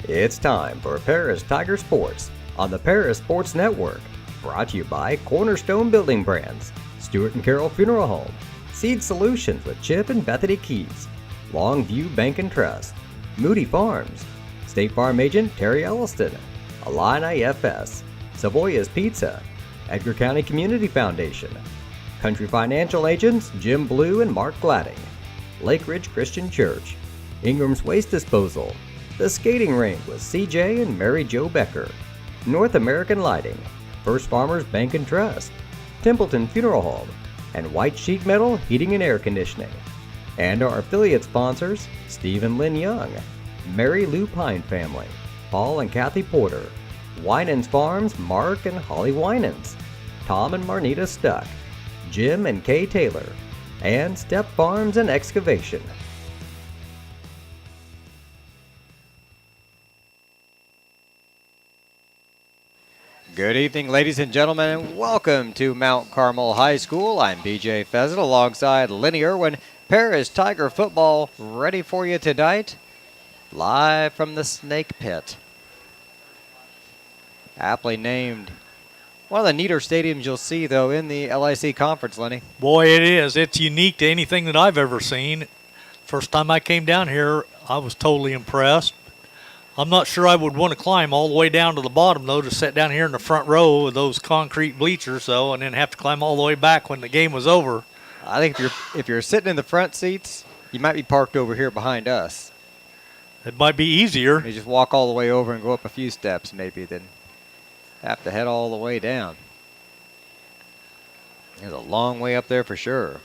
It's time for Paris Tiger Sports on the Paris Sports Network. Brought to you by Cornerstone Building Brands, Stewart & Carroll Funeral Home, Seed Solutions with Chip and Bethany Keys, Longview Bank and Trust, Moody Farms, State Farm Agent Terry Elliston, Illini FS, Savoya's Pizza, Edgar County Community Foundation, Country Financial Agents Jim Blue and Mark Gladding, Lake Ridge Christian Church, Ingram's Waste Disposal, The Skating Rink with CJ and Mary Jo Becker, North American Lighting, First Farmers Bank and Trust, Templeton Funeral Home, and White Sheet Metal Heating and Air Conditioning. And our affiliate sponsors, Steve and Lynn Young, Mary Lou Pine Family, Paul and Kathy Porter, Winans Farms Mark and Holly Winans, Tom and Marnita Stuck, Jim and Kay Taylor, and Step Farms and Excavation. Good evening, ladies and gentlemen, and welcome to Mount Carmel High School. I'm BJ Pheasant alongside Lenny Irwin. Paris Tiger football ready for you tonight, live from the Snake Pit. Aptly named one of the neater stadiums you'll see, though, in the LIC Conference, Lenny. Boy, it is. It's unique to anything that I've ever seen. First time I came down here, I was totally impressed. I'm not sure I would want to climb all the way down to the bottom, though, to sit down here in the front row of those concrete bleachers, though, and then have to climb all the way back when the game was over. I think if you're sitting in the front seats, you might be parked over here behind us. It might be easier. You just walk all the way over and go up a few steps, maybe, then have to head all the way down. There's a long way up there for sure.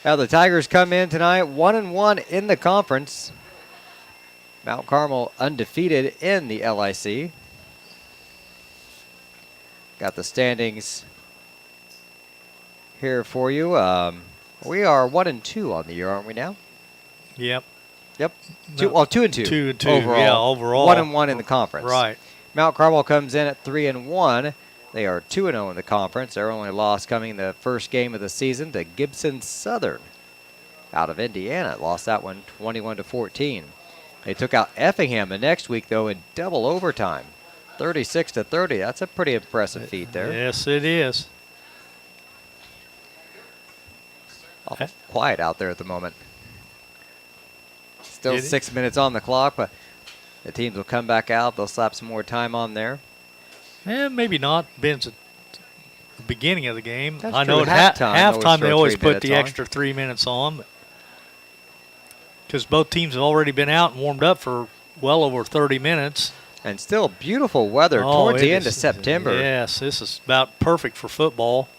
Now the Tigers come in tonight 1-1 in the conference. Mount Carmel undefeated in the LIC. Got the standings here for you. We are 1-2 on the year, aren't we now? Yep. Yep. No. 2-2. 2-2 overall. Yeah, overall. 1-1 in the conference. Right. Mount Carmel comes in at 3-1. They are 2-0 in the conference. Their only loss coming in the first game of the season to Gibson Southern out of Indiana. Lost that one 21-14. They took out Effingham the next week, though, in double overtime, 36-30. That's a pretty impressive feat there. Yes, it is. Quiet out there at the moment. Still 6 minutes on the clock, but the teams will come back out. They'll slap some more time on there. Maybe not. Depends at the beginning of the game. That's I true. know at halftime they always put the on. extra 3 minutes on. Because both teams have already been out and warmed up for well over 30 minutes. And still beautiful weather towards the end of September. Yes, this is about perfect for football.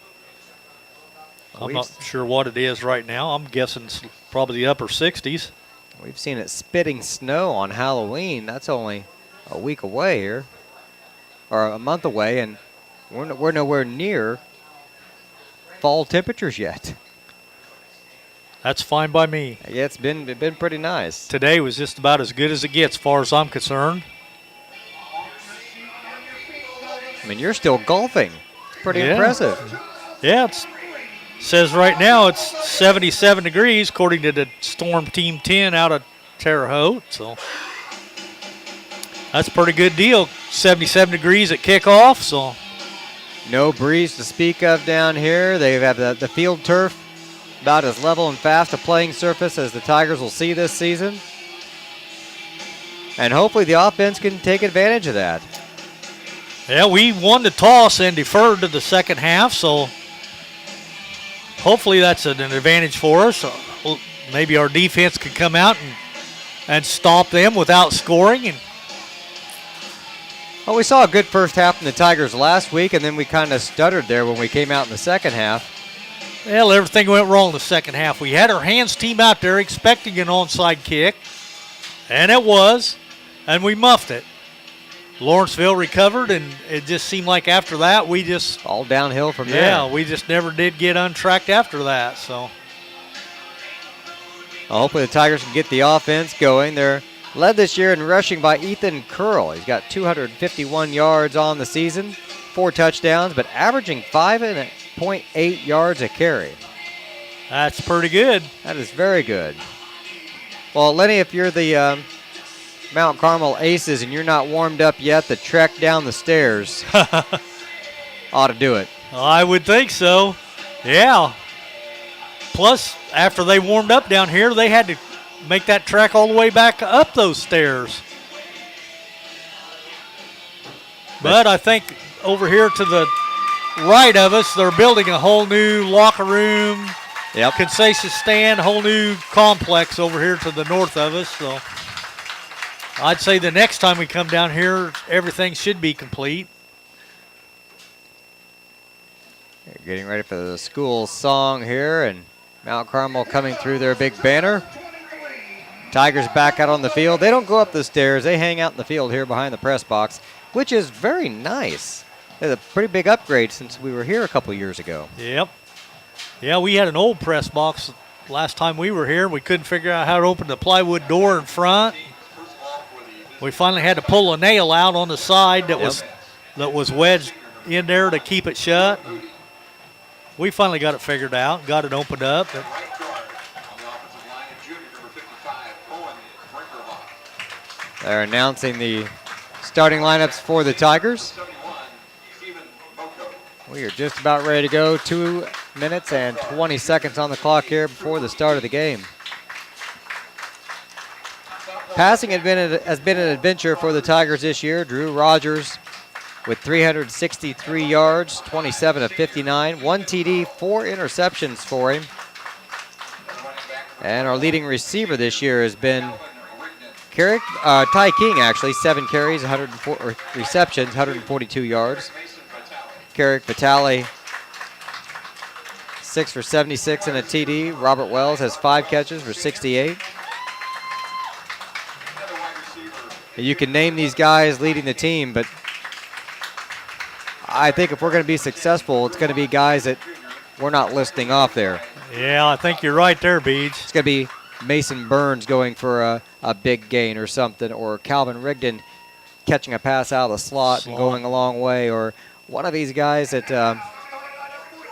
I'm not sure what it is right now. I'm guessing it's probably the upper 60s. We've seen it spitting snow on Halloween. That's only a week away here, or a month away, and we're nowhere near fall temperatures yet. That's fine by me. Yeah, it's been pretty nice. Today was just about as good as it gets, as far as I'm concerned. I mean, you're still golfing. It's pretty impressive. Yeah, it says right now it's 77 degrees, according to the Storm Team 10 out of Terre Haute. So that's a pretty good deal. 77 degrees at kickoff. So no breeze to speak of down here. They have the field turf about as level and fast a playing surface as the Tigers will see this season. And hopefully the offense can take advantage of that. Yeah, we won the toss and deferred to the second half, so hopefully that's an advantage for us. Maybe our defense could come out and stop them without scoring. Well, we saw a good first half from the Tigers last week, and then we kind of stuttered there when we came out in the second half. Well, everything went wrong in the second half. We had our hands team out there expecting an onside kick, and it was, and we muffed it. Lawrenceville recovered, and it just seemed like after that we just... all downhill from there. Yeah, we just never did get untracked after that. So hopefully the Tigers can get the offense going. They're led this year in rushing by Ethan Curl. He's got 251 yards on the season, 4 touchdowns, but averaging 5.8 yards a carry. That's pretty good. That is very good. Well, Lenny, if you're the Mount Carmel Aces and you're not warmed up yet, the trek down the stairs ought to do it. I would think so. Yeah. Plus, after they warmed up down here, they had to make that trek all the way back up those stairs. But I think over here to the right of us, they're building a whole new locker room, concession stand, whole new complex over here to the north of us. So I'd say the next time we come down here, everything should be complete. Getting ready for the school song here, and Mount Carmel coming through their big banner. Tigers back out on the field. They don't go up the stairs. They hang out in the field here behind the press box, which is very nice. It's a pretty big upgrade since we were here a couple years ago. Yep. Yeah, we had an old press box last time we were here. We couldn't figure out how to open the plywood door in front. We finally had to pull a nail out on the side that was wedged in there to keep it shut. We finally got it figured out, got it opened up. They're announcing the starting lineups for the Tigers. We are just about ready to go. 2 minutes and 20 seconds on the clock here before the start of the game. Passing has been an adventure for the Tigers this year. Drew Rogers with 363 yards, 27 of 59, 1 TD, 4 interceptions for him. And our leading receiver this year has been Ty King, actually, 7 carries, 104 receptions, 142 yards. Carrick Vitale, 6 for 76 and a TD. Robert Wells has 5 catches for 68. You can name these guys leading the team, but I think if we're going to be successful, it's going to be guys that we're not listing off there. Yeah, I think you're right there, Beach. It's going to be Mason Burns going for a big gain or something, or Calvin Rigdon catching a pass out of the slot and going a long way, or one of these guys that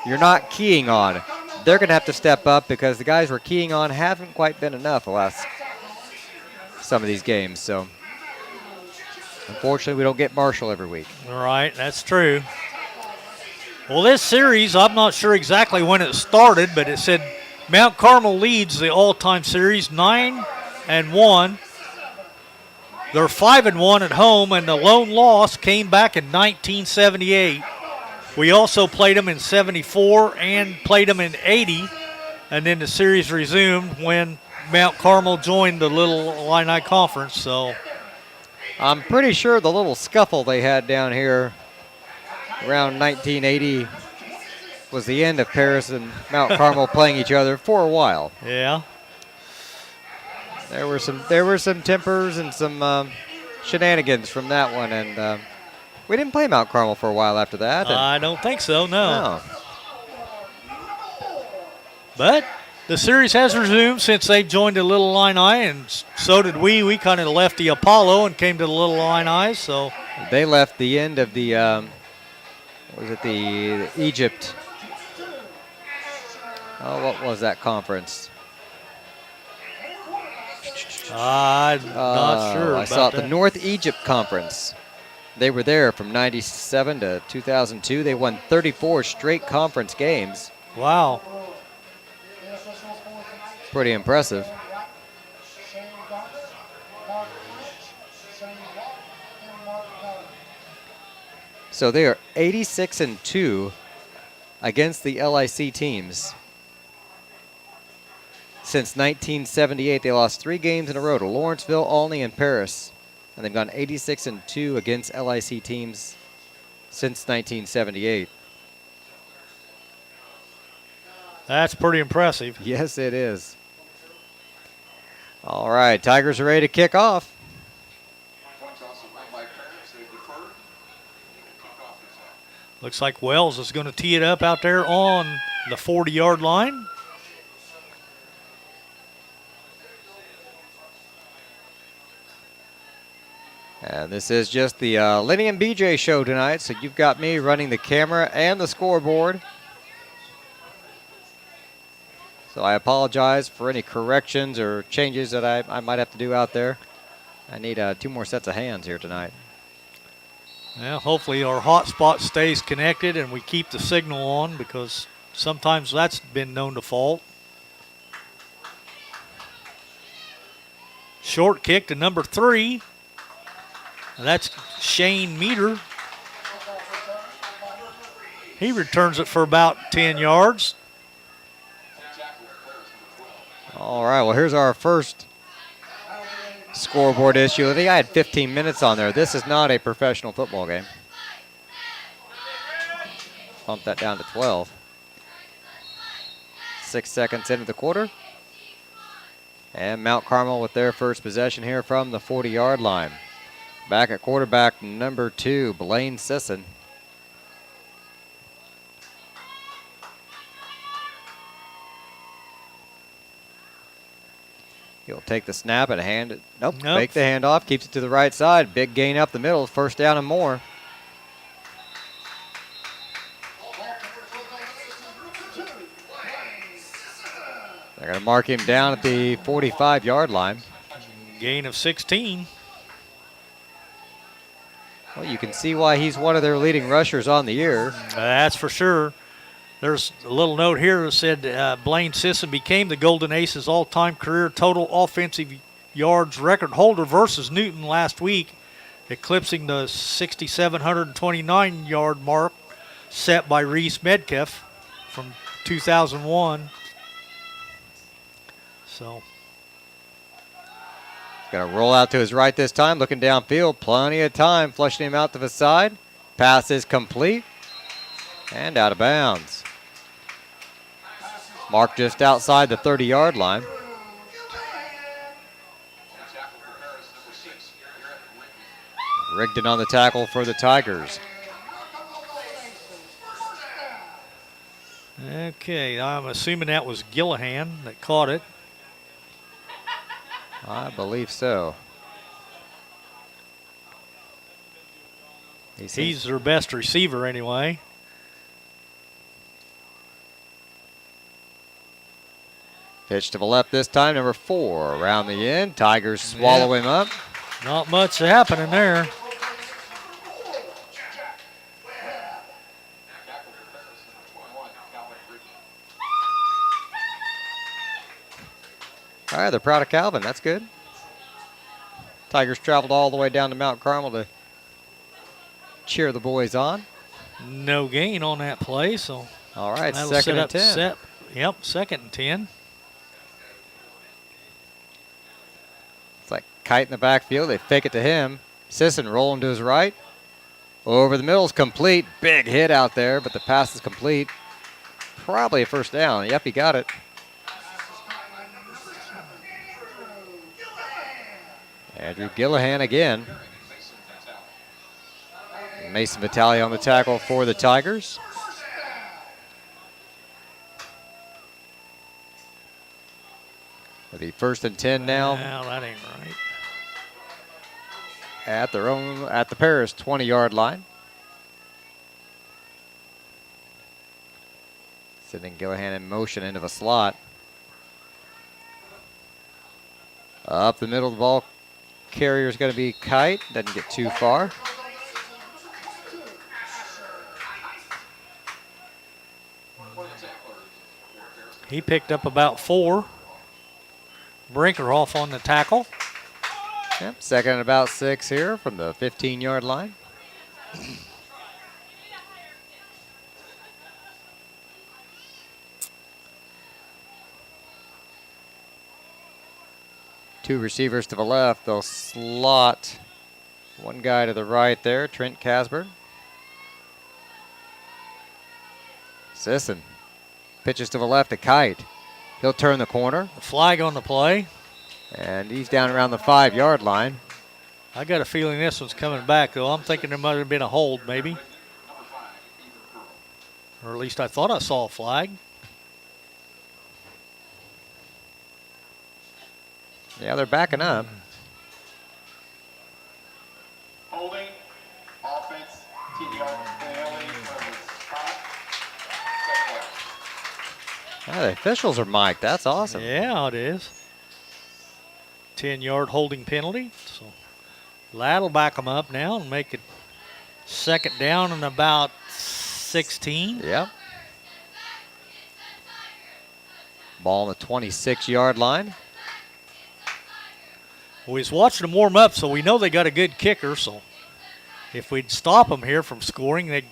you're not keying on. They're going to have to step up because the guys we're keying on haven't quite been enough the last some of these games. So unfortunately, we don't get Marshall every week. All right, that's true. Well, this series, I'm not sure exactly when it started, but it said Mount Carmel leads the all-time series 9-1. They're 5-1 at home, and the lone loss came back in 1978. We also played them in 74 and played them in 80, and then the series resumed when Mount Carmel joined the Little Illini Conference. So I'm pretty sure the little scuffle they had down here around 1980 was the end of Paris and Mount Carmel playing each other for a while. Yeah. There were some tempers and some shenanigans from that one, and we didn't play Mount Carmel for a while after that. I don't think so, no. But the series has resumed since they've joined the Little Illini, and so did we. We kind of left the Apollo and came to the Little Illini. So they left the end of the the Egypt? Oh, what was that conference? I'm not sure. I saw it, the North Egypt Conference. They were there from 97 to 2002. They won 34 straight conference games. Wow. Pretty impressive. So they are 86-2 against the LIC teams. Since 1978, they lost 3 games in a row to Lawrenceville, Olney, and Paris. And they've gone 86-2 against LIC teams since 1978. That's pretty impressive. Yes, it is. All right, Tigers are ready to kick off. Looks like Wells is going to tee it up out there on the 40-yard line. And this is just the Lenny and BJ show tonight, so you've got me running the camera and the scoreboard. So I apologize for any corrections or changes that I might have to do out there. I need 2 more sets of hands here tonight. Well, hopefully our hotspot stays connected and we keep the signal on, because sometimes that's been known to fault. Short kick to number 3. And that's Shane Meter. He returns it for about 10 yards. All right, well, here's our first scoreboard issue. I think I had 15 minutes on there. This is not a professional football game. Bump that down to 12. 6 seconds into the quarter. And Mount Carmel with their first possession here from the 40-yard line. Back at quarterback number 2, Blaine Sisson. He'll take the snap and hand it. Nope. Fake the handoff. Keeps it to the right side. Big gain up the middle. First down and more. They're going to mark him down at the 45-yard line. Gain of 16. Well, you can see why he's one of their leading rushers on the year. That's for sure. There's a little note here that said Blaine Sisson became the Golden Aces all-time career total offensive yards record holder versus Newton last week, eclipsing the 6,729-yard mark set by Reese Medcalf from 2001. So going to roll out to his right this time, looking downfield. Plenty of time, flushing him out to the side. Pass is complete and out of bounds. Mark just outside the 30-yard line. Rigdon on the tackle for the Tigers. Okay, I'm assuming that was Gillihan that caught it. I believe so. He's their best receiver anyway. Pitch to the left this time, number 4 around the end. Tigers swallow him up. Not much happening there. All right, they're proud of Calvin. That's good. Tigers traveled all the way down to Mount Carmel to cheer the boys on. No gain on that play, so. All right, second and 10. Yep, second and 10. It's like kite in the backfield. They fake it to him. Sisson rolling to his right. Over the middle is complete. Big hit out there, but the pass is complete. Probably a first down. Yep, he got it. Andrew Gillihan again. Mason Vitale on the tackle for the Tigers. It'll be first and 10 now. Well, that ain't right. At the Paris 20-yard line. Sending Gillihan in motion into the slot. Up the middle of the ball carrier is going to be Kite. Doesn't get too far. He picked up about 4. Brinker off on the tackle. Yep, second and about 6 here from the 15-yard line. Two receivers to the left. They'll slot one guy to the right there, Trent Casburn. Sisson pitches to the left to Kite. He'll turn the corner. A flag on the play. And he's down around the 5-yard line. I got a feeling this one's coming back, though. I'm thinking there might have been a hold, maybe. Or at least I thought I saw a flag. Yeah, they're backing up. Holding, offense, TDR, The officials are mic'd. That's awesome. Yeah, it is. 10-yard holding penalty. So that'll back them up now and make it second down and about 16. Yep. Ball on the 26-yard line. We was watching them warm up, so we know they got a good kicker. So if we'd stop them here from scoring, they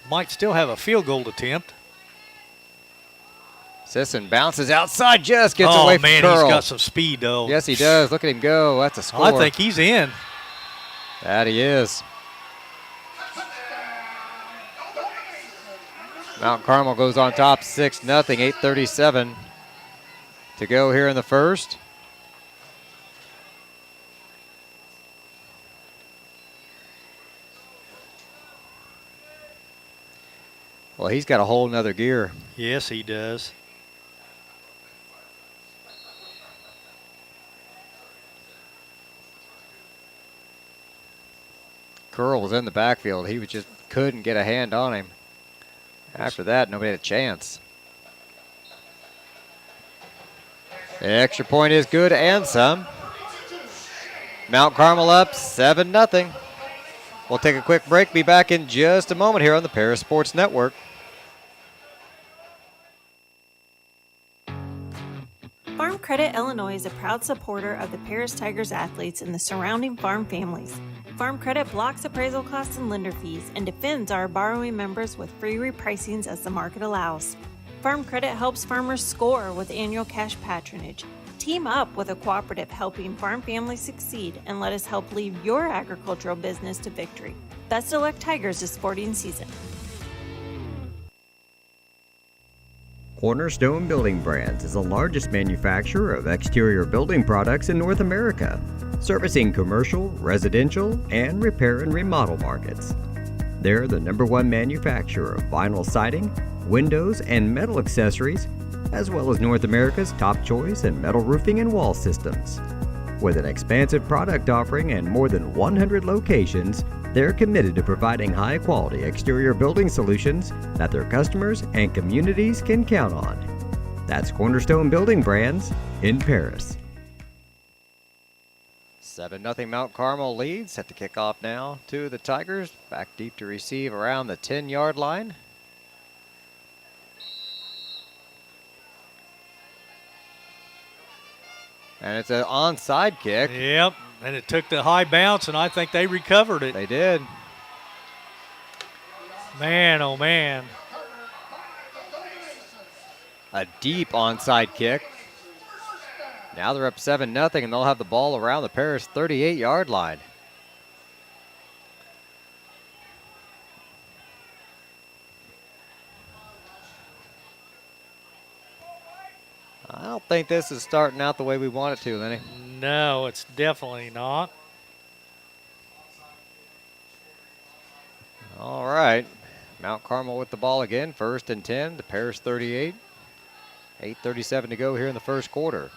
might still have a field goal attempt. Sisson bounces outside, just gets Oh, away from man, Curl. he's got some speed, though. Yes, he does. Look at him go. That's a score. I think he's in. That he is. Mount Carmel goes on top 6-0, 8:37 to go here in the first. Well, he's got a whole nother gear. Yes, he does. Curl was in the backfield. He just couldn't get a hand on him. After that, nobody had a chance. The extra point is good and some. Mount Carmel up 7-0. We'll take a quick break. Be back in just a moment here on the Paris Sports Network. Farm Credit Illinois is a proud supporter of the Paris Tigers athletes and the surrounding farm families. Farm Credit blocks appraisal costs and lender fees and defends our borrowing members with free repricings as the market allows. Farm Credit helps farmers score with annual cash patronage. Team up with a cooperative helping farm families succeed and let us help lead your agricultural business to victory. Best of luck, Tigers, this sporting season. Cornerstone Building Brands is the largest manufacturer of exterior building products in North America, servicing commercial, residential, and repair and remodel markets. They're the #1 manufacturer of vinyl siding, windows, and metal accessories, as well as North America's top choice in metal roofing and wall systems. With an expansive product offering and more than 100 locations, they're committed to providing high-quality exterior building solutions that their customers and communities can count on. That's Cornerstone Building Brands in Paris. 7-0 Mount Carmel leads. Set to kick off now to the Tigers. Back deep to receive around the 10-yard line. And it's an onside kick. Yep, and it took the high bounce, and I think they recovered it. They did. Man, oh, man. A deep onside kick. Now they're up 7-0, and they'll have the ball around the Paris 38-yard line. I don't think this is starting out the way we want it to, Lenny. No, it's definitely not. All right. Mount Carmel with the ball again. 1st and 10, the Paris 38. 8:37 to go here in the first quarter.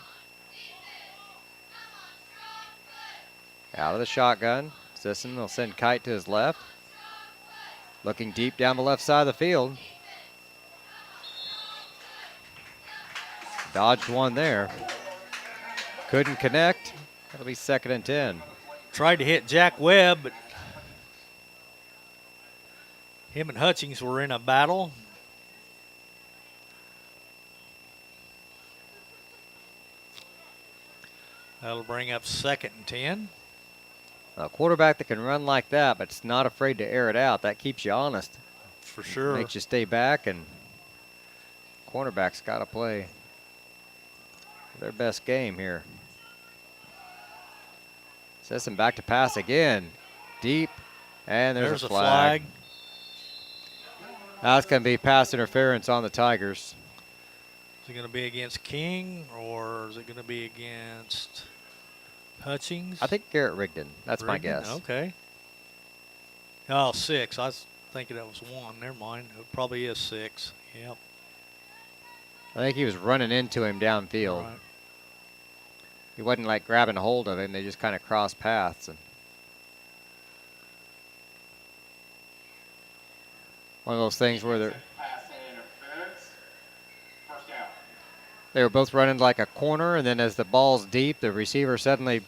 Out of the shotgun. Sisson will send Kite to his left. Looking deep down the left side of the field. Dodged one there. Couldn't connect. That'll be 2nd and 10. Tried to hit Jack Webb, but him and Hutchings were in a battle. That'll bring up 2nd and 10. A quarterback that can run like that, but it's not afraid to air it out. That keeps you honest. For sure. Makes you stay back, and cornerback's got to play their best game here. Sisson back to pass again. Deep, and there's a flag. That's going to be pass interference on the Tigers. Is it going to be against King, or is it going to be against Hutchings? I think Garrett Rigdon. That's my Rigdon? guess. Okay. Oh, 6. I was thinking that was 1. Never mind. It probably is 6. Yep. I think he was running into him downfield. Right. He wasn't like grabbing a hold of him. They just kind of crossed paths. And one of those things where they're. Pass interference. First down. They were both running like a corner, and then as the ball's deep, the receiver suddenly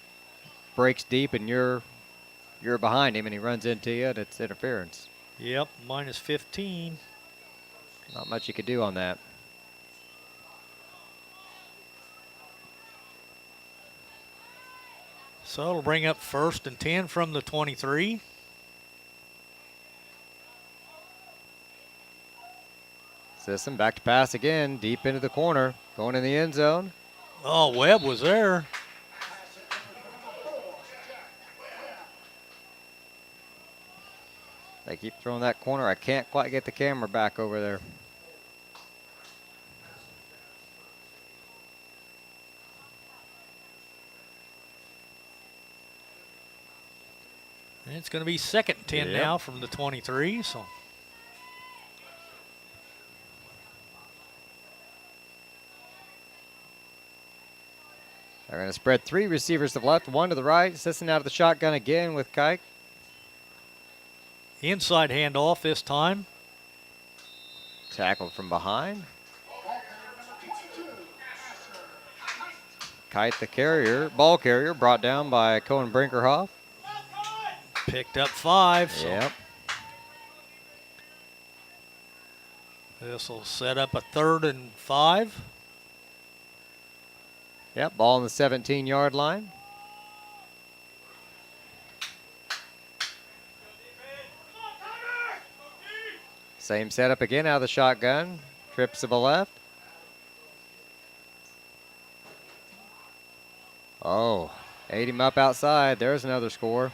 breaks deep, and you're behind him, and he runs into you, and it's interference. Yep, minus 15. Not much you could do on that. So it'll bring up 1st and 10 from the 23. Sisson back to pass again, deep into the corner, going in the end zone. Oh, Webb was there. They keep throwing that corner. I can't quite get the camera back over there. And it's going to be 2nd and 10 Yep. now from the 23. So they're going to spread 3 receivers to the left, 1 to the right. Sisson out of the shotgun again with Kike. inside handoff this time. Tackled from behind. Kite the ball carrier, brought down by Cohen Brinkerhoff. Picked up 5. So Yep. this will set up a 3rd and 5. Yep, ball on the 17-yard line. Same setup again out of the shotgun. Trips to the left. Oh, ate him up outside. There's another score.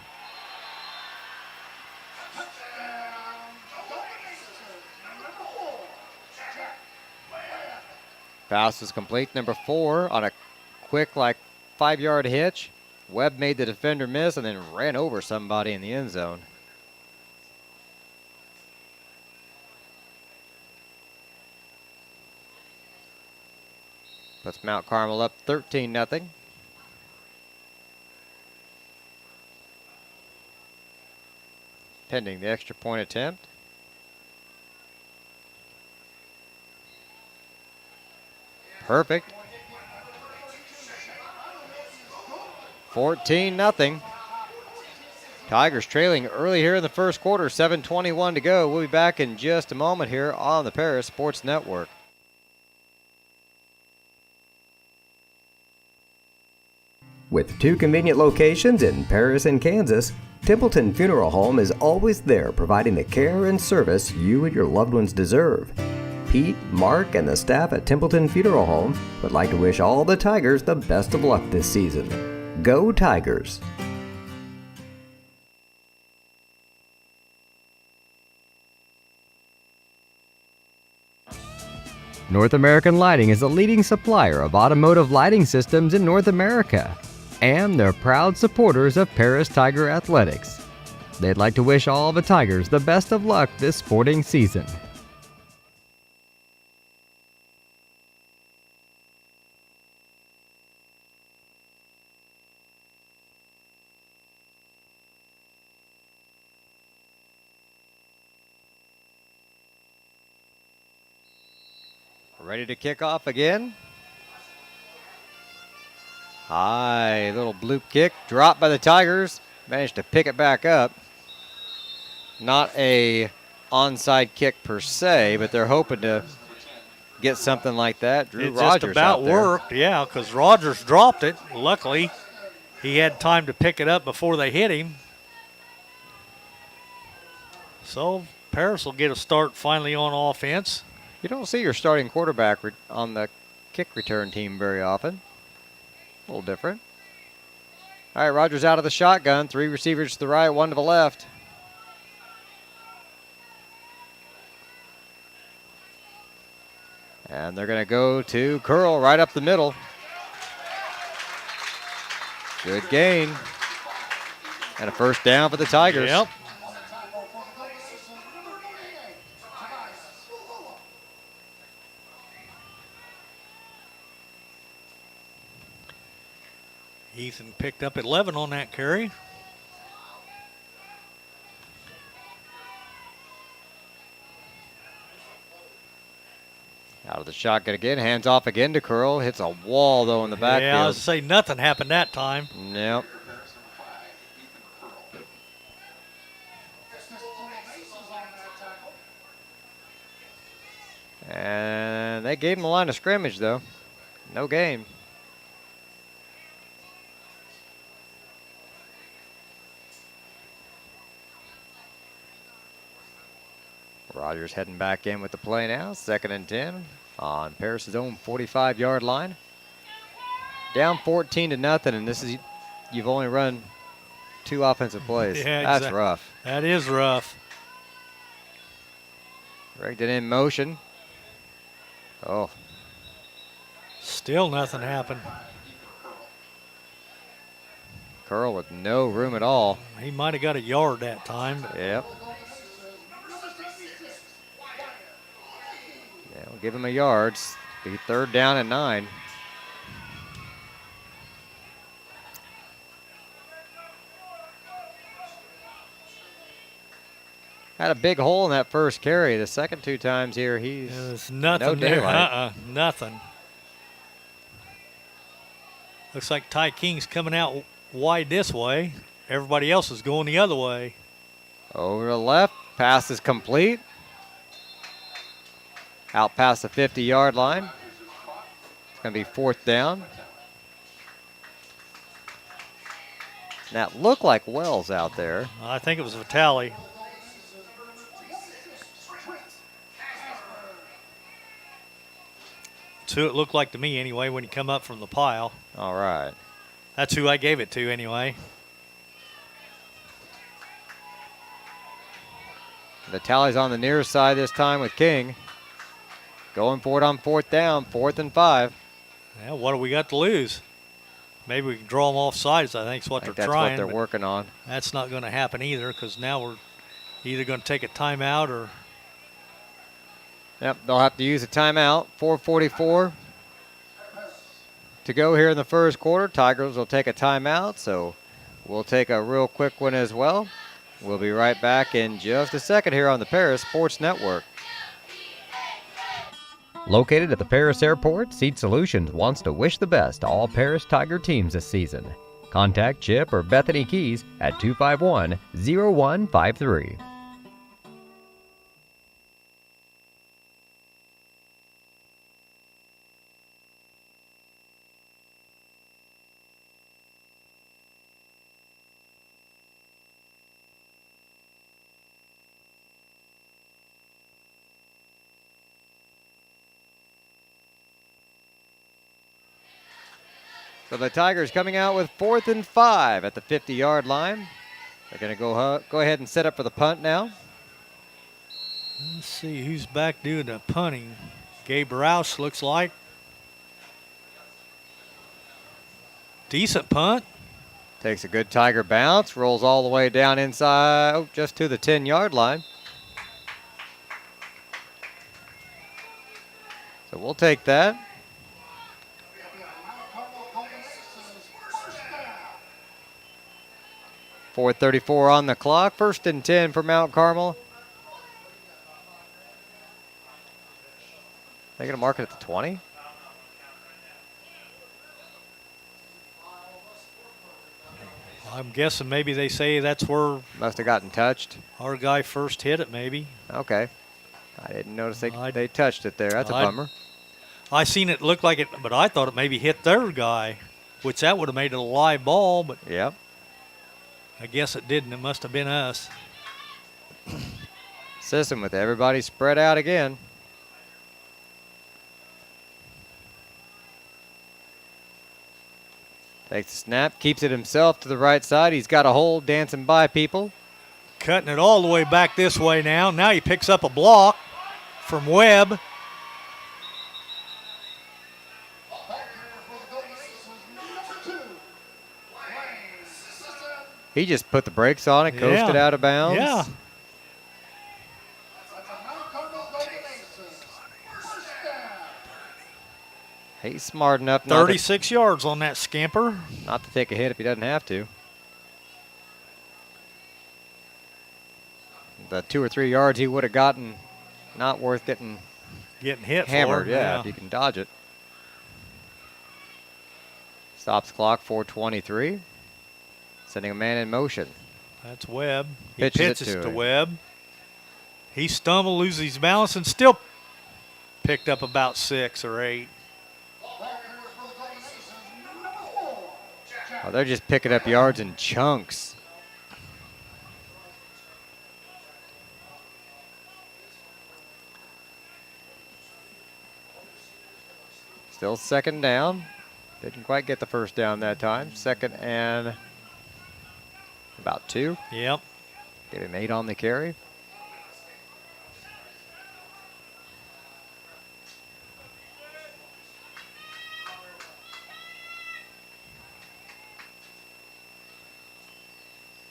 Pass was complete. Number 4 on a quick, 5-yard hitch. Webb made the defender miss and then ran over somebody in the end zone. Puts Mount Carmel up 13-0. Pending the extra point attempt. Perfect. 14-0. Tigers trailing early here in the first quarter, 7:21 to go. We'll be back in just a moment here on the Paris Sports Network. With 2 convenient locations in Paris and Kansas, Templeton Funeral Home is always there providing the care and service you and your loved ones deserve. Pete, Mark, and the staff at Templeton Funeral Home would like to wish all the Tigers the best of luck this season. Go Tigers! North American Lighting is a leading supplier of automotive lighting systems in North America, and they're proud supporters of Paris Tiger Athletics. They'd like to wish all the Tigers the best of luck this sporting season. Ready to kick off again. High little bloop kick, dropped by the Tigers. Managed to pick it back up. Not a onside kick per se, but they're hoping to get something like that. Drew It Rogers just about out there. worked, yeah, because Rogers dropped it. Luckily, he had time to pick it up before they hit him. So Paris will get a start finally on offense. You don't see your starting quarterback on the kick return team very often. A little different. All right, Rogers out of the shotgun. 3 receivers to the right, 1 to the left. And they're going to go to curl right up the middle. Good gain. And a first down for the Tigers. Yep. Ethan picked up 11 on that carry. Out of the the shot good again. Hands off again to Curl. Hits a wall, though, in the backfield. Yeah, I was say nothing happened that time. Yep. And they gave him the line of scrimmage, though. No game. Rogers heading back in with the play now. 2nd and 10 on Paris' own 45-yard line. Down 14-0, and this is, you've only run 2 offensive plays. Yeah, That's exactly. rough. That is rough. Rigged it in motion. Oh. Still nothing happened. Curl with no room at all. He might have got a yard that time. But Yep. Yeah, we'll give him a yard. Be 3rd down and 9. Had a big hole in that first carry. The second 2 times here, he's there's nothing no there. daylight. Nothing. Looks like Ty King's coming out wide this way. Everybody else is going the other way. Over to the left. Pass is complete. Out past the 50-yard line. It's going to be 4th down. That looked like Wells out there. I think it was Vitale. That's who it looked like to me anyway when he come up from the pile. All right. That's who I gave it to anyway. The tally's on the near side this time with King. Going for it on 4th down, 4th and 5. Yeah, what do we got to lose? Maybe we can draw them off sides, I think is what I think they're that's trying. what they're but working on. That's not going to happen either because now we're either going to take a timeout or Yep, they'll have to use a timeout. 4:44 to go here in the first quarter. Tigers will take a timeout, so we'll take a real quick one as well. We'll be right back in just a second here on the Paris Sports Network. Located at the Paris Airport, Seed Solutions wants to wish the best to all Paris Tiger teams this season. Contact Chip or Bethany Keys at 251-0153. So the Tigers coming out with 4th and 5 at the 50-yard line. They're going to go ahead and set up for the punt now. let's see who's back doing the punting. Gabe Rouse looks like. Decent punt. Takes a good Tiger bounce, rolls all the way down inside, just to the 10-yard line. So we'll take that. .434 on the clock. 1st and 10 for Mount Carmel. They're going to mark it at the 20. I'm guessing maybe they say that's where Must have gotten touched. our guy first hit it maybe. Okay. I didn't notice they touched it there. That's a bummer. I seen it look like it, but I thought it maybe hit their guy, which that would have made it a live ball, but Yep. I guess it didn't. It must have been us. System with everybody spread out again. Takes the snap, keeps it himself to the right side. He's got a hole dancing by people. Cutting it all the way back this way now. Now he picks up a block from Webb. He just put the brakes on it, coasted out of bounds. Yeah. He's smart enough not 36 yards on that scamper. to take a hit if he doesn't have to. The 2 or 3 yards he would have gotten, not worth getting getting hit hammered, for. yeah, if you can dodge it. Stops the clock, 4:23. Sending a man in motion. That's Webb. He Pitches pitches it to him. Webb. He stumbled, loses his balance, and still picked up about 6 or 8. Oh, they're just picking up yards in chunks. Still second down. Didn't quite get the first down that time. Second and about 2. Yep. Give him 8 on the carry.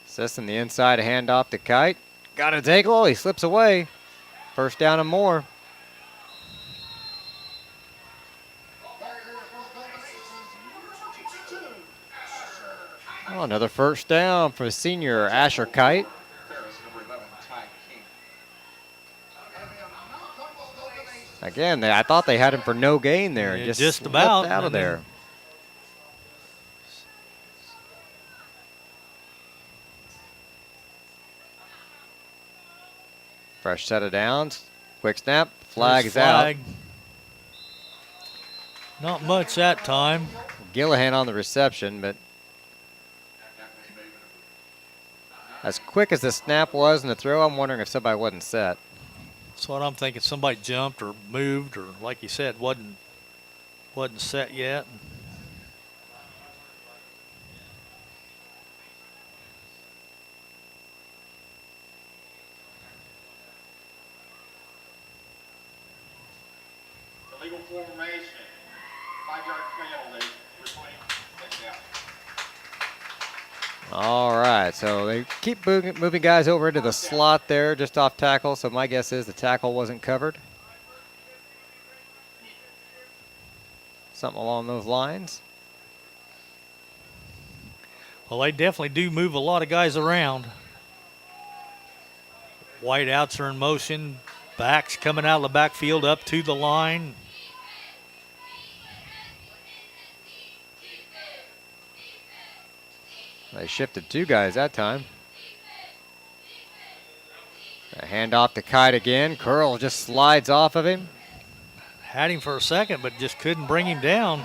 Sisson the inside, a handoff to Kite. Got a tackle, he slips away. First down and more. Oh, another first down for senior Asher Kite. Again, I thought they had him for no gain there. Yeah, Just just about out of there. Fresh set of downs. Quick snap. Flag is out. Not much that time. Gillihan on the reception, but as quick as the snap was and the throw, I'm wondering if somebody wasn't set. That's what I'm thinking. Somebody jumped or moved, or like you said, wasn't set yet. Illegal formation. 5-yard penalty. Replay. Second down. All right, so they keep moving guys over into the slot there, just off tackle. So my guess is the tackle wasn't covered. Something along those lines. Well, they definitely do move a lot of guys around. Whiteouts are in motion. Backs coming out of the backfield up to the line. They shifted 2 guys that time. A handoff to Kite again. Curl just slides off of him. Had him for a second, but just couldn't bring him down.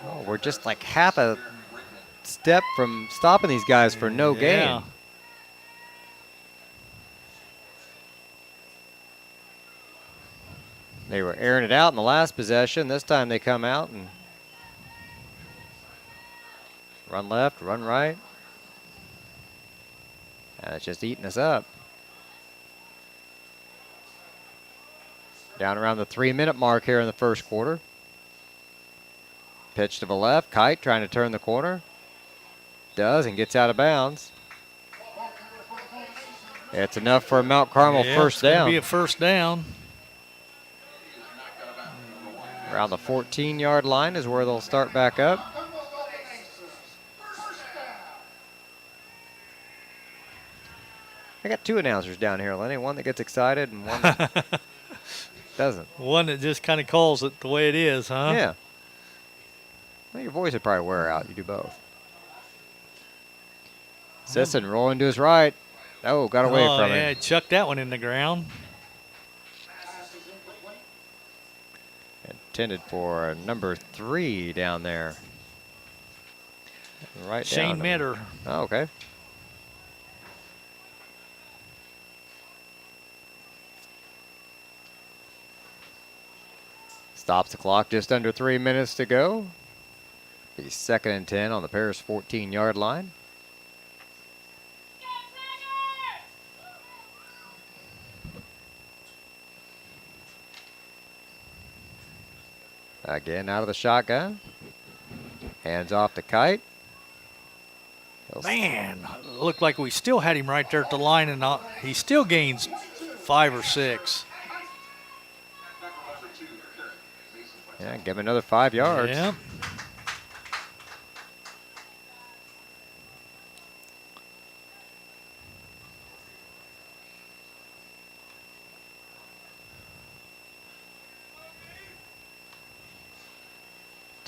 Oh, we're just like half a step from stopping these guys for no gain. They were airing it out in the last possession. This time they come out and run left, run right. And it's just eating us up. Down around the 3-minute mark here in the first quarter. Pitch to the left. Kite trying to turn the corner. Does and gets out of bounds. It's enough for a Mount Carmel first down. It's going to be a first down. Around the 14-yard line is where they'll start back up. I got 2 announcers down here, Lenny. One that gets excited and one that doesn't. One that just kind of calls it the way it is, huh? Yeah. Well, your voice would probably wear out. You do both. Sisson rolling to his right. Oh, got away from yeah, him. chucked that one in the ground. Intended for number 3 down there. Right Shane down. Mitter. Oh, okay. Stops the clock, just under 3 minutes to go. He's 2nd and 10 on the Paris 14-yard line. Again, out of the shotgun. Hands off to Kite. Man, looked like we still had him right there at the line, and he still gains 5 or 6. Yeah, give him another 5 yards. Yeah.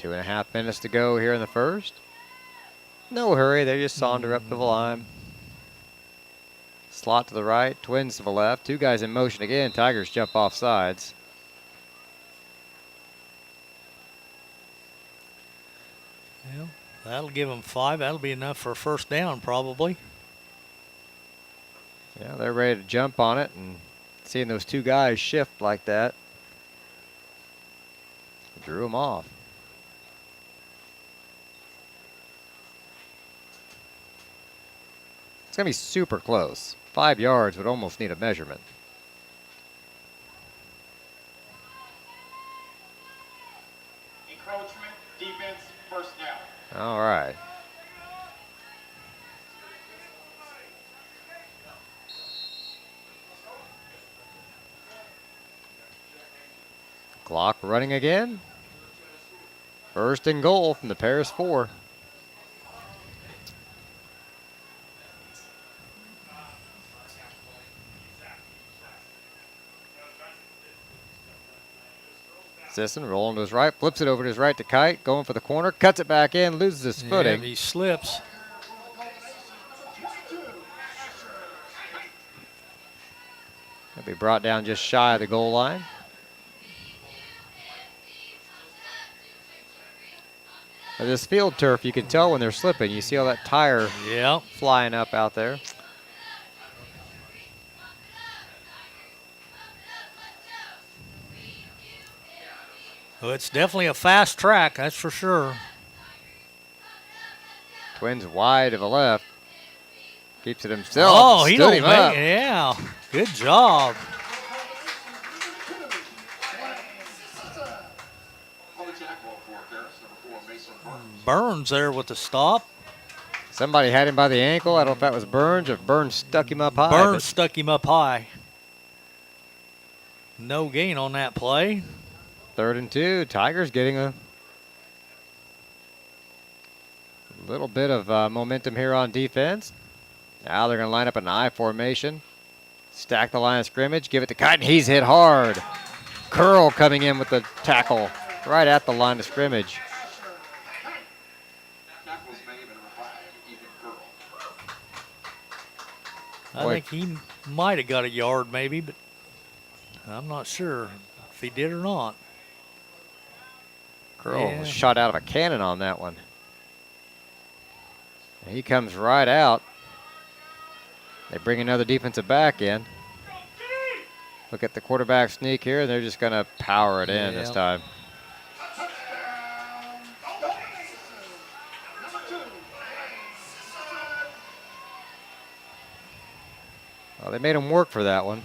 2.5 minutes to go here in the first. No hurry, they just saunter up to the line. Slot to the right, Twins to the left. Two guys in motion again. Tigers jump off sides. Well, that'll give them 5. That'll be enough for a first down, probably. Yeah, they're ready to jump on it, and seeing those two guys shift like that drew them off. It's going to be super close. 5 yards would almost need a measurement. Encroachment, defense, first down. All right. Clock running again. First and goal from the Paris 4. Sisson rolling to his right, flips it over to his right to Kite, going for the corner, cuts it back in, loses his footing. Yeah, he slips. He'll be brought down just shy of the goal line. Now this field turf, you can tell when they're slipping. You see all that tire flying up out there. Well, it's definitely a fast track, that's for sure. Twins wide to the left. Keeps it himself. Oh, he Stood don't him make up. it. Yeah, good job. Burns there with the stop. Somebody had him by the ankle. I don't know if that was Burns or if Burns stuck him up high. Burns stuck him up high. No gain on that play. 3rd and 2. Tigers getting a little bit of momentum here on defense. Now they're going to line up an I formation. Stack the line of scrimmage. Give it to Kite, and he's hit hard. Curl coming in with the tackle right at the line of scrimmage. I think he might have got a yard maybe, but I'm not sure if he did or not. Curl was shot out of a cannon on that one. And he comes right out. They bring another defensive back in. Look at the quarterback sneak here, and they're just going to power it in this time. Well, they made him work for that one.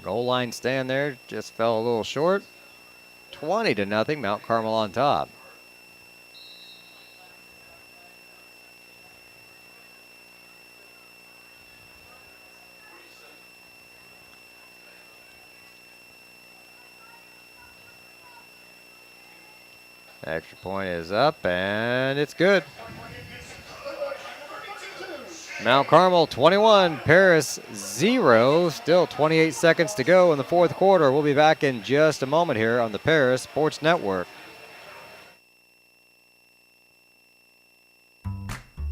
Goal line stand there, just fell a little short. 20-0, Mount Carmel on top. Extra point is up, and it's good. Mount Carmel 21, Paris 0. Still 28 seconds to go in the 4th quarter. We'll be back in just a moment here on the Paris Sports Network.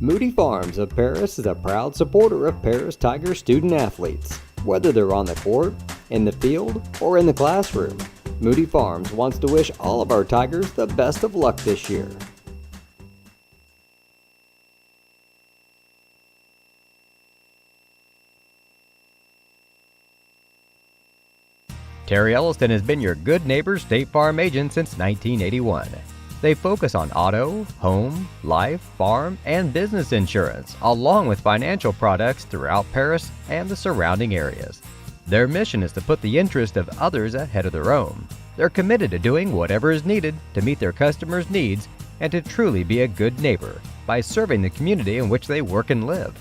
Moody Farms of Paris is a proud supporter of Paris Tiger student athletes. Whether they're on the court, in the field, or in the classroom, Moody Farms wants to wish all of our Tigers the best of luck this year. Terry Elliston has been your good neighbor State Farm agent since 1981. They focus on auto, home, life, farm, and business insurance, along with financial products throughout Paris and the surrounding areas. Their mission is to put the interest of others ahead of their own. They're committed to doing whatever is needed to meet their customers' needs and to truly be a good neighbor by serving the community in which they work and live.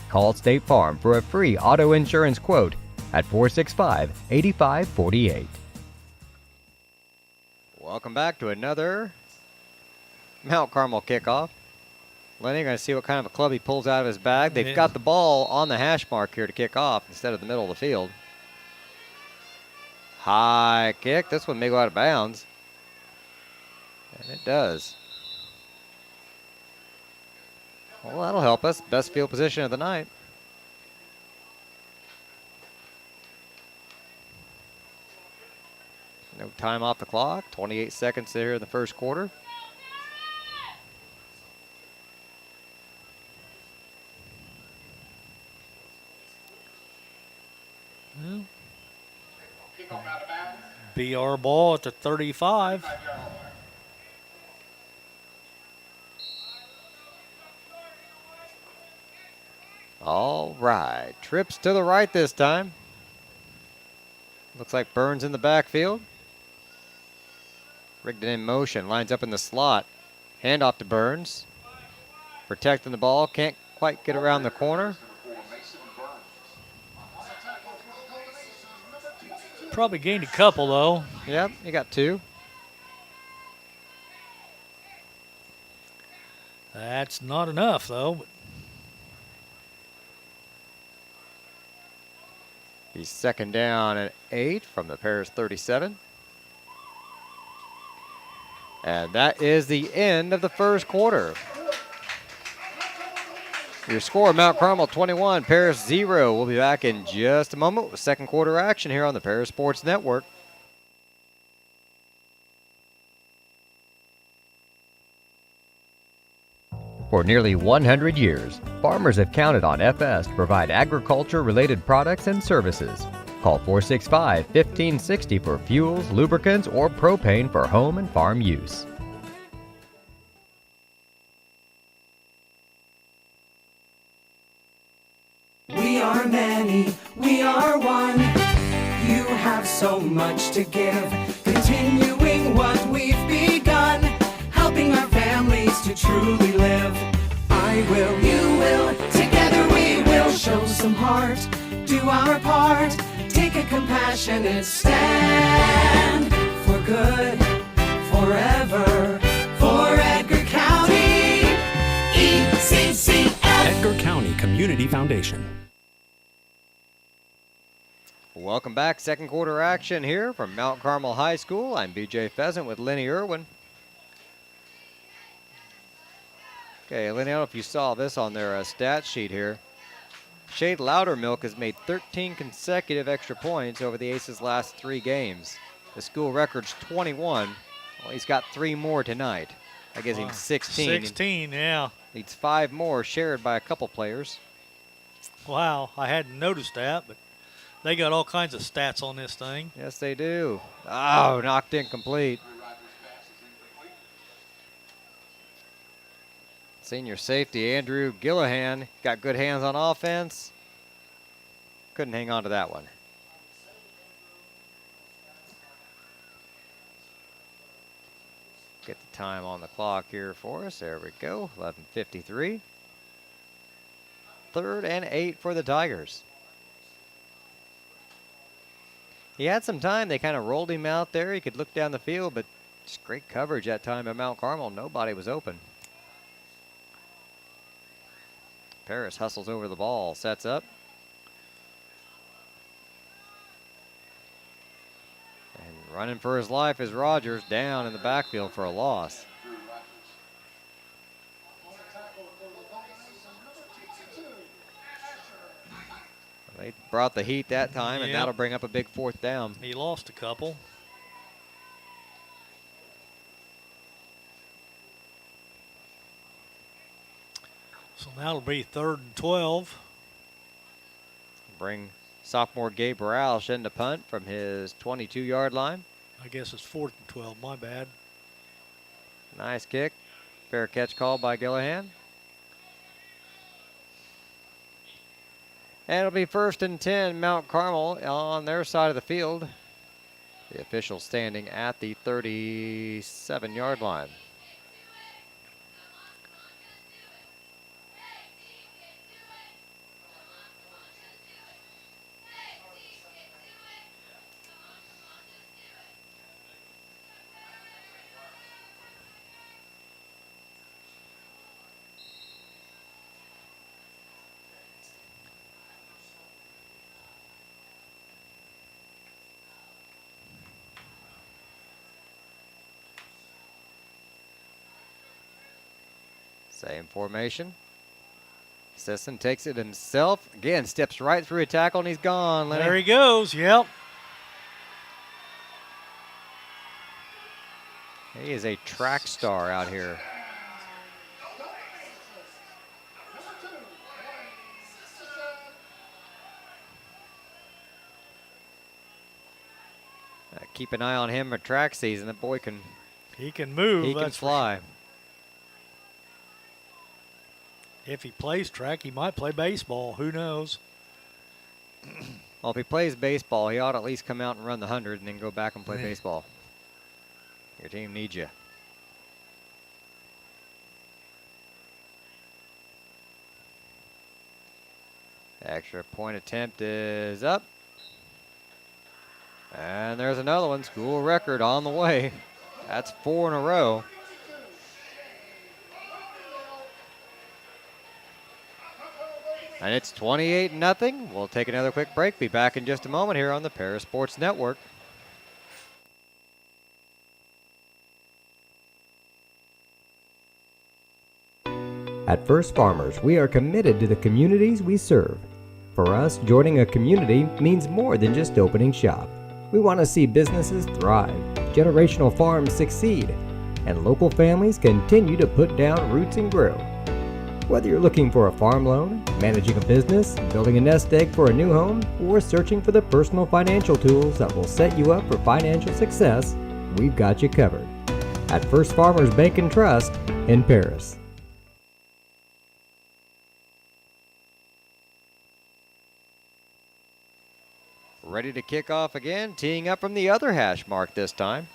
Call State Farm for a free auto insurance quote at 465-8548. Welcome back to another Mount Carmel kickoff. Lenny, going to see what kind of a club he pulls out of his bag. They've got the ball on the hash mark here to kick off instead of the middle of the field. High kick. This one may go out of bounds. And it does. Well, that'll help us. Best field position of the night. No time off the clock. 28 seconds there in the first quarter. Kickoff out of bounds. BR ball at the 35. 5-yard line. All right. Trips to the right this time. Looks like Burns in the backfield. Rigged it in motion. Lines up in the slot. Handoff to Burns. Protecting the ball. Can't quite get around the corner. Probably gained a couple, though. Yep, he got 2. That's not enough, though. He's second down and 8 from the Paris 37. And that is the end of the first quarter. Your score, Mount Carmel 21, Paris 0. We'll be back in just a moment with second quarter action here on the Paris Sports Network. For nearly 100 years, farmers have counted on FS to provide agriculture-related products and services. Call 465-1560 for fuels, lubricants, or propane for home and farm use. We are many, we are one. You have so much to give, continuing what we've begun, helping our families to truly live. I will, you will, together we will show some heart, do our part, take a compassionate stand for good, forever, for Edgar County, ECCF. Edgar County Community Foundation. Welcome back. Second quarter action here from Mount Carmel High School. I'm BJ Pheasant with Lenny Irwin. Okay, Lenny, I don't know if you saw this on their stat sheet here. Shade Loudermilk has made 13 consecutive extra points over the Aces' last 3 games. The school record's 21. Well, he's got 3 more tonight. That gives him 16. 16, yeah. Needs 5 more, shared by a couple players. Wow, I hadn't noticed that, but they got all kinds of stats on this thing. Yes, they do. Oh, knocked incomplete. Senior safety Andrew Gillihan got good hands on offense. Couldn't hang on to that one. Get the time on the clock here for us. There we go, 11:53. 3rd and 8 for the Tigers. He had some time. They kind of rolled him out there. He could look down the field, but just great coverage that time at Mount Carmel. Nobody was open. Paris hustles over the ball, sets up. And running for his life is Rogers, down in the backfield for a loss. They brought the heat that time, and Yep. that'll bring up a big 4th down. He lost a couple. So that'll be 3rd and 12. Bring sophomore Gabe Roush in to punt from his 22-yard line. I guess it's 4th and 12, my bad. Nice kick. Fair catch called by Gillihan. And it'll be 1st and 10, Mount Carmel on their side of the field. The official standing at the 37-yard line. Same formation. Sisson takes it himself. Again, steps right through a tackle, and he's gone. There he goes. Yep. He is a track star out here. Keep an eye on him at track season. That boy can. He can move. He can fly. If he plays track, he might play baseball. Who knows? Well, if he plays baseball, he ought to at least come out and run the 100 and then go back and play baseball. Your team needs you. Extra point attempt is up. And there's another one. School record on the way. That's 4 in a row. And it's 28-0. We'll take another quick break. Be back in just a moment here on the Paris Sports Network. At First Farmers, we are committed to the communities we serve. For us, joining a community means more than just opening shop. We want to see businesses thrive, generational farms succeed, and local families continue to put down roots and grow. Whether you're looking for a farm loan, managing a business, building a nest egg for a new home, or searching for the personal financial tools that will set you up for financial success, we've got you covered. At First Farmers Bank and Trust in Paris. Ready to kick off again, teeing up from the other hash mark this time.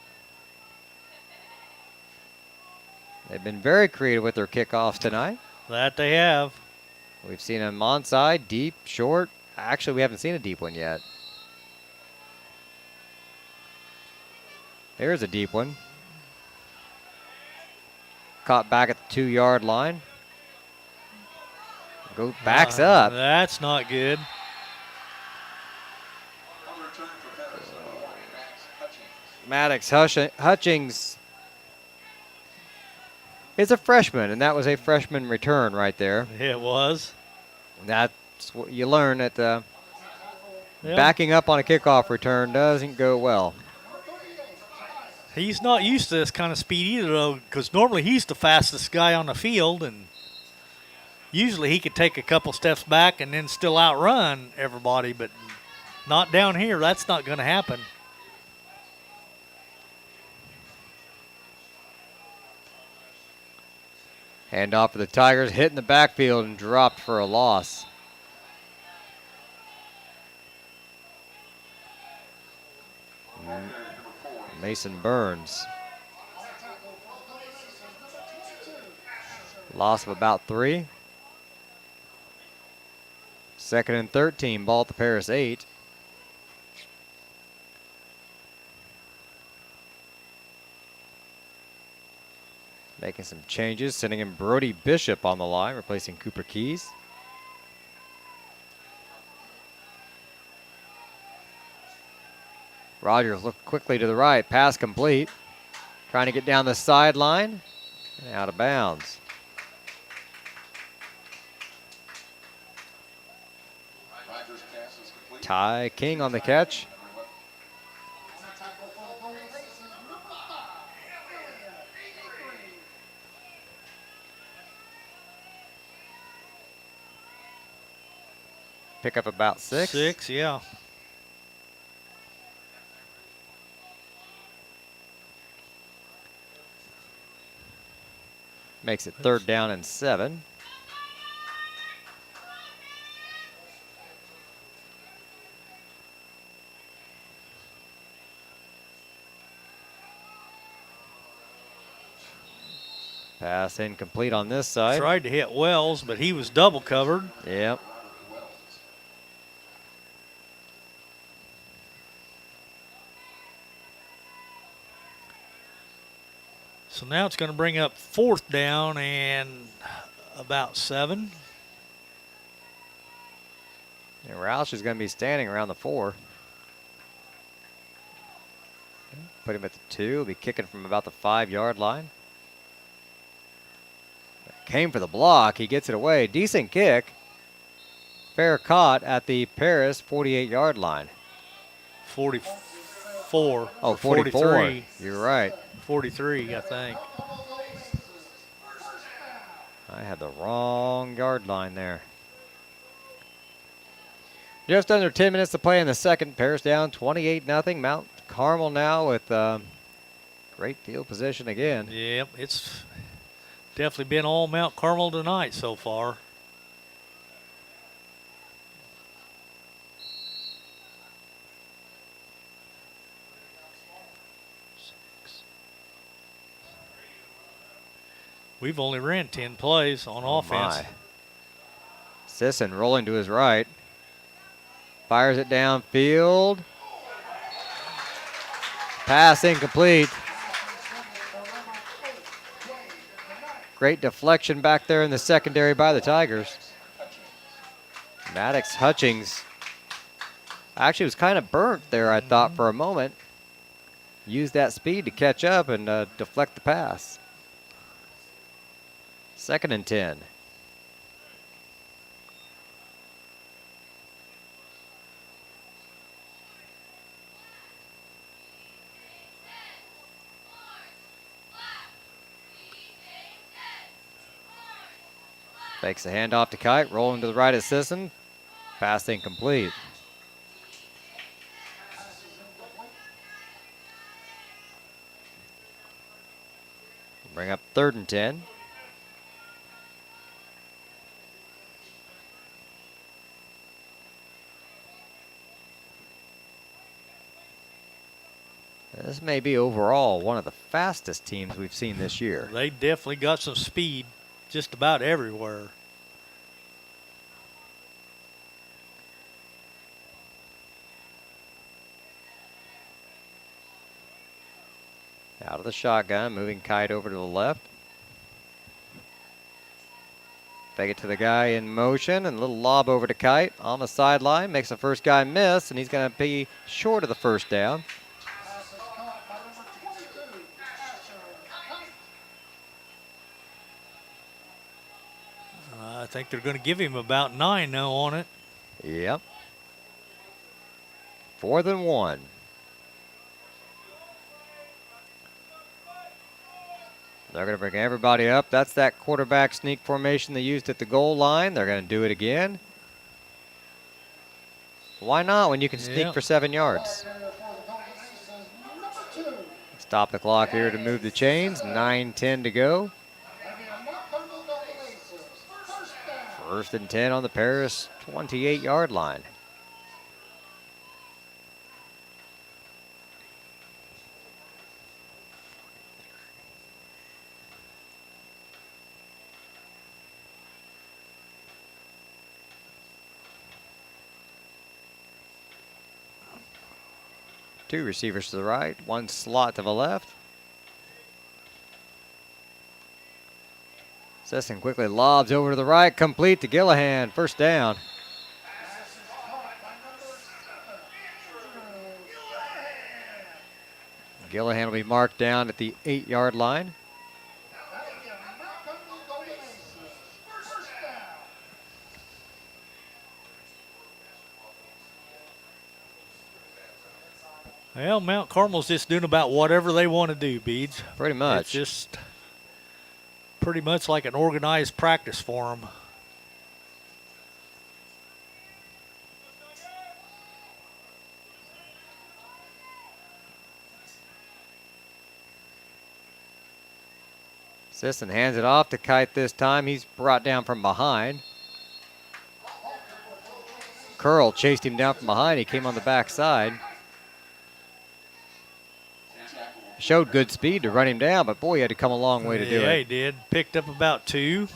They've been very creative with their kickoffs tonight. That they have. We've seen them onside, deep, short. Actually, we haven't seen a deep one yet. There's a deep one. Caught back at the 2-yard line. Backs up. That's not good. Maddox Hutchings is a freshman, and that was a freshman return right there. It was. That's what you learn at backing up on a kickoff return doesn't go well. He's not used to this kind of speed either, though, because normally he's the fastest guy on the field, and usually he could take a couple steps back and then still outrun everybody, but not down here. That's not going to happen. Hand off for the Tigers, hit in the backfield and dropped for a loss. Mason Burns. Loss of about 3. 2nd and 13, ball at the Paris 8. Making some changes, sending in Brody Bishop on the line, replacing Cooper Keys. Rogers looked quickly to the right, pass complete. Trying to get down the sideline, and out of bounds. Ty King on the catch. Pick up about 6. 6, yeah. Makes it 3rd down and 7. Pass incomplete on this side. Tried to hit Wells, but he was double covered. Yep. So now it's going to bring up 4th down and about 7. And Roush is going to be standing around the 4. Put him at the 2. He'll be kicking from about the 5-yard line. came for the block. He gets it away. Decent kick. Fair caught at the Paris 48-yard line. 44. Oh, or 44. 43. You're right. 43, I think. I had the wrong yard line there. Just under 10 minutes to play in the second. Paris down 28-0. Mount Carmel now with great field position again. Yep, it's definitely been all Mount Carmel tonight so far. We've only ran 10 plays on offense. My. Sisson rolling to his right. Fires it downfield. Pass incomplete. Great deflection back there in the secondary by the Tigers. Maddox Hutchings actually was kind of burnt there, I thought, for a moment. Used that speed to catch up and deflect the pass. 2nd and 10. Fakes the handoff to Kite, rolling to the right of Sisson. Pass incomplete. Bring up 3rd and 10. This may be overall one of the fastest teams we've seen this year. They definitely got some speed just about everywhere. Out of the shotgun, moving Kite over to the left. Fake it to the guy in motion, and a little lob over to Kite on the sideline. Makes the first guy miss, and he's going to be short of the first down. I think they're going to give him about 9 now on it. Yep. 4th and 1. They're going to bring everybody up. That's that quarterback sneak formation they used at the goal line. They're going to do it again. Why not when you can sneak for 7 yards? Stop the clock here to move the chains. 9:10 to go. 1st and 10 on the Paris 28-yard line. Two receivers to the right, one slot to the left. Sisson quickly lobs over to the right, complete to Gillihan, 1st down. Gillihan will be marked down at the 8-yard line. Well, Mount Carmel's just doing about whatever they want to do, Beads. Pretty much. It's just pretty much like an organized practice for them. Sisson hands it off to Kite this time. He's brought down from behind. Curl chased him down from behind. He came on the backside. Showed good speed to run him down, but boy, he had to come a long way to do it. Yeah, he did. Picked up about 2.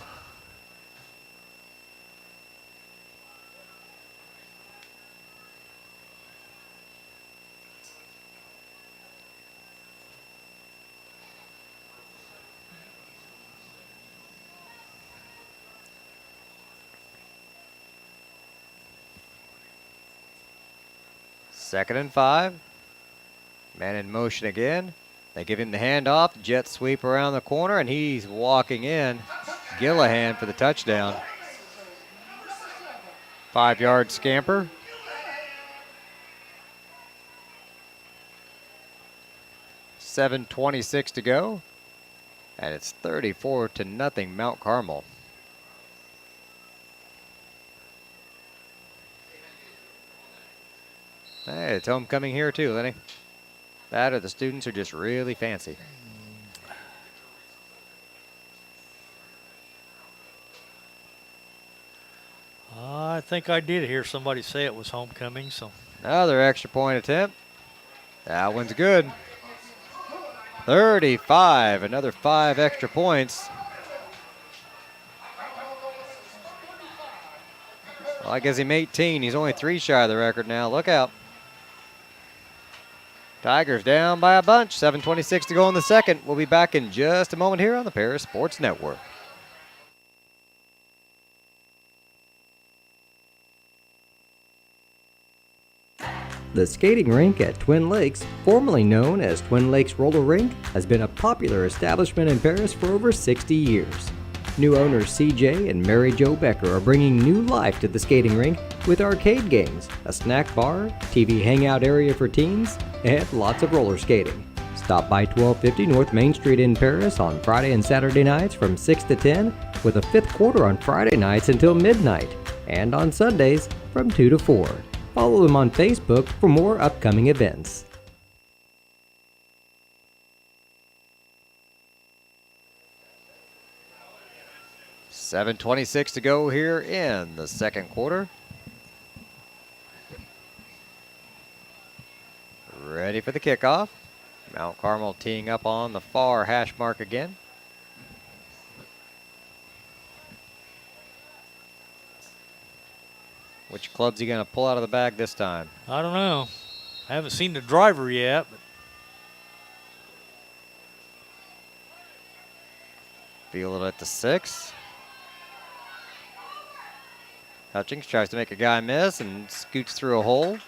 Second and 5. Man in motion again. They give him the handoff, jet sweep around the corner, and he's walking in. Gillihan for the touchdown. 5-yard scamper. .7:26 to go. And it's 34-0 Mount Carmel. Hey, it's homecoming here too, Lenny. That or the students are just really fancy. I think I did hear somebody say it was homecoming, so. Another extra point attempt. That one's good. 35, another 5 extra points. Well, I guess him 18. He's only 3 shy of the record now. Look out. Tigers down by a bunch. 7:26 to go in the second. We'll be back in just a moment here on the Paris Sports Network. The skating rink at Twin Lakes, formerly known as Twin Lakes Roller Rink, has been a popular establishment in Paris for over 60 years. New owners CJ and Mary Jo Becker are bringing new life to the skating rink with arcade games, a snack bar, TV hangout area for teens, and lots of roller skating. Stop by 1250 North Main Street in Paris on Friday and Saturday nights from 6 to 10, with a fifth quarter on Friday nights until midnight, and on Sundays from 2 to 4. Follow them on Facebook for more upcoming events. .7:26 to go here in the second quarter. Ready for the kickoff. Mount Carmel teeing up on the far hash mark again. Which club's he going to pull out of the bag this time? I don't know. I haven't seen the driver yet, but Field it at the 6. Hutchings tries to make a guy miss and scoots through a hole.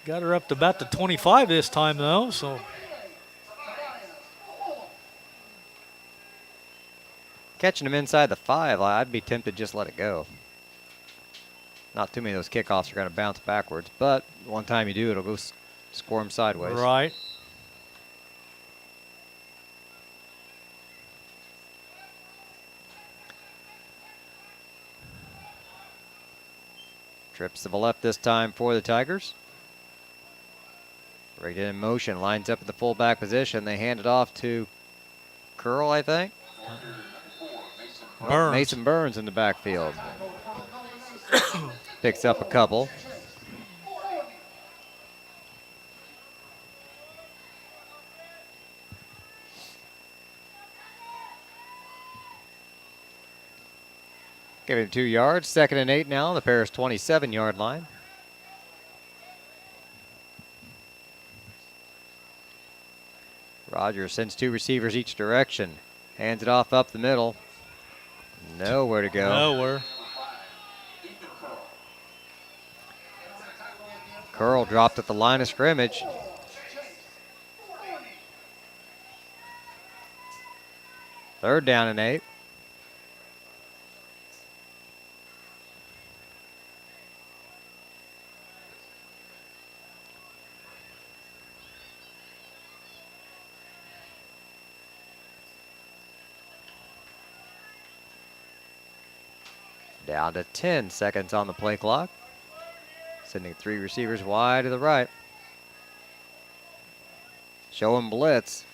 got her up to about the 25 this time, though, so. Catching him inside the 5, I'd be tempted to just let it go. Not too many of those kickoffs are going to bounce backwards, but one time you do, it'll go score him sideways. Right. Trips to the left this time for the Tigers. Right in motion, lines up at the fullback position. They hand it off to Curl, I think. Burns. Mason Burns in the backfield. Picks up a couple. Give him 2 yards. 2nd and 8 now on the Paris 27-yard line. Rogers sends 2 receivers each direction. Hands it off up the middle. Nowhere to go. Nowhere. Curl dropped at the line of scrimmage. Third down and 8. Down to 10 seconds on the play clock. Sending 3 receivers wide to the right. Showing blitz.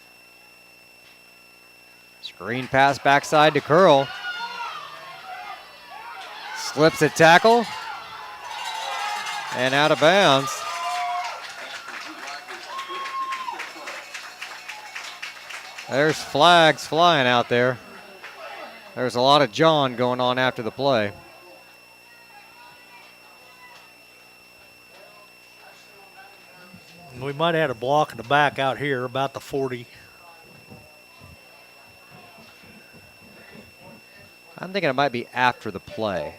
Screen pass backside to Curl. Slips a tackle. And out of bounds. There's flags flying out there. There's a lot of John going on after the play. We might have had a block in the back out here, about the 40. I'm thinking it might be after the play.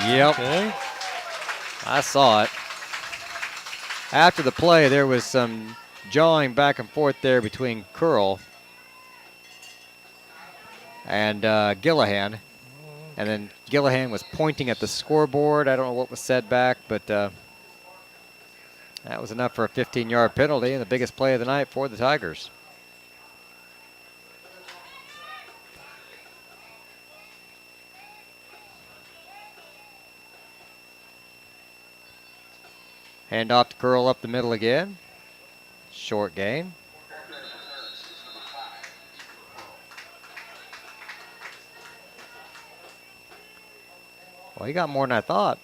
Yep. Okay. I saw it. After the play, there was some jawing back and forth there between Curl and Gillahan. And then Gillahan was pointing at the scoreboard. I don't know what was said back, but that was enough for a 15-yard penalty and the biggest play of the night for the Tigers. Hand off to Curl up the middle again. Short gain. Well, he got more than I thought.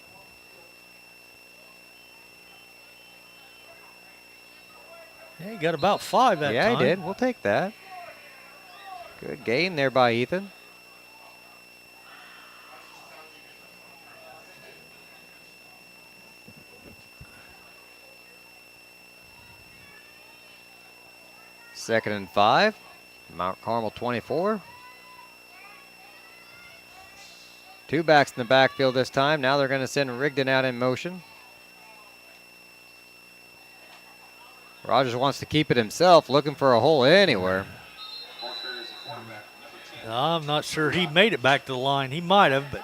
Yeah, he got about 5 that time. Yeah, he did. We'll take that. Good game there by Ethan. Second and 5. Mount Carmel 24. 2 backs in the backfield this time. Now they're going to send Rigdon out in motion. Rogers wants to keep it himself, looking for a hole anywhere. I'm not sure he made it back to the line. He might have, but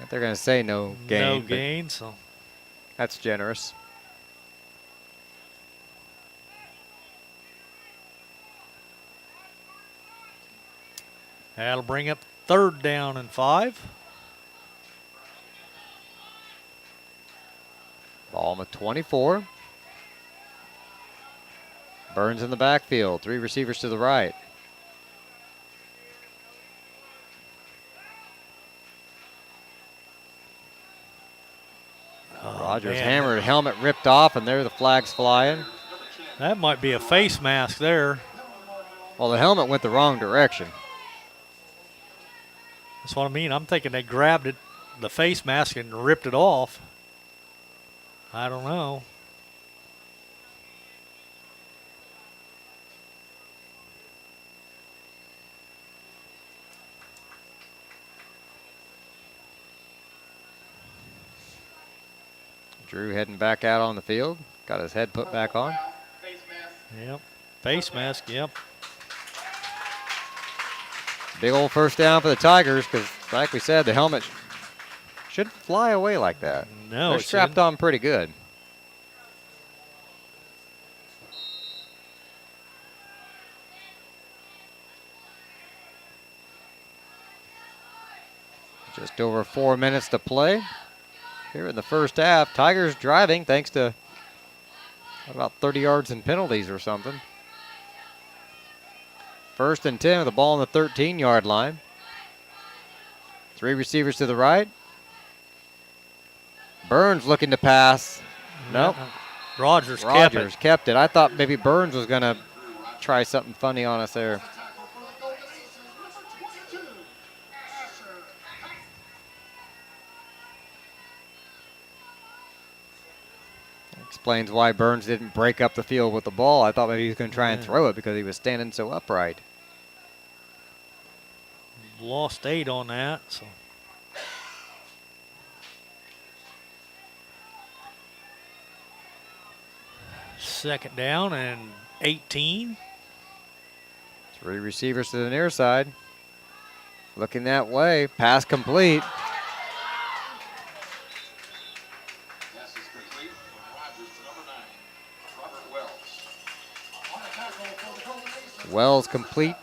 They're going to say no gain. no gain, so That's generous. that'll bring up 3rd down and 5. Ball on the 24. Burns in the backfield. 3 receivers to the right. Rogers man. hammered, helmet ripped off, and there the flags flying. That might be a face mask there. Well, the helmet went the wrong direction. That's what I mean. I'm thinking they grabbed it, the face mask, and ripped it off. I don't know. Drew heading back out on the field. Got his head put back on. Yep. Face mask, yep. Big old first down for the Tigers because, like we said, the helmet shouldn't fly away like that. No, They're it strapped shouldn't. on pretty good. Just over 4 minutes to play here in the first half. Tigers driving thanks to about 30 yards in penalties or something. 1st and 10 with the ball on the 13-yard line. 3 receivers to the right. Burns looking to pass. Nope. Rogers kept it. I thought maybe Burns was going to try something funny on us there. Explains why Burns didn't break up the field with the ball. I thought maybe he was going to try and throw it because he was standing so upright. Lost 8 on that, so. Second down and 18. 3 receivers to the near side. Looking that way. Pass complete. Pass is complete from Rogers to number 9, Robert Wells. On the tackle for the Golden Aces. Wells complete.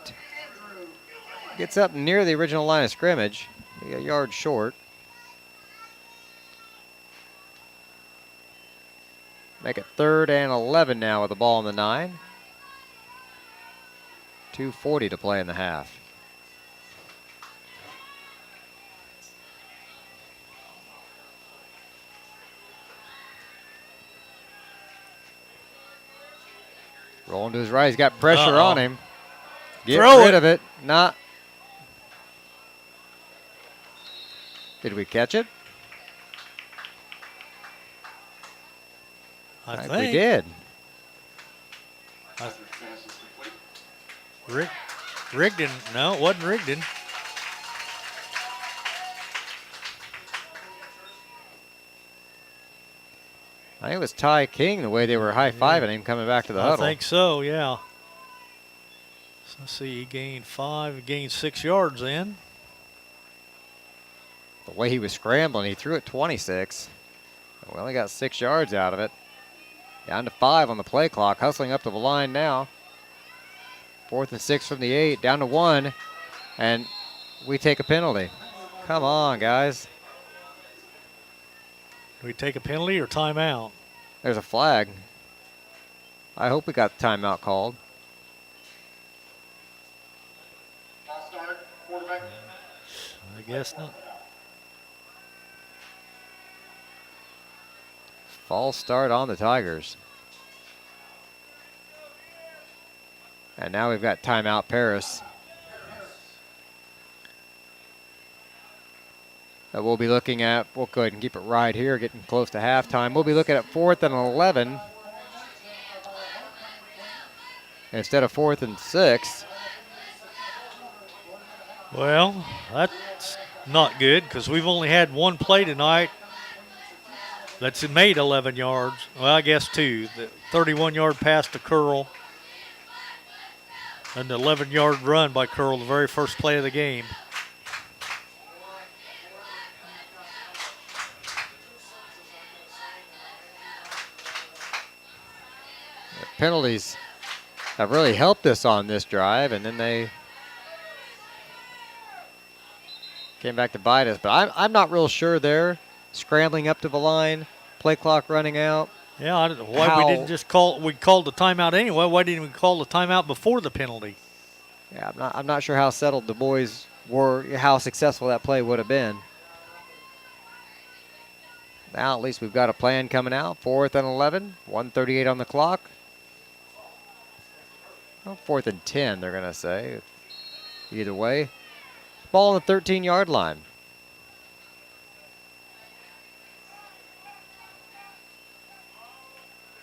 Gets up near the original line of scrimmage. A yard short. Make it 3rd and 11 now with the ball on the 9. 2:40 to play in the half. Rolling to his right. He's got pressure on him. Get rid of it. Not. Did we catch it? I think we did. Pass is complete. Rigdon, no, it wasn't Rigdon. I think it was Ty King, the way they were high-fiving him coming back to the huddle. I think so, yeah. So let's see, he gained 5, he gained 6 yards in. The way he was scrambling, he threw it 26. We only got 6 yards out of it. Down to 5 on the play clock, hustling up to the line now. 4th and 6 from the 8, down to 1, and we take a penalty. Come on, guys. Do we take a penalty or timeout? There's a flag. I hope we got the timeout called. False start, quarterback. I guess not. False start on the Tigers. And now we've got timeout Paris. That we'll be looking at, we'll go ahead and keep it right here, getting close to halftime. We'll be looking at 4th and 11 instead of 4th and 6. Well, that's not good because we've only had one play tonight that's made 11 yards. Well, I guess 2. The 31-yard pass to Curl and the 11-yard run by Curl, the very first play of the game. The penalties have really helped us on this drive, and then they came back to bite us. But I'm not real sure there. Scrambling up to the line, play clock running out. Yeah, I don't know why we didn't just call. We called the timeout anyway. Why didn't we call the timeout before the penalty? Yeah, I'm not sure how settled the boys were, how successful that play would have been. Now at least we've got a plan coming out. 4th and 11, 1:38 on the clock. Well, 4th and 10, they're gonna say. Either way, ball on the 13-yard line.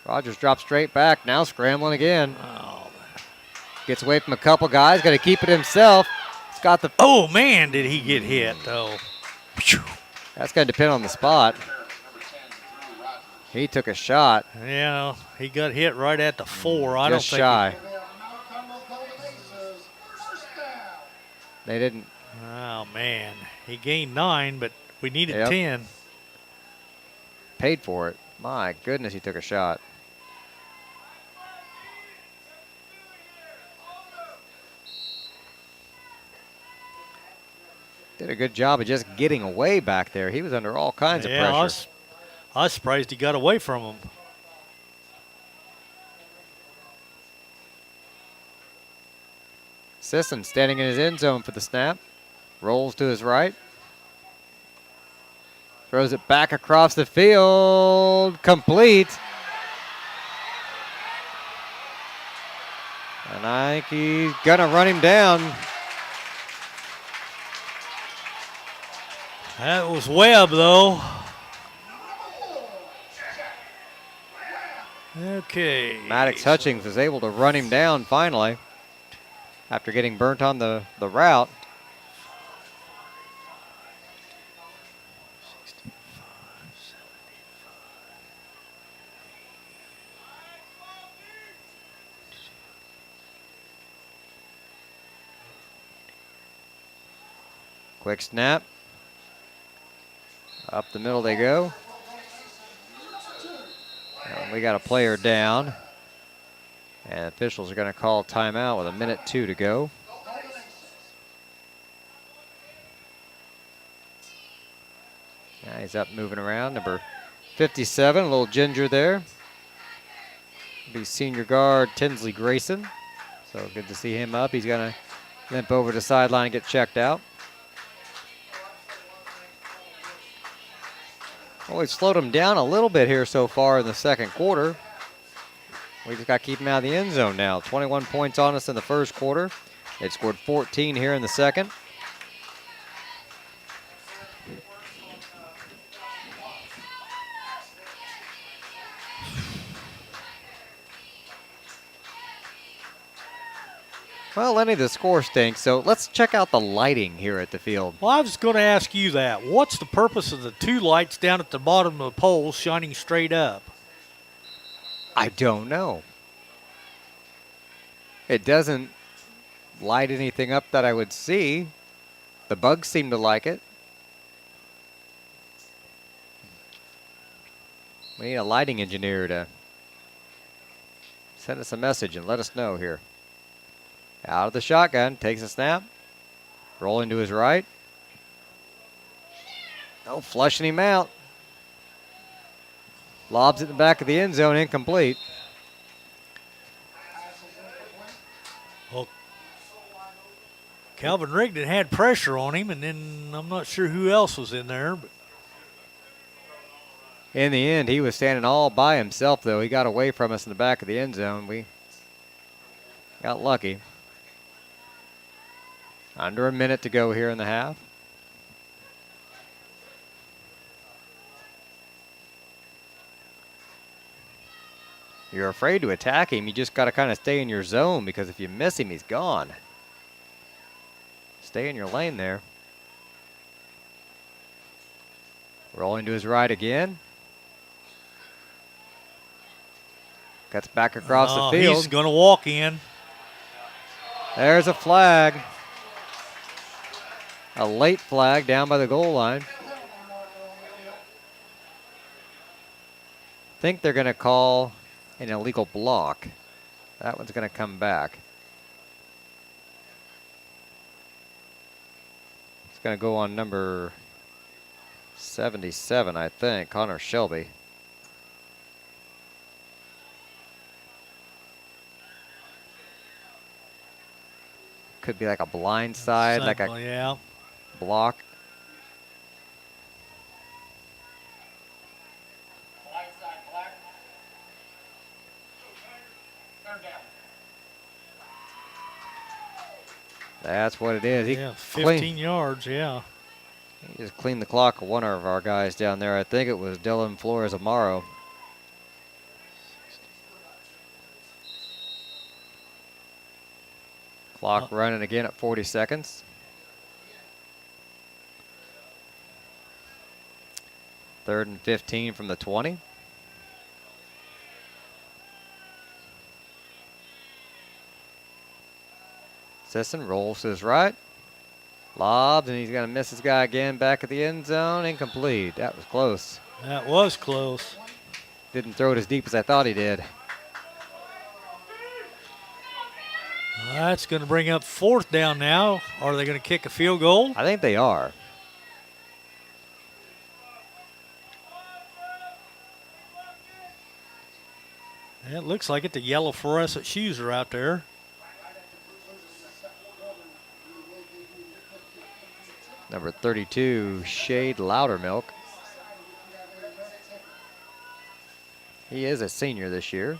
Rogers drops straight back, now scrambling again. Oh, Gets away from a couple guys, got to keep it himself. It's got the. oh man, did he get hit though? That's going to depend on the spot. He took a shot. Yeah, he got hit right at the 4. I Just don't think shy. They didn't. Oh man, he gained 9, but we needed Yep. 10. Paid for it. My goodness, he took a shot. Did a good job of just getting away back there. He was under all kinds of pressure. I was surprised he got away from him. Sisson standing in his end zone for the snap. Rolls to his right. Throws it back across the field. Complete. And I think he's going to run him down. That was Webb, though. Okay. Maddox Hutchings was able to run him down finally after getting burnt on the route. Quick snap. Up the middle they go. And we got a player down. And officials are going to call timeout with 1:02 to go. Now he's up moving around. Number 57, a little ginger there. Be senior guard Tinsley Grayson. So good to see him up. He's going to limp over to the sideline and get checked out. Well, we've slowed him down a little bit here so far in the second quarter. We just got to keep him out of the end zone now. 21 points on us in the first quarter. They scored 14 here in the second. Well, Lenny, the score stinks, so let's check out the lighting here at the field. Well, I was going to ask you that. What's the purpose of the 2 lights down at the bottom of the pole shining straight up? I don't know. It doesn't light anything up that I would see. The bugs seem to like it. We need a lighting engineer to send us a message and let us know here. Out of the shotgun, takes a snap, rolling to his right. No, flushing him out. Lobs it in the back of the end zone, incomplete. Well, Calvin Rigdon had pressure on him, and then I'm not sure who else was in there. But In the end, he was standing all by himself, though. He got away from us in the back of the end zone. We got lucky. Under a minute to go here in the half. You're afraid to attack him. You just got to kind of stay in your zone, because if you miss him, he's gone. Stay in your lane there. Rolling to his right again. Cuts back across the field. He's going to walk in. There's a flag. A late flag down by the goal line. I think they're going to call an illegal block. That one's going to come back. It's going to go on number 77, I think, Connor Shelby. Could be like a blind side, like a block. That's what it is. Yeah, 15 yards, yeah. He just cleaned the clock of one of our guys down there. I think it was Dylan Flores Amaro. Clock running again at 40 seconds. Third and 15 from the 20. Sisson rolls to his right. Lobs, and he's going to miss his guy again back at the end zone. Incomplete. That was close. That was close. Didn't throw it as deep as I thought he did. That's going to bring up fourth down now. Are they going to kick a field goal? I think they are. It looks like it. The yellow fluorescent shoes are out there. Number 32, Shade Loudermilk. He is a senior this year.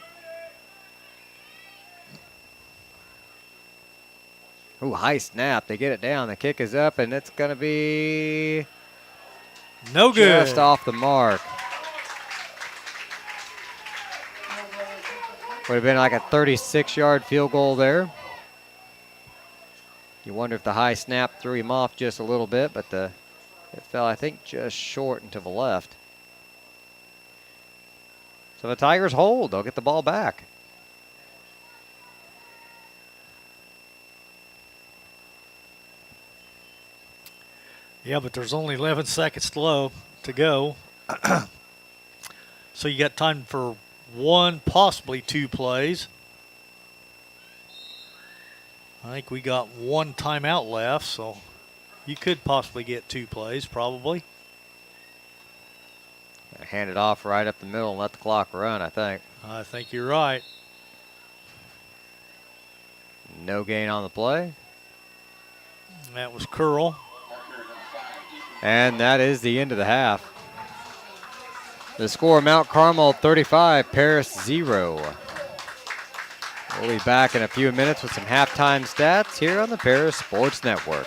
Ooh, high snap. They get it down. The kick is up, and it's going to be no good. Just off the mark. Would have been like a 36-yard field goal there. You wonder if the high snap threw him off just a little bit, but it fell, I think, just short and to the left. So the Tigers hold. They'll get the ball back. Yeah, but there's only 11 seconds to go. So you got time for one, possibly two plays. I think we got one timeout left, so you could possibly get two plays, probably. Hand it off right up the middle and let the clock run, I think. I think you're right. No gain on the play. That was Curl. And that is the end of the half. The score, Mount Carmel 35, Paris 0. We'll be back in a few minutes with some halftime stats here on the Paris Sports Network.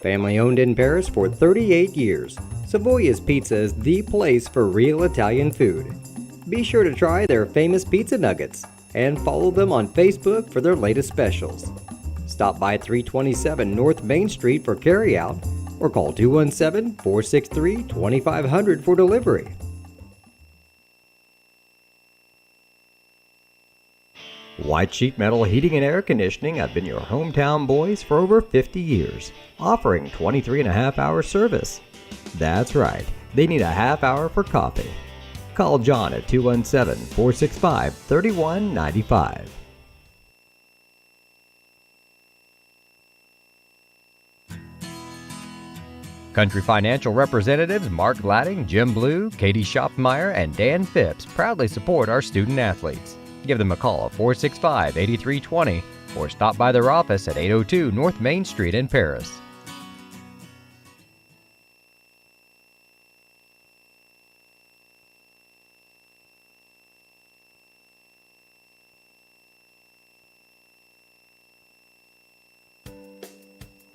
Family owned in Paris for 38 years, Savoya's Pizza is the place for real Italian food. Be sure to try their famous pizza nuggets and follow them on Facebook for their latest specials. Stop by 327 North Main Street for carryout or call 217-463-2500 for delivery. White Sheet Metal Heating and Air Conditioning have been your hometown boys for over 50 years, offering 23.5-hour service. That's right, they need a half hour for coffee. Call John at 217-465-3195. Country Financial representatives Mark Gladding, Jim Blue, Katie Schopmeyer, and Dan Phipps proudly support our student athletes. Give them a call at 465-8320 or stop by their office at 802 North Main Street in Paris.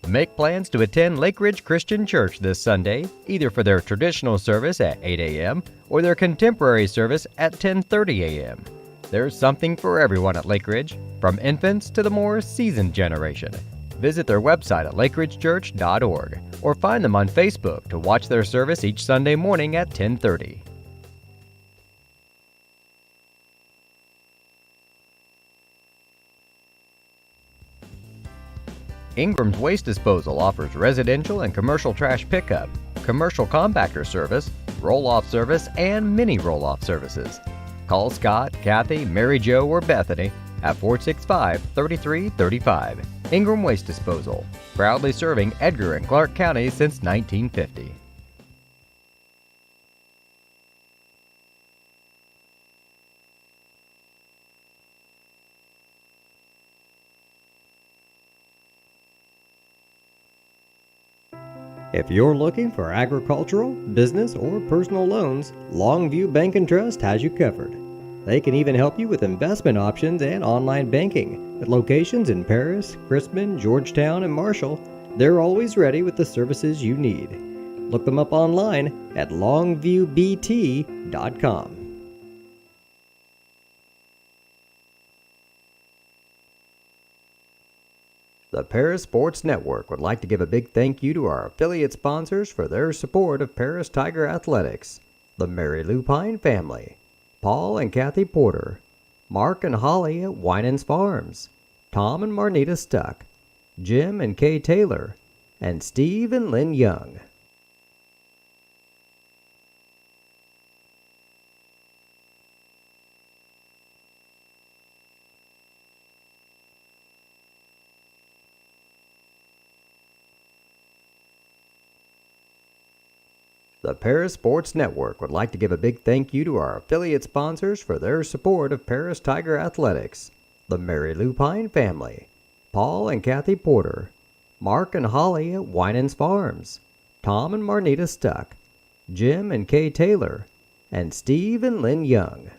Make plans to attend Lake Ridge Christian Church this Sunday, either for their traditional service at 8 a.m. or their contemporary service at 10:30 a.m. There's something for everyone at Lake Ridge, from infants to the more seasoned generation. Visit their website at lakeridgechurch.org or find them on Facebook to watch their service each Sunday morning at 10:30. Ingram's Waste Disposal offers residential and commercial trash pickup, commercial compactor service, roll-off service, and mini roll-off services. Call Scott, Kathy, Mary Jo, or Bethany at 465-3335. Ingram Waste Disposal, proudly serving Edgar and Clark counties since 1950. If you're looking for agricultural, business, or personal loans, Longview Bank and Trust has you covered. They can even help you with investment options and online banking. At locations in Paris, Crispin, Georgetown, and Marshall, they're always ready with the services you need. Look them up online at longviewbt.com. The Paris Sports Network would like to give a big thank you to our affiliate sponsors for their support of Paris Tiger Athletics. The Mary Lupine family, Paul and Kathy Porter, Mark and Holly at Winans Farms, Tom and Marnita Stuck, Jim and Kay Taylor, and Steve and Lynn Young. The Paris Sports Network would like to give a big thank you to our affiliate sponsors for their support of Paris Tiger Athletics. The Mary Lupine family, Paul and Kathy Porter, Mark and Holly at Winans Farms, Tom and Marnita Stuck, Jim and Kay Taylor, and Steve and Lynn Young.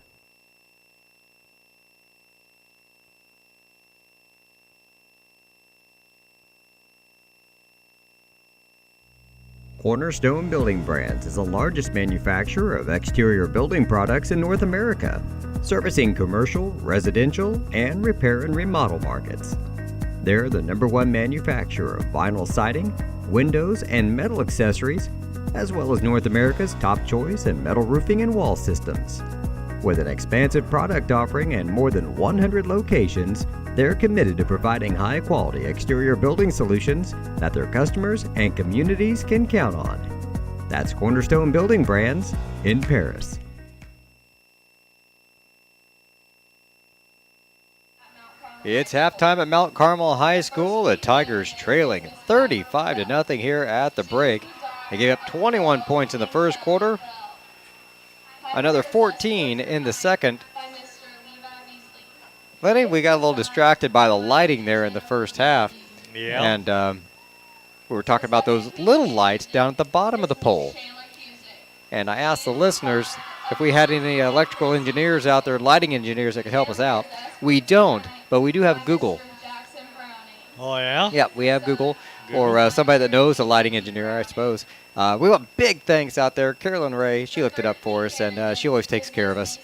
Cornerstone Building Brands is the largest manufacturer of exterior building products in North America, servicing commercial, residential, and repair and remodel markets. They're the #1 manufacturer of vinyl siding, windows, and metal accessories, as well as North America's top choice in metal roofing and wall systems. With an expansive product offering and more than 100 locations, they're committed to providing high-quality exterior building solutions that their customers and communities can count on. That's Cornerstone Building Brands in Paris. It's halftime at Mount Carmel High School. The Tigers trailing 35-0 here at the break. They gave up 21 points in the first quarter, another 14 in the second. Lenny, we got a little distracted by the lighting there in the first half. Yeah. And we were talking about those little lights down at the bottom of the pole. And I asked the listeners if we had any electrical engineers out there, lighting engineers that could help us out. We don't, but we do have Google. Oh, yeah? Yeah, we have Google, or somebody that knows a lighting engineer, I suppose. We want big thanks out there. Carolyn Ray, she looked it up for us, and she always takes care of us.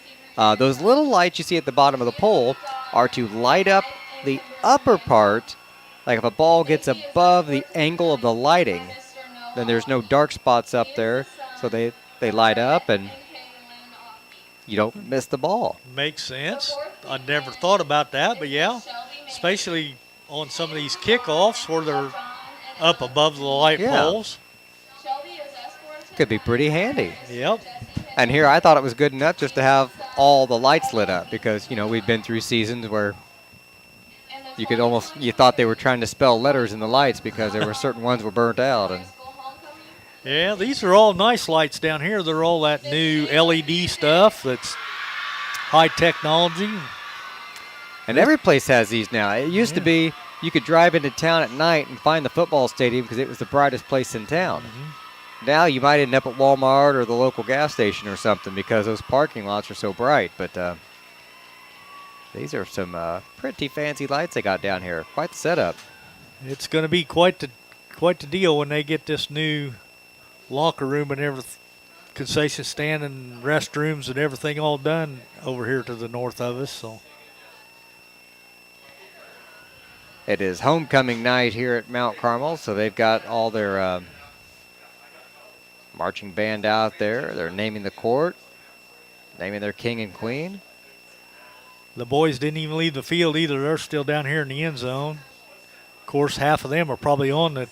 Those little lights you see at the bottom of the pole are to light up the upper part like if a ball gets above the angle of the lighting, then there's no dark spots up there, so they light up and you don't miss the ball. Makes sense. I never thought about that, but yeah, especially on some of these kickoffs where they're up above the light poles. Could be pretty handy. Yep. And here I thought it was good enough just to have all the lights lit up because, you know, we've been through seasons where you thought they were trying to spell letters in the lights because there were certain ones were burnt out. And yeah, these are all nice lights down here. They're all that new LED stuff that's high technology. And every place has these now. It used to be you could drive into town at night and find the football stadium because it was the brightest place in town. Now you might end up at Walmart or the local gas station or something because those parking lots are so bright. But these are some pretty fancy lights they got down here. Quite the setup. It's going to be quite the deal when they get this new locker room and everything, concession stand and restrooms and everything all done over here to the north of us. So it is homecoming night here at Mount Carmel, so they've got all their marching band out there. They're naming the court, naming their king and queen. The boys didn't even leave the field either. They're still down here in the end zone. Of course, half of them are probably on the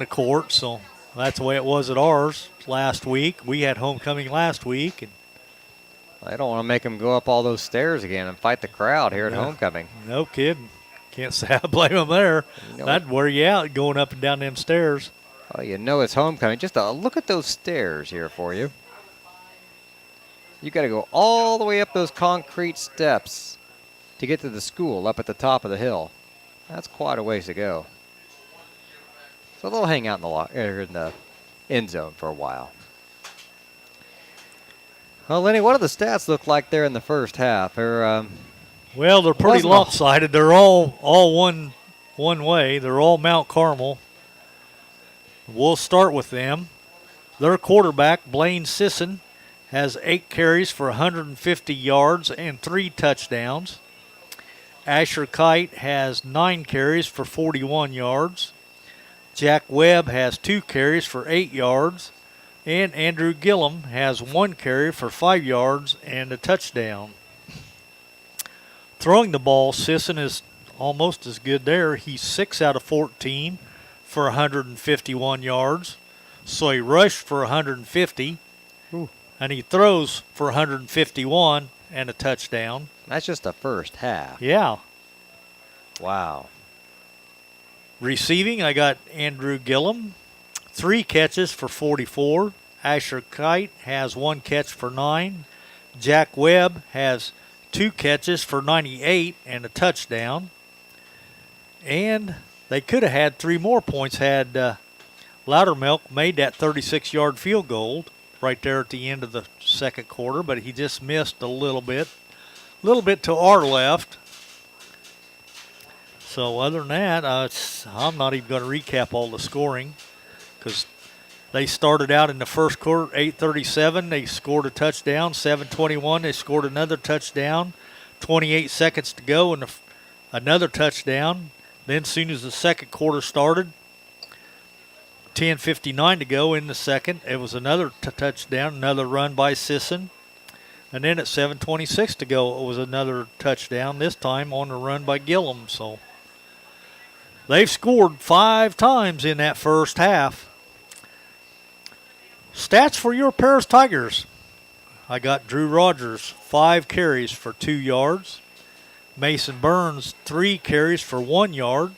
court, so that's the way it was at ours last week. We had homecoming last week. And I don't want to make them go up all those stairs again and fight the crowd here at homecoming. No kidding. Can't say I blame them there. That'd wear you out going up and down them stairs. Oh, you know it's homecoming. Just a look at those stairs here for you. You got to go all the way up those concrete steps to get to the school up at the top of the hill. That's quite a ways to go. So they'll hang out in the end zone for a while. Well, Lenny, what do the stats look like there in the first half? Well, they're pretty lopsided. They're all one way. They're all Mount Carmel. We'll start with them. Their quarterback, Blaine Sisson, has 8 carries for 150 yards and 3 touchdowns. Asher Kite has 9 carries for 41 yards. Jack Webb has 2 carries for 8 yards. And Andrew Gillum has 1 carry for 5 yards and a touchdown. Throwing the ball, Sisson is almost as good there. He's 6 out of 14 for 151 yards. So he rushed for 150. Ooh. And he throws for 151 and a touchdown. That's just the first half. Yeah. Wow. Receiving, I got Andrew Gillum, 3 catches for 44. Asher Kite has 1 catch for 9. Jack Webb has 2 catches for 98 and a touchdown. And they could have had 3 more points had Loudermilk made that 36-yard field goal right there at the end of the second quarter, but he just missed a little bit to our left. So other than that, I'm not even going to recap all the scoring because they started out in the first quarter, 8:37. They scored a touchdown. 7:21, they scored another touchdown. 28 seconds to go and another touchdown. Then as soon as the second quarter started, 10:59 to go in the second, it was another touchdown, another run by Sisson. And then at 7:26 to go, it was another touchdown, this time on the run by Gillum. So they've scored 5 times in that first half. Stats for your Paris Tigers. I got Drew Rogers, 5 carries for 2 yards. Mason Burns, 3 carries for 1 yard.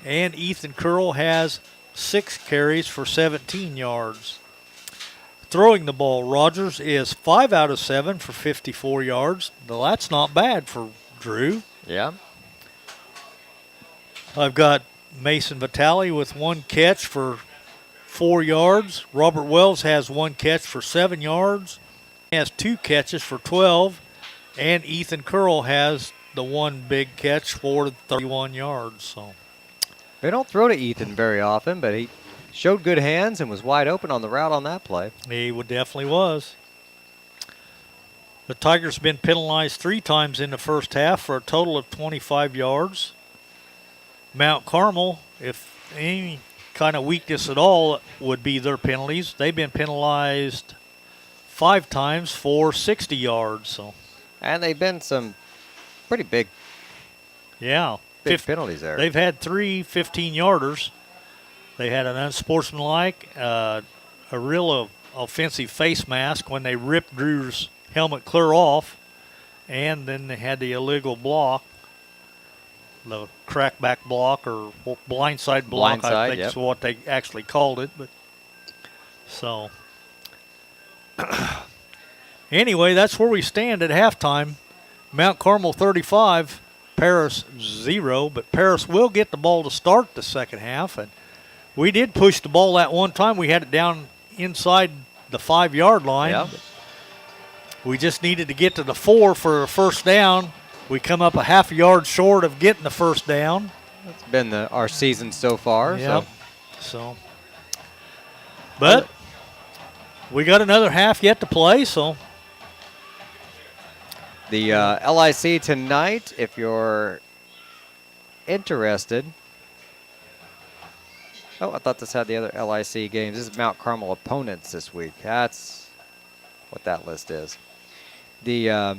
And Ethan Curl has 6 carries for 17 yards. Throwing the ball, Rogers is 5 out of 7 for 54 yards. Well, that's not bad for Drew. Yeah. I've got Mason Vitale with 1 catch for 4 yards. Robert Wells has 1 catch for 7 yards. He has 2 catches for 12. And Ethan Curl has the 1 big catch for 31 yards. So they don't throw to Ethan very often, but he showed good hands and was wide open on the route on that play. He definitely was. The Tigers have been penalized 3 times in the first half for a total of 25 yards. Mount Carmel, if any kind of weakness at all, would be their penalties. They've been penalized 5 times for 60 yards. So, And they've been some pretty big yeah, penalties there. They've had 3 15-yarders. They had an unsportsmanlike, a real offensive face mask when they ripped Drew's helmet clear off, and then they had the illegal block, the crackback block or blindside block, I think is what they actually called it. But so anyway, that's where we stand at halftime. Mount Carmel 35, Paris 0, but Paris will get the ball to start the second half, and we did push the ball that one time. We had it down inside the 5-yard line. Yeah. We just needed to get to the 4 for a first down. We come up a half a yard short of getting the first down. That's been our season so far. Yeah. So, but we got another half yet to play. So the LIC tonight, if you're interested. Oh, I thought this had the other LIC games. This is Mount Carmel opponents this week. That's what that list is. The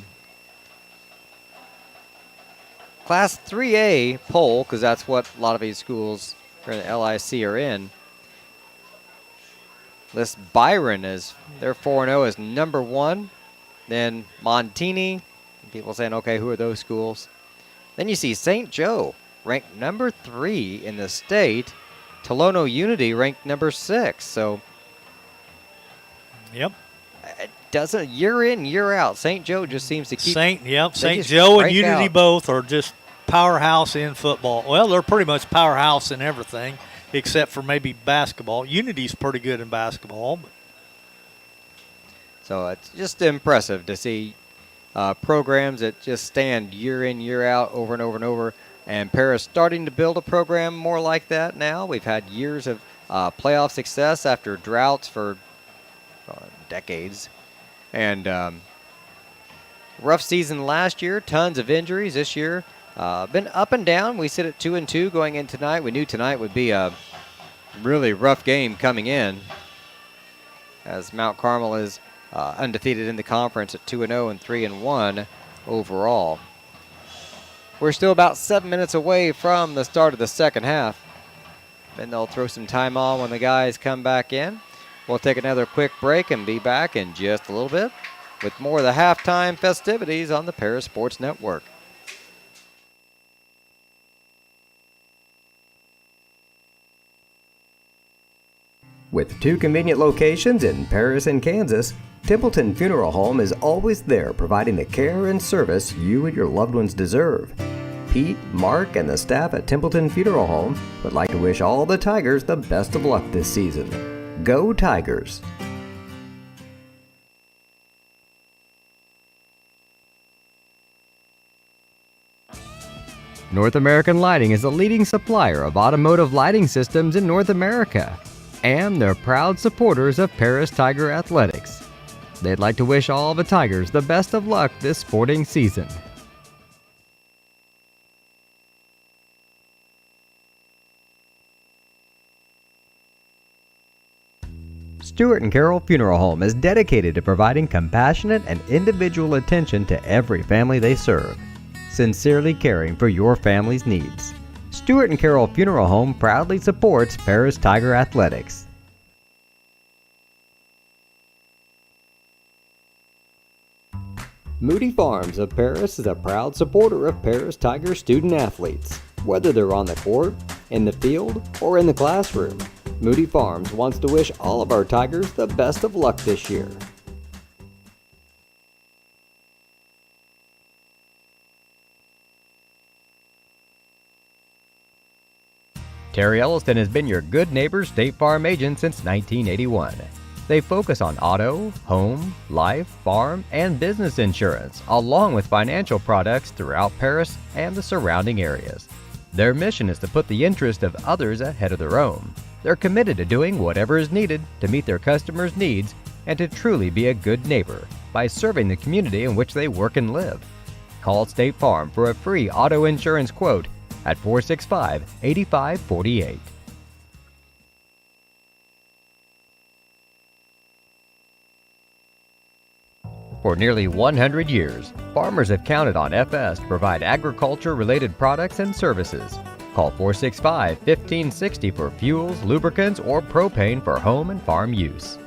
Class 3A poll, because that's what a lot of these schools in the LIC are in, lists Byron as their 4-0 as number 1. Then Montini, people saying, okay, who are those schools? Then you see St. Joe ranked number 3 in the state. Tolono Unity ranked number 6. So, yep. It doesn't year in, year out. St. Joe just seems to keep. St. Joe and Unity out. both are just powerhouse in football. Well, they're pretty much powerhouse in everything except for maybe basketball. Unity's pretty good in basketball. But. So it's just impressive to see programs that just stand year in, year out, over and over and over. And Paris starting to build a program more like that now. We've had years of playoff success after droughts for decades. And rough season last year, tons of injuries this year. Been up and down. We sit at 2-2 going in tonight. We knew tonight would be a really rough game coming in, as Mount Carmel is undefeated in the conference at 2-0 and 3-1 overall. We're still about 7 minutes away from the start of the second half. Then they'll throw some time on when the guys come back in. We'll take another quick break and be back in just a little bit with more of the halftime festivities on the Paris Sports Network. With 2 convenient locations in Paris and Kansas, Templeton Funeral Home is always there providing the care and service you and your loved ones deserve. Pete, Mark, and the staff at Templeton Funeral Home would like to wish all the Tigers the best of luck this season. Go Tigers! North American Lighting is the leading supplier of automotive lighting systems in North America, and they're proud supporters of Paris Tiger Athletics. They'd like to wish all the Tigers the best of luck this sporting season. Stuart and Carol Funeral Home is dedicated to providing compassionate and individual attention to every family they serve, sincerely caring for your family's needs. Stuart and Carol Funeral Home proudly supports Paris Tiger Athletics. Moody Farms of Paris is a proud supporter of Paris Tiger student athletes. Whether they're on the court, in the field, or in the classroom, Moody Farms wants to wish all of our Tigers the best of luck this year. Terry Elliston has been your good neighbor State Farm agent since 1981. They focus on auto, home, life, farm, and business insurance, along with financial products throughout Paris and the surrounding areas. Their mission is to put the interest of others ahead of their own. They're committed to doing whatever is needed to meet their customers' needs and to truly be a good neighbor by serving the community in which they work and live. Call State Farm for a free auto insurance quote at 465-8548. For nearly 100 years, farmers have counted on FS to provide agriculture-related products and services. Call 465-1560 for fuels, lubricants, or propane for home and farm use.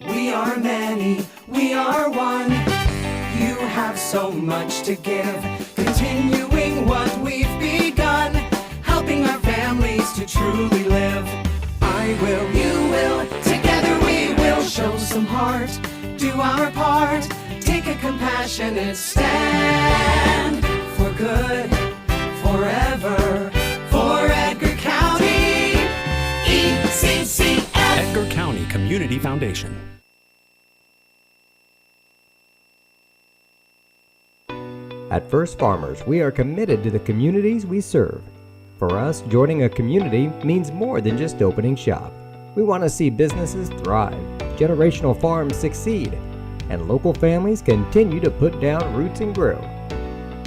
We are many, we are one. You have so much to give, continuing what we've begun, helping our families to truly live. I will, you will, together we will show some heart, do our part, take a compassionate stand for good, forever, for Edgar County, ECCF. Edgar County Community Foundation. At First Farmers, we are committed to the communities we serve. For us, joining a community means more than just opening shop. We want to see businesses thrive, generational farms succeed, and local families continue to put down roots and grow.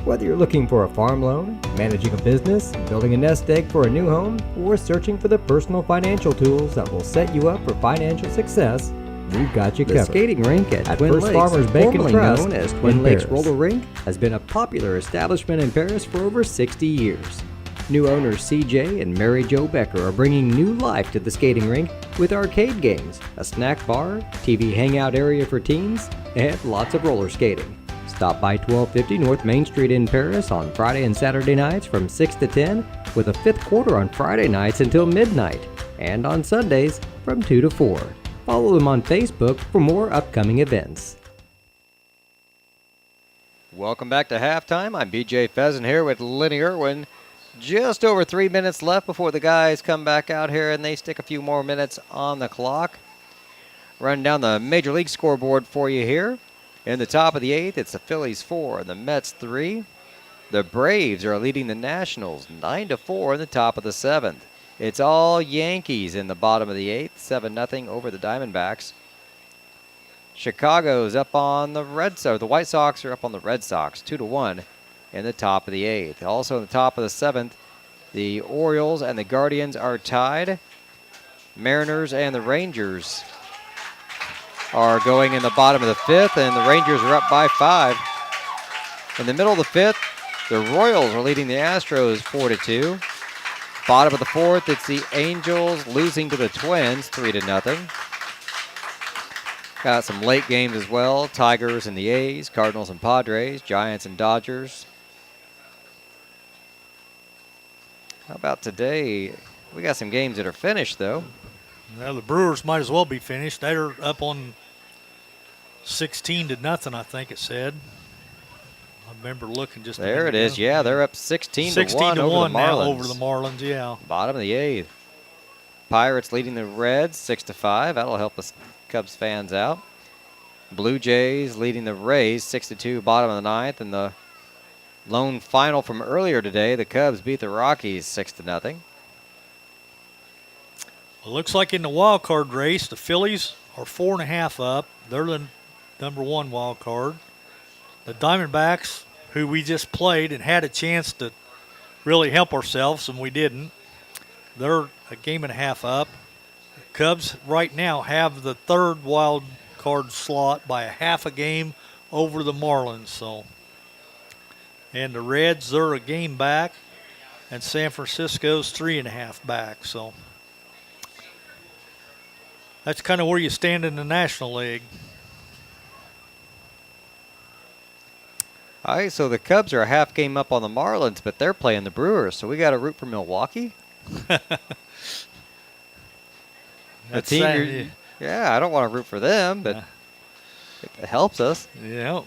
Whether you're looking for a farm loan, managing a business, building a nest egg for a new home, or searching for the personal financial tools that will set you up for financial success, we've got you covered. The skating rink at Twin Lakes, Farmers Bank and Trust, known as Twin Lakes Roller Rink, has been a popular establishment in Paris for over 60 years. New owners CJ and Mary Jo Becker are bringing new life to the skating rink with arcade games, a snack bar, TV hangout area for teens, and lots of roller skating. Stop by 1250 North Main Street in Paris on Friday and Saturday nights from 6 to 10, with a fifth quarter on Friday nights until midnight, and on Sundays from 2 to 4. Follow them on Facebook for more upcoming events. Welcome back to halftime. I'm BJ Pheasant here with Lenny Irwin. Just over 3 minutes left before the guys come back out here and they stick a few more minutes on the clock. Running down the Major League scoreboard for you here. In the top of the 8th, it's the Phillies 4 and the Mets 3. The Braves are leading the Nationals 9-4 in the top of the 7th. It's all Yankees in the bottom of the 8th, 7-0 over the Diamondbacks. Chicago's up on the Red Sox. The White Sox are up on the Red Sox, 2-1 in the top of the 8th. Also in the top of the 7th, the Orioles and the Guardians are tied. Mariners and the Rangers are going in the bottom of the 5th, and the Rangers are up by 5. In the middle of the 5th, the Royals are leading the Astros 4-2. Bottom of the 4th, it's the Angels losing to the Twins 3-0. Got some late games as well. Tigers and the A's, Cardinals and Padres, Giants and Dodgers. How about today? We got some games that are finished, though. Well, the Brewers might as well be finished. They're up on 16-0, I think it said. I remember looking just there. It is. Yeah, they're up 16-1 over the Marlins. Over the Marlins, yeah. Bottom of the 8th. Pirates leading the Reds 6-5. That'll help us Cubs fans out. Blue Jays leading the Rays 6-2, bottom of the 9th, and the lone final from earlier today, the Cubs beat the Rockies 6-0. It looks like in the wild card race, the Phillies are 4.5 up. They're the number 1 wild card. The Diamondbacks, who we just played and had a chance to really help ourselves, and we didn't, they're a game and a half up. The Cubs right now have the 3rd wild card slot by a half a game over the Marlins. So, and the Reds, they're a game back, and San Francisco's 3.5 back. So that's kind of where you stand in the National League. All right, so the Cubs are a half game up on the Marlins, but they're playing the Brewers, so we got to root for Milwaukee. That's yeah, I don't want to root for them, but it helps us. Yeah.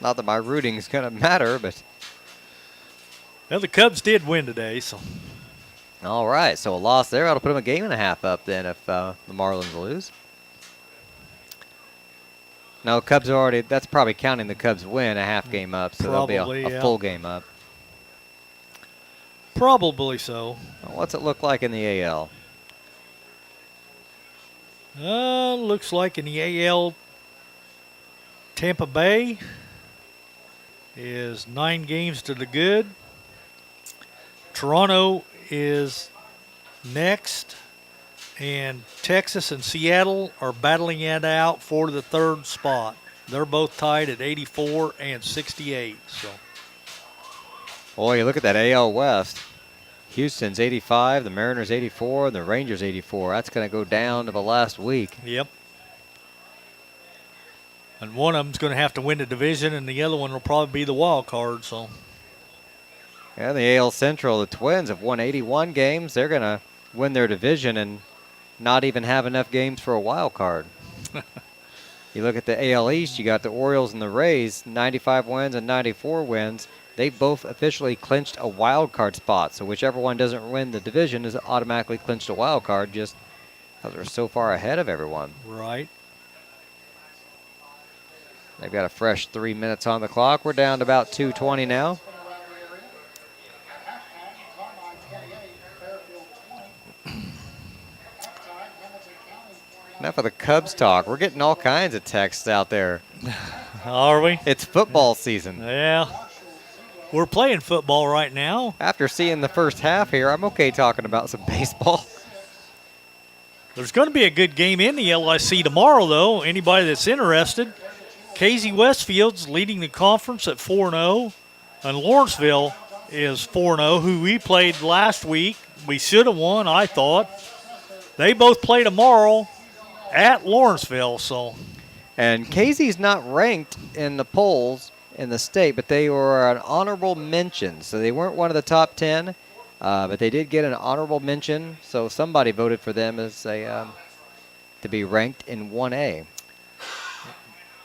Not that my rooting is going to matter, but. Well, the Cubs did win today, so. All right, so a loss there. That'll put them a game and a half up then if the Marlins lose. No, Cubs are already, that's probably counting the Cubs win a half game up, so probably, they'll be a full game up. Probably so. What's it look like in the AL? Looks like in the AL, Tampa Bay is 9 games to the good. Toronto is next, and Texas and Seattle are battling it out for the 3rd spot. They're both tied at 84 and 68. So, Boy, you look at that AL West. Houston's 85, the Mariners 84, and the Rangers 84. That's going to go down to the last week. yep. And one of them's going to have to win the division, and the other one will probably be the wild card. So, And the AL Central, the Twins have won 81 games. They're going to win their division and not even have enough games for a wild card. You look at the AL East, you got the Orioles and the Rays, 95 wins and 94 wins. They both officially clinched a wild card spot. So whichever one doesn't win the division is automatically clinched a wild card just because they're so far ahead of everyone. right. They've got a fresh 3 minutes on the clock. We're down to about 2:20 now. Enough of the Cubs talk. We're getting all kinds of texts out there. Are we? It's football season. Yeah. We're playing football right now. After seeing the first half here, I'm okay talking about some baseball. There's going to be a good game in the LIC tomorrow, though. Anybody that's interested. Casey Westfield's leading the conference at 4-0, and Lawrenceville is 4-0, who we played last week. We should have won, I thought. They both play tomorrow at Lawrenceville. So, And Casey's not ranked in the polls in the state, but they were an honorable mention. So they weren't one of the top 10, but they did get an honorable mention. So somebody voted for them as to be ranked in 1A.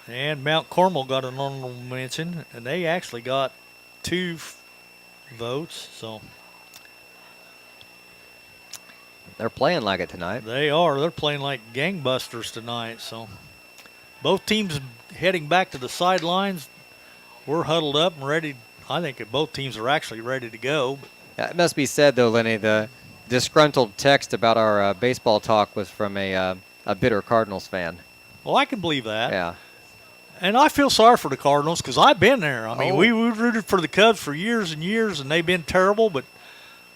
and Mount Carmel got an honorable mention, and they actually got 2 votes. So They're playing like it tonight. they are. They're playing like gangbusters tonight. So both teams heading back to the sidelines. We're huddled up and ready. I think that both teams are actually ready to go. It must be said, though, Lenny, the disgruntled text about our baseball talk was from a bitter Cardinals fan. Well, I can believe that. Yeah. And I feel sorry for the Cardinals because I've been there. I mean, Oh. we rooted for the Cubs for years and years, and they've been terrible. But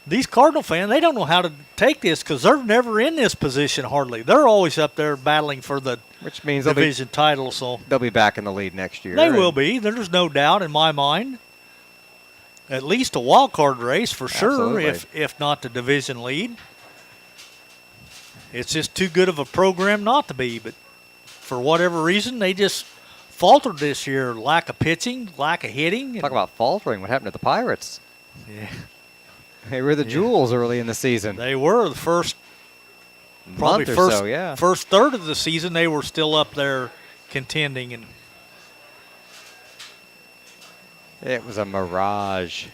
these Cardinal fans, they don't know how to take this because they're never in this position hardly. They're always up there battling for the Which means division title. So they'll be back in the lead next year. they will be. There's no doubt in my mind. At least a wild card race for sure, Absolutely. if not the division lead. It's just too good of a program not to be. But for whatever reason, they just faltered this year. Lack of pitching, lack of hitting. Talk about faltering. What happened to the Pirates? Yeah, They were the Jewels early in the season. they were the first, probably Month or first, so, yeah. first third of the season. They were still up there contending, and It was a mirage.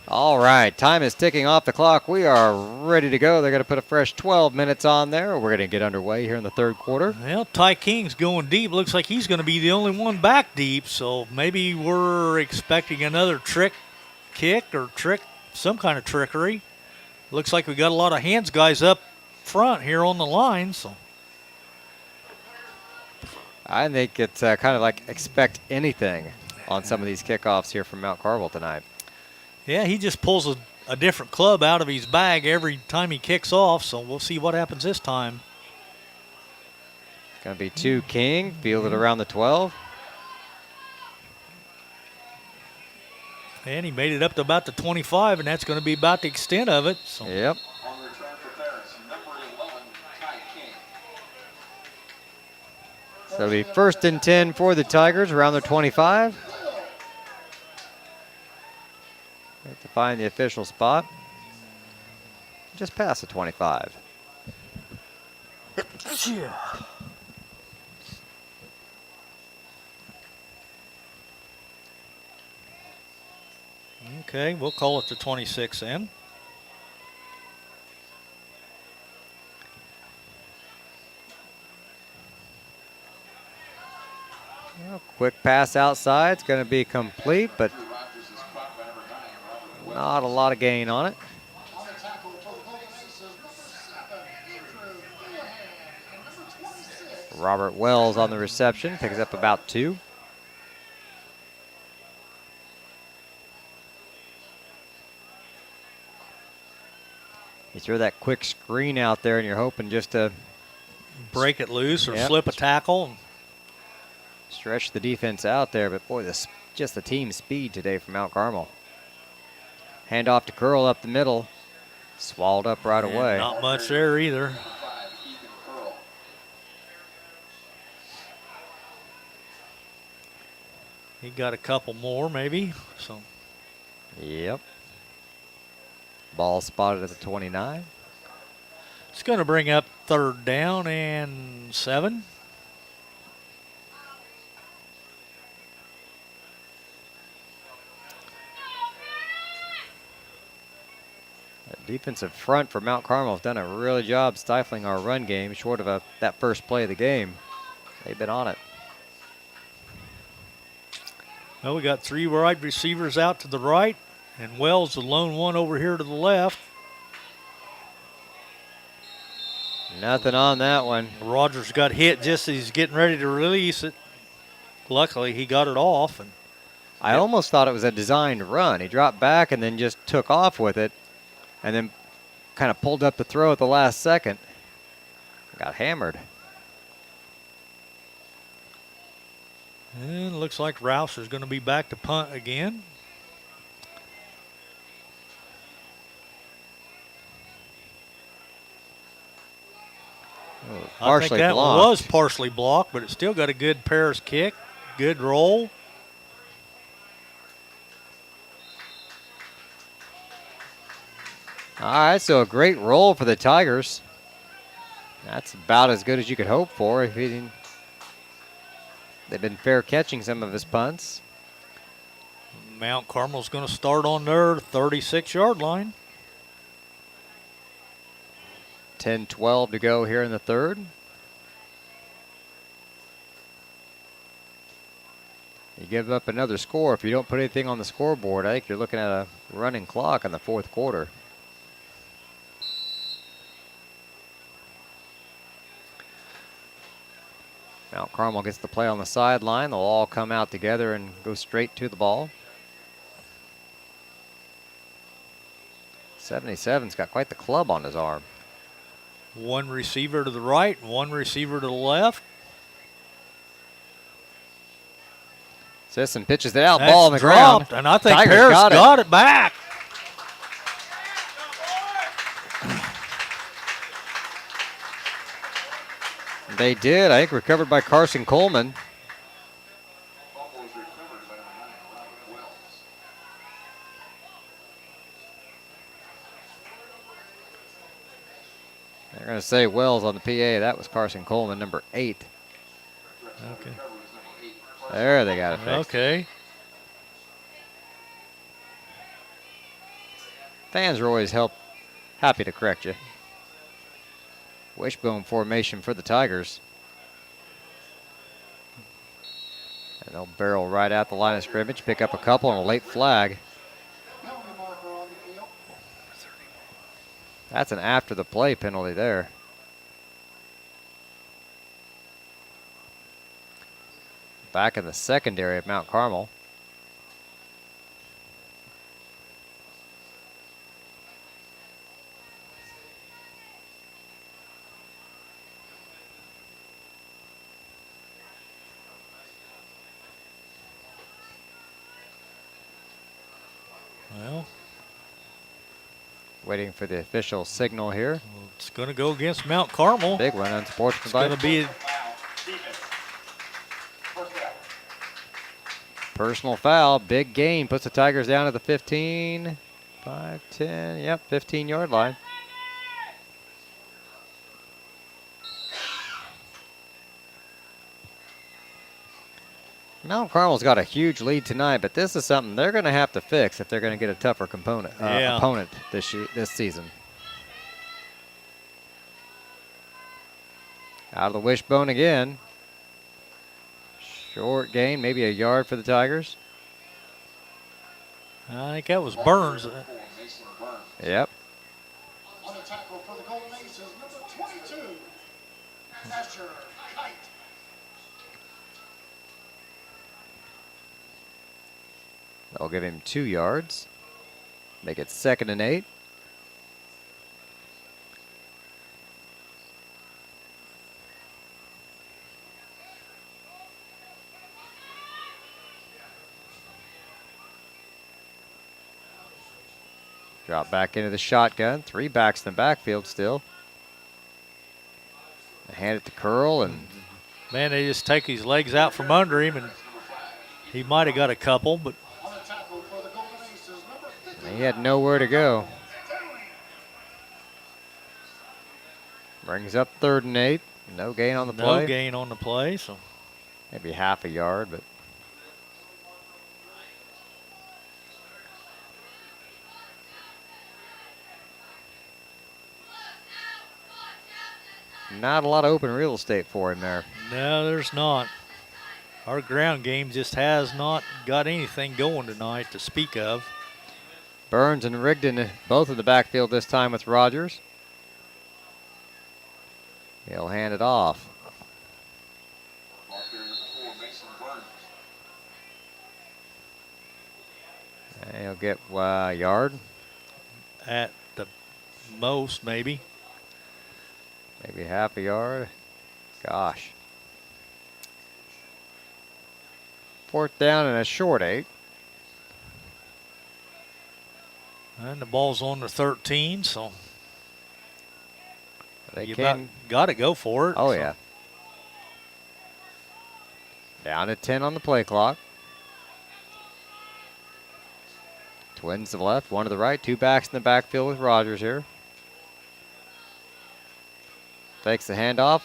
All right, time is ticking off the clock. We are ready to go. They're going to put a fresh 12 minutes on there. We're going to get underway here in the third quarter. well, Ty King's going deep. Looks like he's going to be the only one back deep. So maybe we're expecting another trick kick or some kind of trickery. Looks like we got a lot of hands guys up front here on the line. So I think it's kind of like expect anything on some of these kickoffs here from Mount Carmel tonight. yeah, he just pulls a different club out of his bag every time he kicks off. So we'll see what happens this time. It's going to be 2 King, fielded around the 12. And he made it up to about the 25, and that's going to be about the extent of it. So Yep. On return for Paris, number 11, Ty King. So it'll be 1st and 10 for the Tigers around their 25. Have to find the official spot. Just past the 25. okay, we'll call it the 26 then. Well, quick pass outside. It's going to be complete, but not a lot of gain on it. Robert Wells on the reception, picks up about 2. You throw that quick screen out there, and you're hoping just to Break it loose or Yep. slip a tackle. stretch the defense out there. But, boy, just the team speed today from Mount Carmel. Hand off to Curl up the middle. Swallowed up right And away. not much there either. Number 5, Ethan Curl. He got a couple more maybe. So Yep. Ball spotted at the 29. it's going to bring up 3rd down and 7. The defensive front for Mount Carmel has done a really job stifling our run game, short of that first play of the game. They've been on it. Well, we got 3 wide receivers out to the right, and Wells the lone one over here to the left. Nothing on that one. Rogers got hit just as he's getting ready to release it. Luckily, he got it off. And I almost thought it was a designed run. He dropped back and then just took off with it, and then kind of pulled up the throw at the last second. Got hammered. And it looks like Rouse is going to be back to punt again. Oh, I think partially that blocked. one was partially blocked, but it still got a good Paris kick, good roll. All right, so a great roll for the Tigers. That's about as good as you could hope for. If he didn't, they've been fair catching some of his punts. Mount Carmel's going to start on their 36-yard line. 10-12 to go here in the third. You give up another score. If you don't put anything on the scoreboard, I think you're looking at a running clock in the fourth quarter. Mount Carmel gets the play on the sideline. They'll all come out together and go straight to the ball. 77's got quite the club on his arm. One receiver to the right, one receiver to the left. Sisson pitches it out, That's ball on the dropped, ground. and I think Tigers Paris got it. got it back. They did. I think recovered by Carson Coleman. Fumble was recovered by number 9, Robert Wells. They're going to say Wells on the PA. That was Carson Coleman, number 8. Okay. Recovery was number 8. There they got it fixed. Okay. Fans are always happy to correct you. Wishbone formation for the Tigers. And they'll barrel right out the line of scrimmage, pick up a couple and a late flag. Penalty marker on the field. That's an after the play penalty there. Back in the secondary of Mount Carmel. Well, Waiting for the official signal here. it's going to go against Mount Carmel. Big run, unsportsmanlike. It's going to be Foul. Defense. First down. Personal foul, big gain, puts the Tigers down to the 15, 5, 10, yep, 15-yard line. Mount Carmel's got a huge lead tonight, but this is something they're going to have to fix if they're going to get a tougher opponent this season. Out of the wishbone again. Short gain, maybe a yard for the Tigers. I think that was Burns. For Mason Burns. Yep. On the tackle for the Golden Aces, number 22, Asher Kite. They'll give him 2 yards. Make it 2nd and 8. Drop back into the shotgun. 3 backs in the backfield still. Hand it to Curl, and Man, they just take his legs out from under him, and he might have got a couple, but he had nowhere to go. Brings up 3rd and 8. No gain on the play. No gain on the play, so Maybe half a yard, but not a lot of open real estate for him there. no, there's not. Our ground game just has not got anything going tonight to speak of. Burns and Rigdon both in the backfield this time with Rogers. He'll hand it off. And he'll get a yard. At the most, maybe. Maybe half a yard. Gosh. 4th down and a short 8. And the ball's on the 13, so They you can. got to go for it. Oh, so. yeah. Down to 10 on the play clock. Twins to the left, 1 to the right. 2 backs in the backfield with Rogers here. Takes the handoff.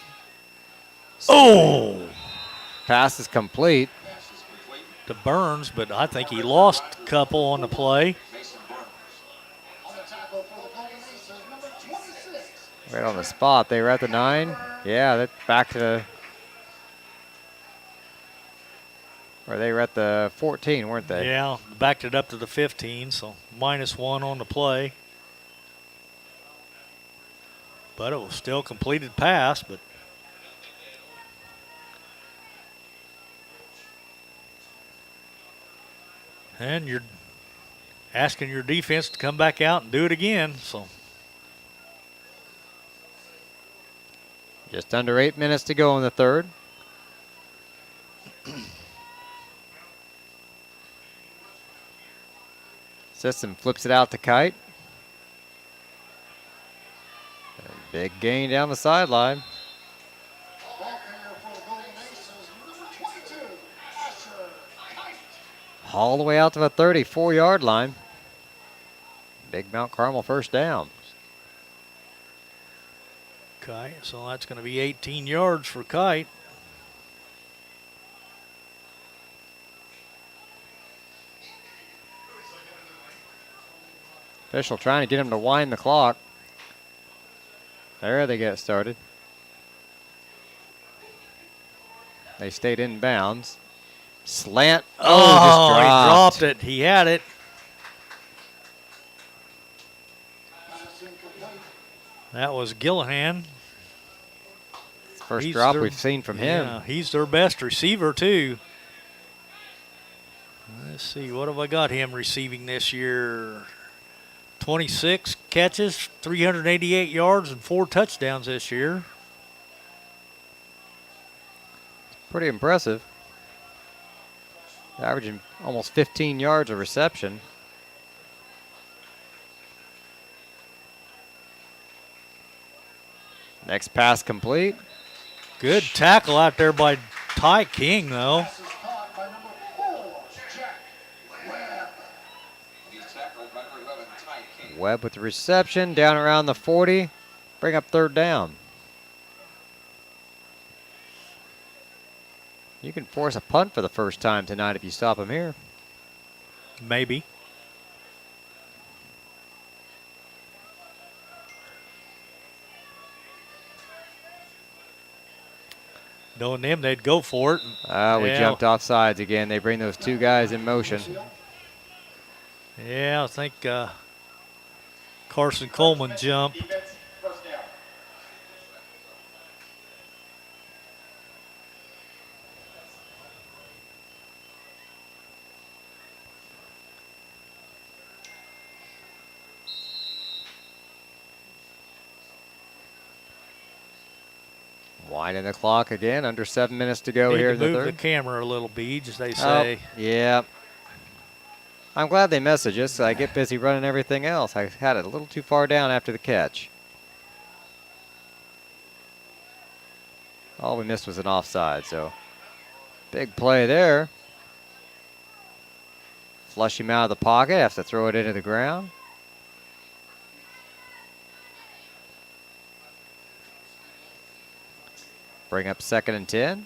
Oh! Pass is complete. To Burns, but I think he lost a couple on the play. Right on the spot. They were at the 9. Yeah, that back to the. Or they were at the 14, weren't they? Yeah, backed it up to the 15, so -1 on the play. But it was still completed pass, but and you're asking your defense to come back out and do it again, so Just under 8 minutes to go in the 3rd. System flips it out to Kite. And big gain down the sideline. All the way out to the 34-yard line. Big Mount Carmel 1st down. Kite. So that's going to be 18 yards for Kite. Official trying to get him to wind the clock. There they get started. They stayed in bounds. Slant. Oh, just he dropped. dropped it. He had it. That was Gillihan. First He's drop their- we've seen from him. Yeah, he's their best receiver, too. Let's see, what have I got him receiving this year? 26 catches, 388 yards, and 4 touchdowns this year. Pretty impressive. Averaging almost 15 yards of reception. Next pass complete. Good tackle out there by Ty King, though. Webb with the reception, down around the 40. Bring up 3rd down. You can force a punt for the first time tonight if you stop him here. Maybe. Knowing them, they'd go for it. We Yeah. jumped off sides again. They bring those 2 guys in motion. Yeah, I think Carson Coleman jumped. Winding the clock again, under 7 minutes to go Need here to in the move 3rd. the camera a little, Beej, as they say. Yeah. I'm glad they message us. I get busy running everything else. I had it a little too far down after the catch. All we missed was an offside, so big play there. Flush him out of the pocket, have to throw it into the ground. Bring up 2nd and 10.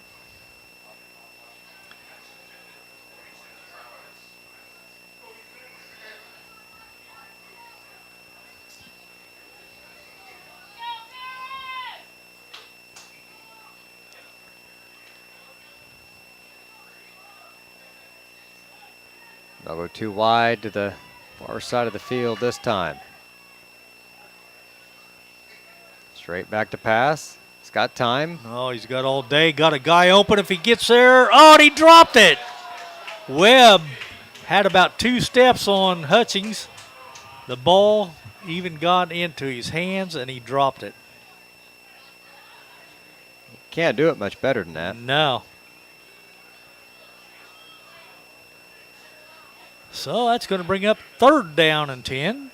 They'll go too wide to the far side of the field this time. Straight back to pass. He's got time. Oh, he's got all day. Got a guy open if he gets there. Oh, and he dropped it. Webb had about 2 steps on Hutchings. The ball even got into his hands, and he dropped it. Can't do it much better than that. No. So that's going to bring up 3rd down and 10.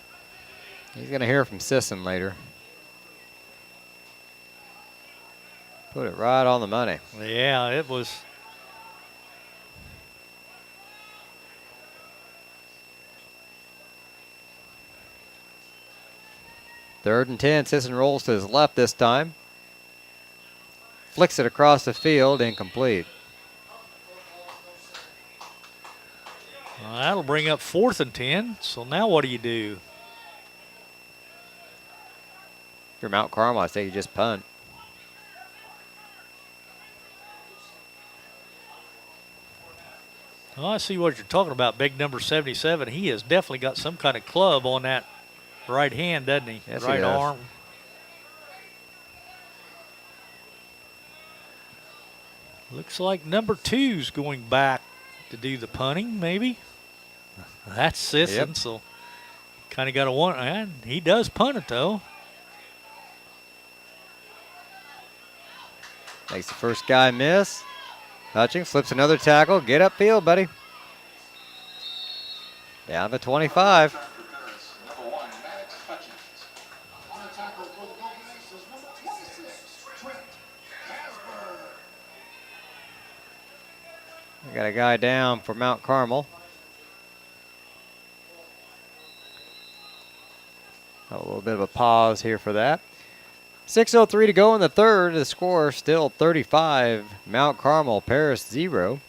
He's going to hear from Sisson later. Put it right on the money. Yeah, it was. Third and 10. Sisson rolls to his left this time. Flicks it across the field, incomplete. Well, that'll bring up 4th and 10. So now what do you do? If you're Mount Carmel, I say you just punt. Well, I see what you're talking about, big number 77. He has definitely got some kind of club on that right hand, doesn't he? Yes, right he does. arm. Looks like number 2's going back to do the punting, maybe. That's Sisson, Yep. so kind of got a one. And he does punt it, though. Makes the first guy miss. Hutchings flips another tackle. Get upfield, buddy. Down to 25. Number 1, Maddox Hutchins. On a tackle for the Golden Aces, number 26, Trent Hasburg. We got a guy down for Mount Carmel. A little bit of a pause here for that. 6:03 to go in the third. The score still 35. Mount Carmel, Paris 0.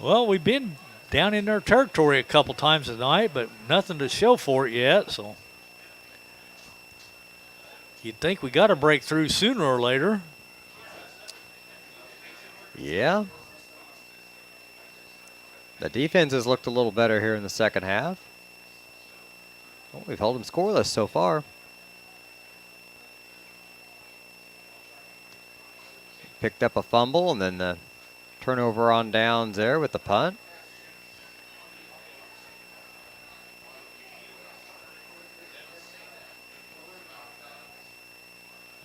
Well, we've been down in their territory a couple times tonight, but nothing to show for it yet. So you'd think we got to break through sooner or later. Yeah. The defense has looked a little better here in the second half. Well, we've held them scoreless so far. Picked up a fumble and then the turnover on downs there with the punt.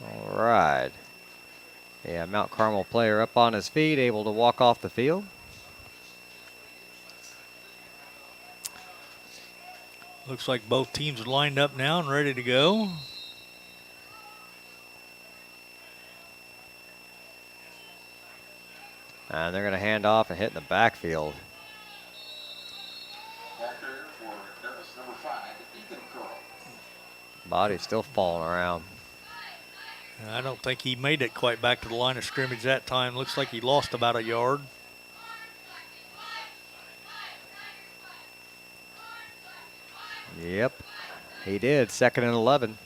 All right. Yeah, Mount Carmel player up on his feet, able to walk off the field. Looks like both teams are lined up now and ready to go. And they're going to hand off and hit in the backfield. Back there for Paris, number 5, Ethan Curl. Body's still falling around. I don't think he made it quite back to the line of scrimmage that time. Looks like he lost about a yard. Yep, he did. 2nd and 11.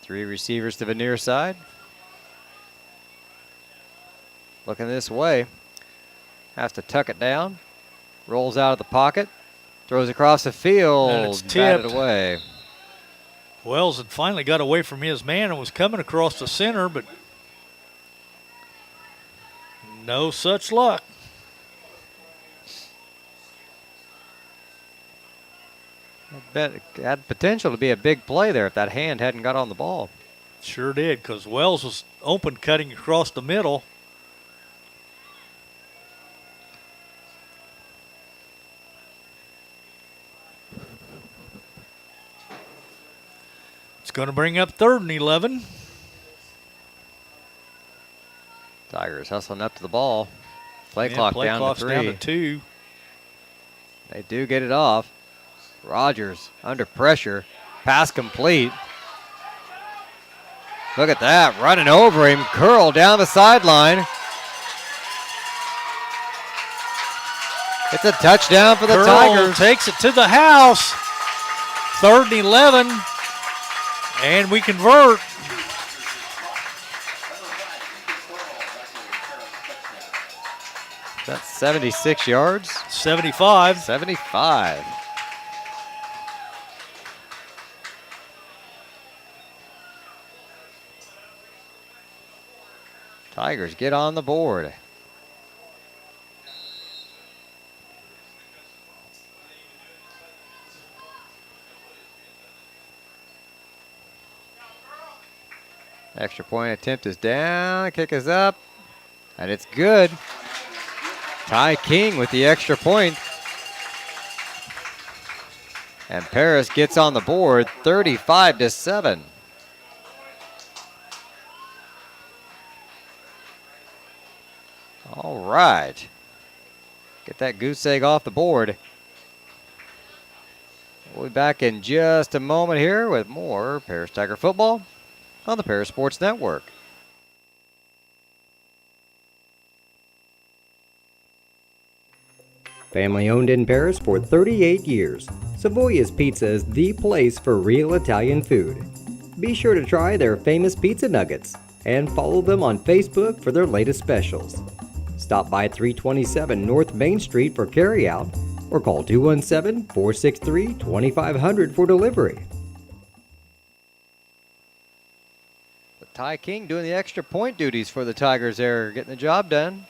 Three receivers to the near side. Looking this way. Has to tuck it down. Rolls out of the pocket. Throws across the field. And it's batted tipped. away. Wells had finally got away from his man and was coming across the center, but no such luck. I bet it had potential to be a big play there if that hand hadn't got on the ball. Sure did, because Wells was open cutting across the middle. It's going to bring up 3rd and 11. Tigers hustling up to the ball. Play Yeah, clock play down clock's to 3. down to 2. They do get it off. Rogers under pressure. Pass complete. Look at that, running over him. Curl down the sideline. It's a touchdown for the Curl Tigers. takes it to the house. 3rd and 11. And we convert. That's 76 yards. 75. 75. Tigers get on the board. Extra point attempt is down, kick is up, and it's good. Ty King with the extra point. And Paris gets on the board 35-7. All right. Get that goose egg off the board. We'll be back in just a moment here with more Paris Tiger football on the Paris Sports Network. Family owned in Paris for 38 years, Savoya's Pizza is the place for real Italian food. Be sure to try their famous pizza nuggets and follow them on Facebook for their latest specials. Stop by 327 North Main Street for carryout or call 217-463-2500 for delivery. Ty King doing the extra point duties for the Tigers there, getting the job done.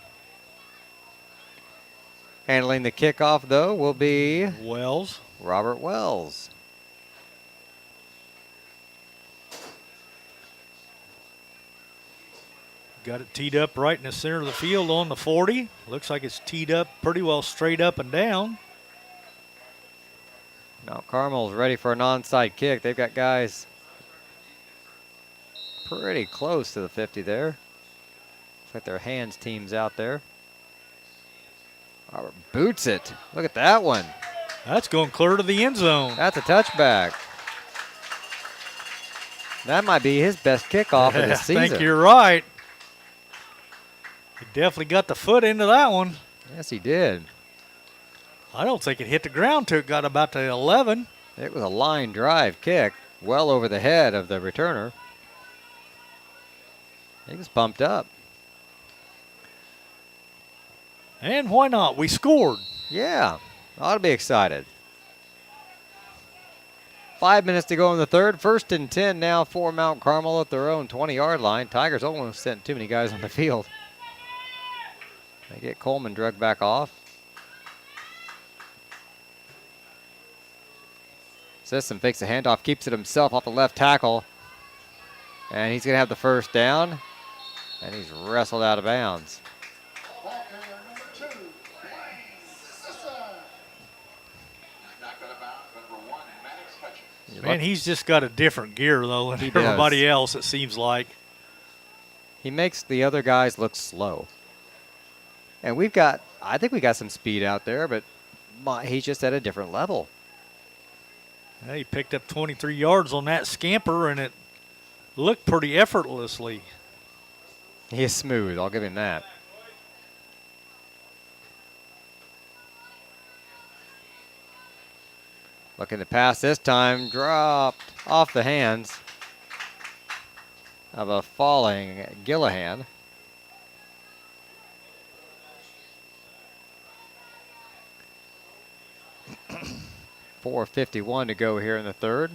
Handling the kickoff, though, will be Wells. Robert Wells. Got it teed up right in the center of the field on the 40. Looks like it's teed up pretty well straight up and down. Now Carmel's ready for an onside kick. They've got guys pretty close to the 50 there. Looks like their hands team's out there. Robert boots it. Look at that one. That's going clear to the end zone. That's a touchback. That might be his best kickoff of the season. I think you're right. He definitely got the foot into that one. Yes, he did. I don't think it hit the ground till it got about to 11. It was a line drive kick well over the head of the returner. He was pumped up. And why not? We scored. Yeah, ought to be excited. 5 minutes to go in the third. 1st and 10 now for Mount Carmel at their own 20-yard line. Tigers almost sent too many guys on the field. They get Coleman drugged back off. Sisson fakes the handoff, keeps it himself off the left tackle. And he's going to have the first down. And he's wrestled out of bounds. Ball carrier number 2, Blaine Sisson. Knocked out of bounds, number 1, Maddox Hutchins. Man, he's just got a different gear, though, than He does. everybody else, it seems like. He makes the other guys look slow. And I think we got some speed out there, but he's just at a different level. Yeah, he picked up 23 yards on that scamper, and it looked pretty effortlessly. He is smooth, I'll give him that. Looking to pass this time, dropped off the hands of a falling Gillihan. .451 to go here in the third.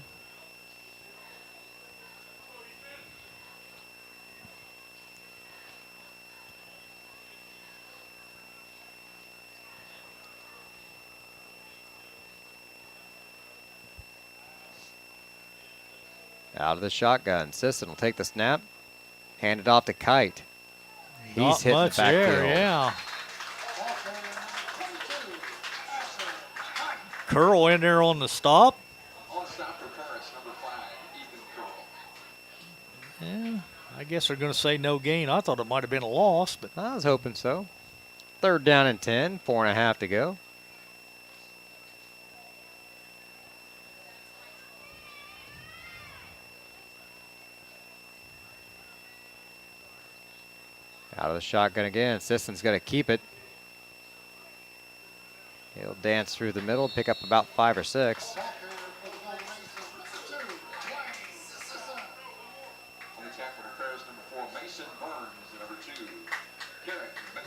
Out of the shotgun. Sisson will take the snap. Hand it off to Kite. He's Not hitting much the backfield. there, yeah. Curl in there on the stop. On stop for Paris, number 5, Ethan Curl. Yeah, I guess they're going to say no gain. I thought it might have been a loss, but I was hoping so. 3rd down and 10, 4.5 to go. Out of the shotgun again. Sisson's going to keep it. He'll dance through the middle, pick up about 5 or 6.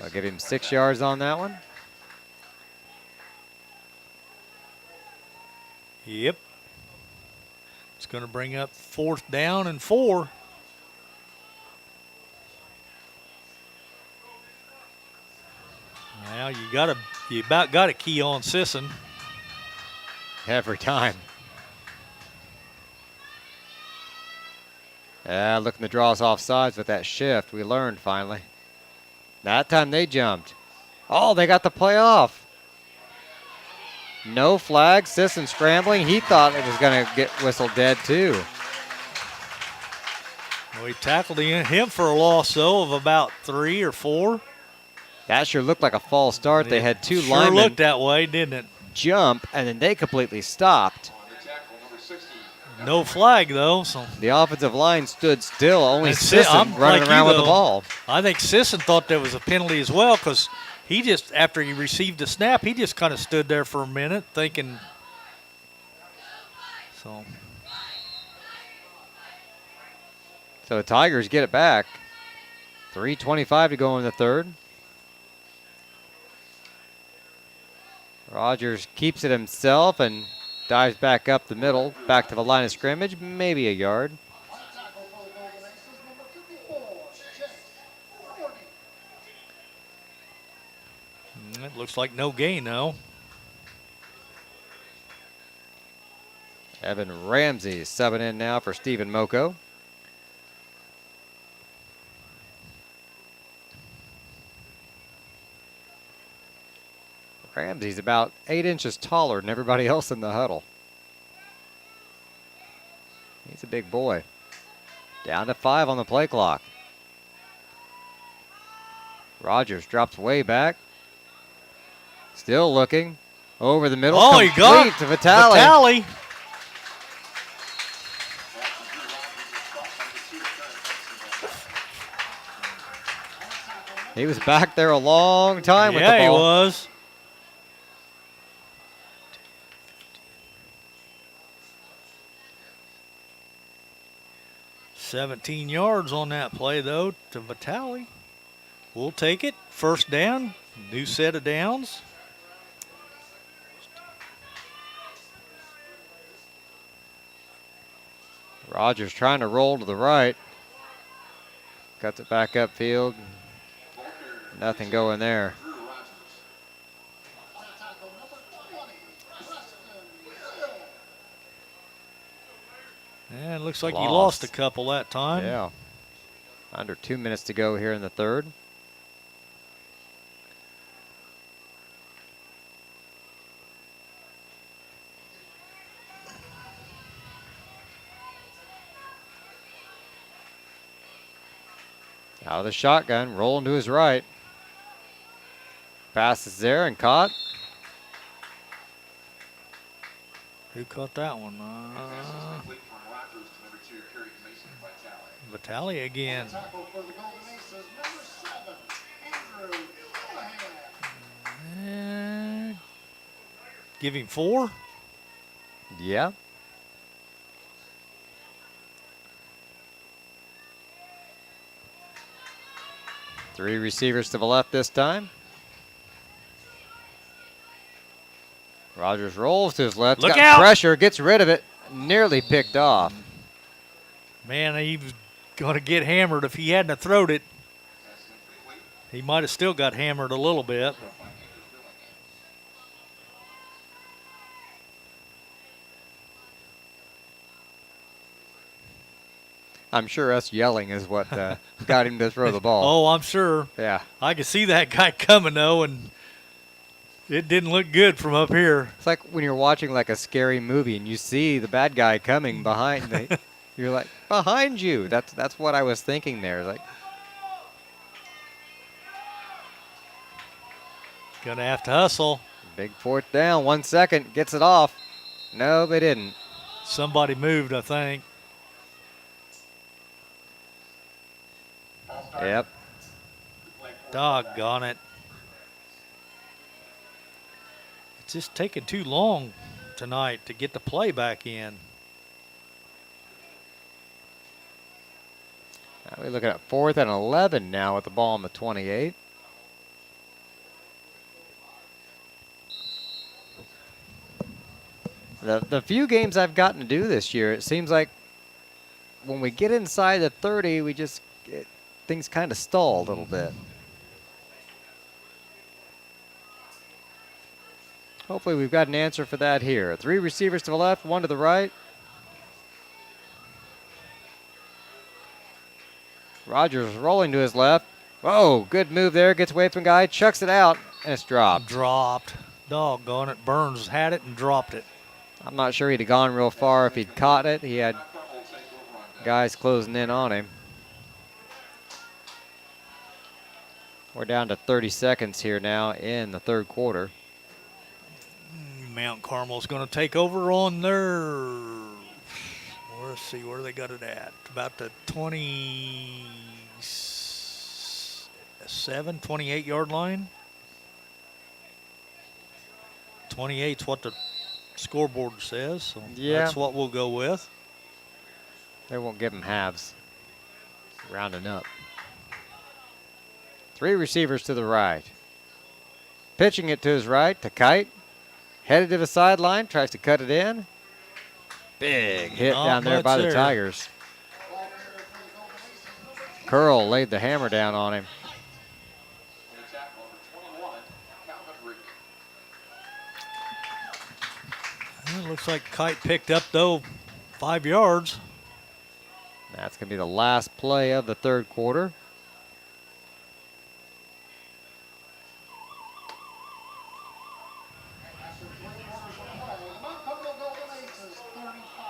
I'll give him 6 yards on that one. yep. It's going to bring up 4th down and 4. Now you about got a key on Sisson. Every time. Looking to draw us off sides with that shift. We learned finally. That time they jumped. Oh, they got the play off. No flag. Sisson scrambling. He thought it was going to get whistled dead too. Well, he tackled him for a loss, though, of about 3 or 4. That sure looked like a false start. They had 2 sure linemen looked that way, didn't it? jump, and then they completely stopped. No flag, though. So The offensive line stood still. Only And Sisson running like around you, with the though, ball. I think Sisson thought there was a penalty as well because he just, after he received the snap, he just kind of stood there for a minute thinking. So the Tigers get it back. 3:25 to go in the 3rd. Rogers keeps it himself and dives back up the middle, back to the line of scrimmage, maybe a yard. It looks like no gain, though. Evan Ramsey is subbing in now for Stephen Moko. Ramsey's about 8 inches taller than everybody else in the huddle. He's a big boy. Down to 5 on the play clock. Rogers drops way back. Still looking. Over the middle. Oh, he got complete to Vitale. Vitale. He was back there a long time with the Yeah, ball. he was. $17 yards on that play, though, to Vitale. We'll take it. 1st down. New set of downs. Rogers trying to roll to the right. Cuts it back upfield. Nothing going there. And it looks like he Lost. lost a couple that time. Yeah. Under 2 minutes to go here in the 3rd. Out of the shotgun, rolling to his right. Pass is there and caught. Who caught that one? Vitale again. And give him 4. Yeah. Three receivers to the left this time. Rogers rolls to his left. Look Got out. pressure, gets rid of it. Nearly picked off. Man, he was going to get hammered if he hadn't have throwed it. He might have still got hammered a little bit. I'm sure us yelling is what got him to throw the ball. Oh, I'm sure. Yeah. I could see that guy coming, though, and it didn't look good from up here. It's like when you're watching like a scary movie and you see the bad guy coming behind. You're like, behind you. That's what I was thinking there. Like, Gonna have to hustle. big 4th down, 1 second, gets it off. No, they didn't. Somebody moved, I think. Yep. Doggone it. It's just taking too long tonight to get the play back in. Now we're looking at 4th and 11 now with the ball on the 28. The few games I've gotten to do this year, it seems like when we get inside the 30, things kind of stall a little bit. Hopefully we've got an answer for that here. 3 receivers to the left, 1 to the right. Rogers rolling to his left. Whoa, good move there. Gets away from guy, chucks it out, and it's dropped. Dropped. Doggone it. Burns had it and dropped it. I'm not sure he'd have gone real far if he'd caught it. He had guys closing in on him. We're down to 30 seconds here now in the 3rd quarter. Mount Carmel's going to take over on their, let's see where they got it at. About the 28 yard line. 28's what the scoreboard says, so Yeah. that's what we'll go with. They won't give him halves. Rounding up. 3 receivers to the right. Pitching it to his right to Kite. Headed to the sideline, tries to cut it in. Big hit Not down there much by the there. Tigers. Curl laid the hammer down on him. It looks like Kite picked up, though, 5 yards. That's going to be the last play of the 3rd quarter.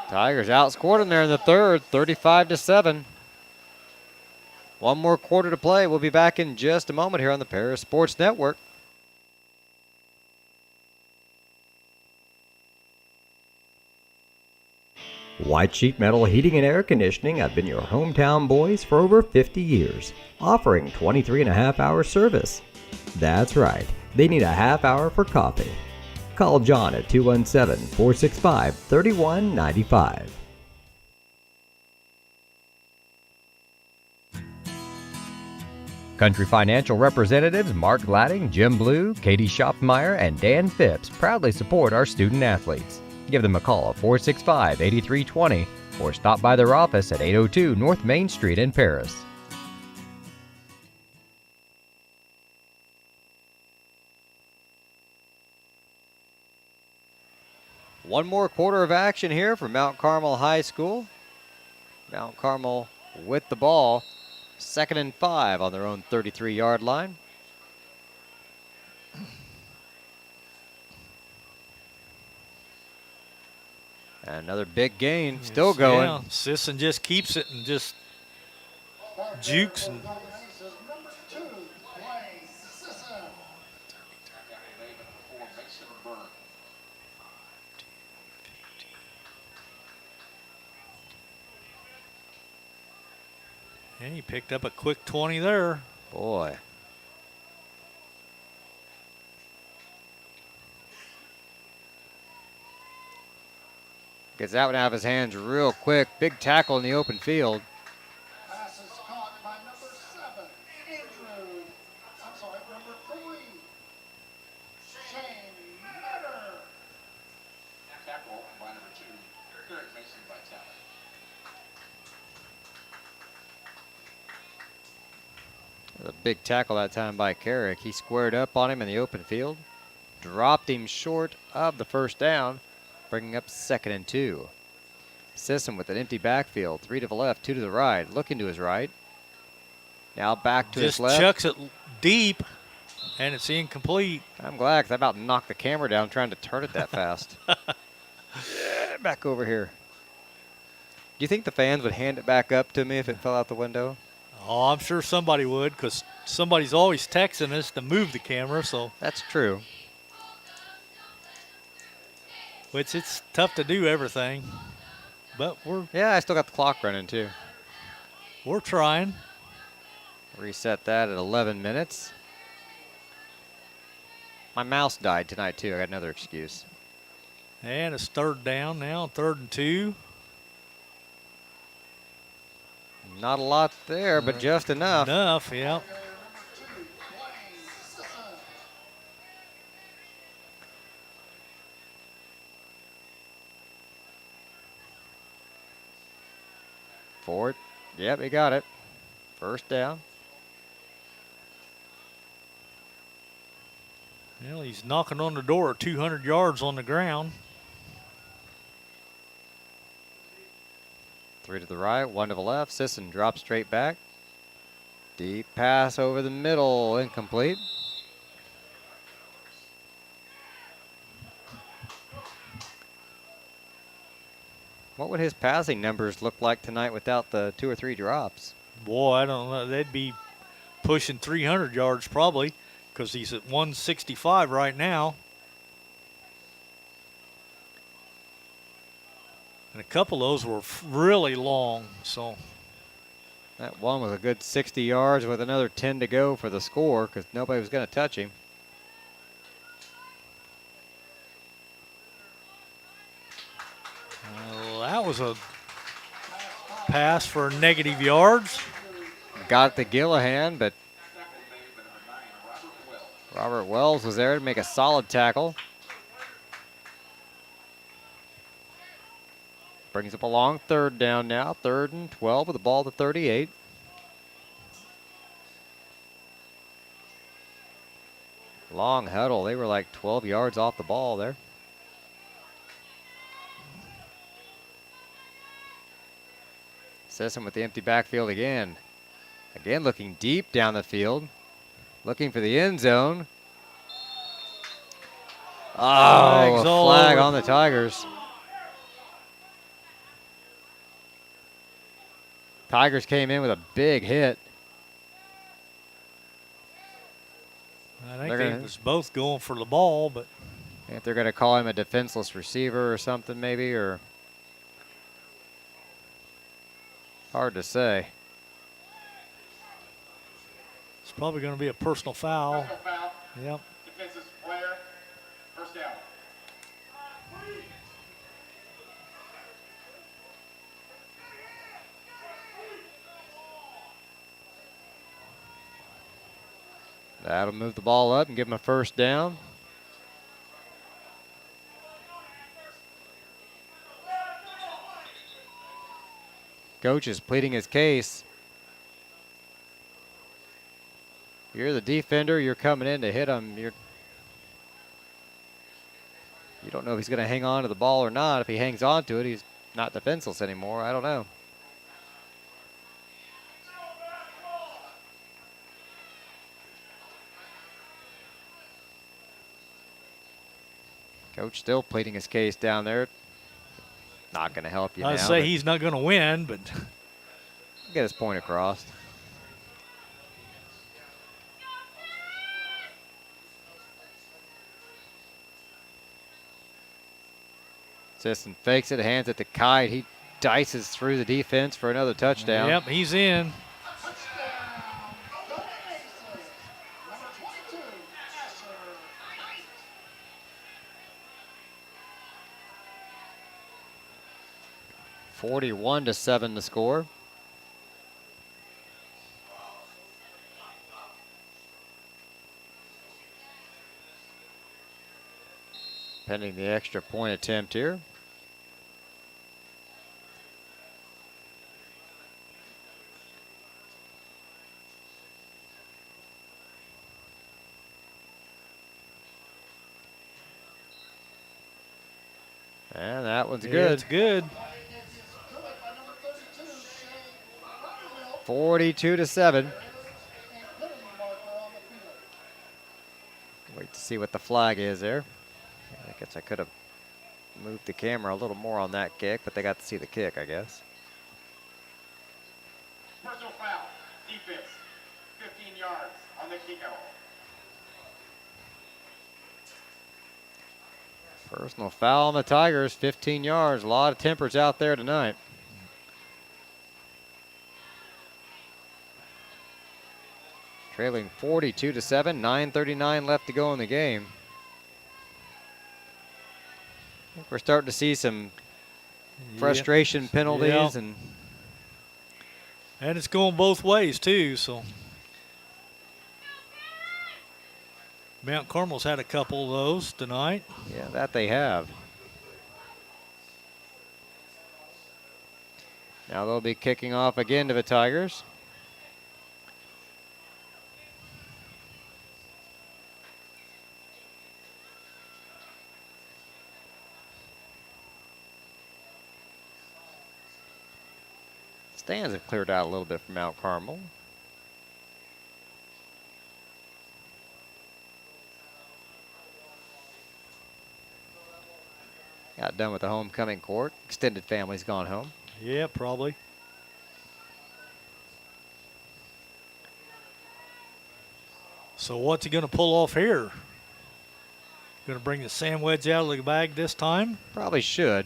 Tigers outscored them there in the 3rd, 35-7. 1 more quarter to play. We'll be back in just a moment here on the Paris Sports Network. White Sheet Metal Heating and Air Conditioning have been your hometown boys for over 50 years, offering 23.5-hour service. That's right, they need a half hour for coffee. Call John at 217-465-3195. Country Financial representatives Mark Gladding, Jim Blue, Katie Schopfmeyer, and Dan Phipps proudly support our student athletes. Give them a call at 465-8320 or stop by their office at 802 North Main Street in Paris. One more quarter of action here for Mount Carmel High School. Mount Carmel with the ball. 2nd and 5 on their own 33-yard line. And another big gain, still going. Yeah, Sisson just keeps it and just jukes and and he picked up a quick 20 there. Boy. Gets that one out of his hands real quick. Big tackle in the open field. Pass is caught by number 7, Andrew. I'm sorry, number 3, Shane Nutter. Tackle by number 2, Eric Mason by Talley. A big tackle that time by Carrick. He squared up on him in the open field. Dropped him short of the 1st down, bringing up 2nd and 2. Sisson with an empty backfield. 3 to the left, 2 to the right. Looking to his right. Now back to his Just left. chucks it deep, and it's incomplete. I'm glad, because I about knocked the camera down trying to turn it that fast. Back over here. Do you think the fans would hand it back up to me if it fell out the window? Oh, I'm sure somebody would, because somebody's always texting us to move the camera, so That's true. it's tough to do everything. But Yeah, I still got the clock running, too. we're trying. Reset that at 11 minutes. My mouse died tonight, too. I got another excuse. And it's 3rd down now, 3rd and 2. Not a lot there, but just enough. Enough, yeah. Ford. Yep, he got it. 1st down. Well, he's knocking on the door at 200 yards on the ground. 3 to the right, 1 to the left. Sisson drops straight back. Deep pass over the middle, incomplete. What would his passing numbers look like tonight without the 2 or 3 drops? Boy, I don't know. They'd be pushing 300 yards probably, because he's at 165 right now. And a couple of those were really long, so. That one was a good 60 yards with another 10 to go for the score, because nobody was going to touch him. Well, that was a pass for negative yards. Got the Gillihan, but Robert Wells was there to make a solid tackle. Brings up a long 3rd down now, 3rd and 12 with the ball to 38. Long huddle. They were like 12 yards off the ball there. Sisson with the empty backfield again. Again looking deep down the field. Looking for the end zone. Oh, a flag on the Tigers. Tigers came in with a big hit. I think they was both going for the ball, but If they're going to call him a defenseless receiver or something maybe, or hard to say. it's probably going to be a personal foul. Personal foul. Yep. Defensive player. 1st down. That'll move the ball up and give him a 1st down. Coach is pleading his case. You're the defender. You're coming in to hit him. You don't know if he's going to hang on to the ball or not. If he hangs on to it, he's not defenseless anymore. I don't know. Coach still pleading his case down there. Not going to help you now. I'd say he's not going to win, but get his point across. Sisson fakes it, hands it to Kite. He dices through the defense for another touchdown. yep, he's in. Number 22. 41-7 the score. Pending the extra point attempt here. And that one's Yeah, good. it's good. 42-7. Wait to see what the flag is there. I guess I could have moved the camera a little more on that kick, but they got to see the kick, I guess. Personal foul, defense, 15 yards on the kickoff. Personal foul on the Tigers, 15 yards. A lot of tempers out there tonight. Trailing 42-7, 9:39 left to go in the game. I think we're starting to see some frustration penalties, Yeah. and it's going both ways, too, so. Mount Carmel's had a couple of those tonight. yeah, that they have. Now they'll be kicking off again to the Tigers. Stands have cleared out a little bit from Mount Carmel. Got done with the homecoming court. Extended family's gone home. Yeah, probably. So what's he going to pull off here? Going to bring the sand wedge out of the bag this time? Probably should.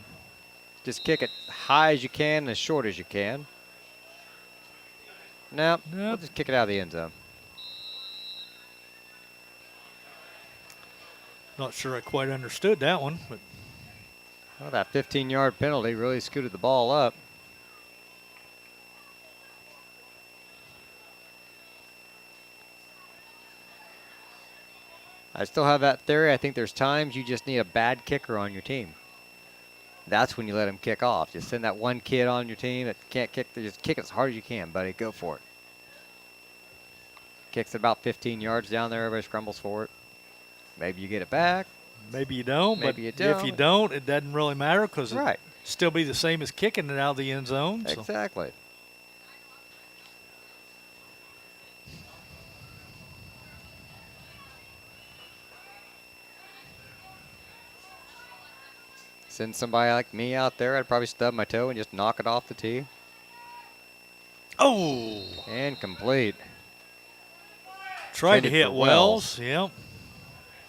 Just kick it high as you can and as short as you can. Nope. We'll just kick it out of the end zone. Not sure I quite understood that one, but Well, that 15-yard penalty really scooted the ball up. I still have that theory. I think there's times you just need a bad kicker on your team. That's when you let him kick off. Just send that one kid on your team that can't kick. Just kick it as hard as you can, buddy. Go for it. Kicks it about 15 yards down there. Everybody scrambles for it. Maybe you get it back. maybe you don't. Maybe you but if you don't, it doesn't really matter because Right. it'd still be the same as kicking it out of the end zone. So. Exactly. Send somebody like me out there, I'd probably stub my toe and just knock it off the tee. Oh! And complete. Tried to Intended hit for Wells. Yep.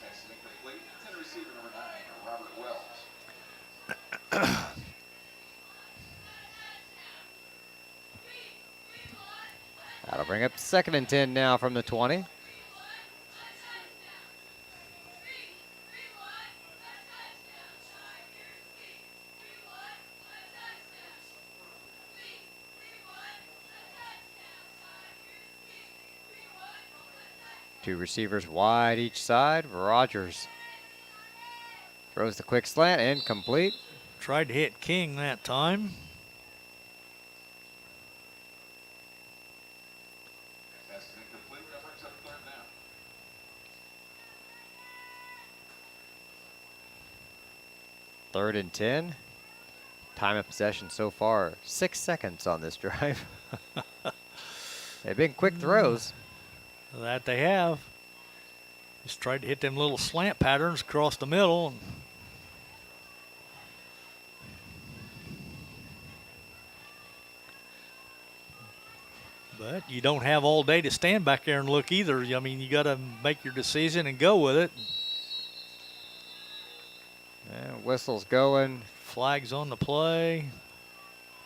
Pass incomplete to the receiver number 9, Robert Wells. That'll bring up 2nd and 10 now from the 20. Two receivers wide each side. Rogers throws the quick slant and complete. Tried to hit King that time. Pass is incomplete. That brings up 3rd down. 3rd and 10. Time of possession so far, 6 seconds on this drive. They've been quick throws. That they have. Just tried to hit them little slant patterns across the middle. And but you don't have all day to stand back there and look either. I mean, you got to make your decision and go with it. And whistle's going. Flags on the play.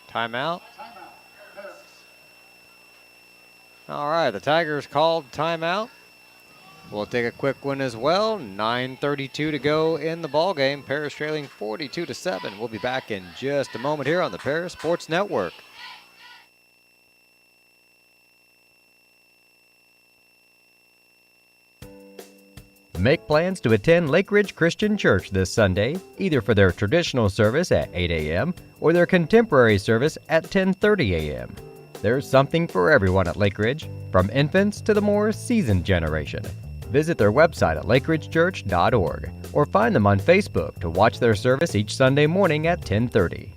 Timeout. All right, the Tigers called timeout. We'll take a quick one as well. 9:32 to go in the ball game. Paris trailing 42-7. We'll be back in just a moment here on the Paris Sports Network. Make plans to attend Lake Ridge Christian Church this Sunday, either for their traditional service at 8 a.m. or their contemporary service at 10:30 a.m. There's something for everyone at Lake Ridge, from infants to the more seasoned generation. Visit their website at lakeridgechurch.org or find them on Facebook to watch their service each Sunday morning at 10:30.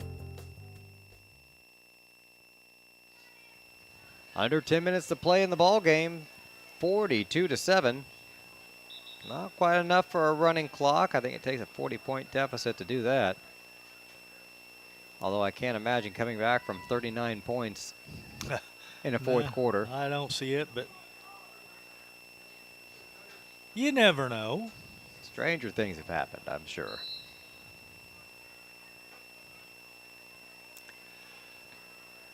Under 10 minutes to play in the ball game. 42-7. Not quite enough for a running clock. I think it takes a 40-point deficit to do that. Although I can't imagine coming back from 39 points in the fourth quarter. I don't see it, but you never know. Stranger things have happened, I'm sure.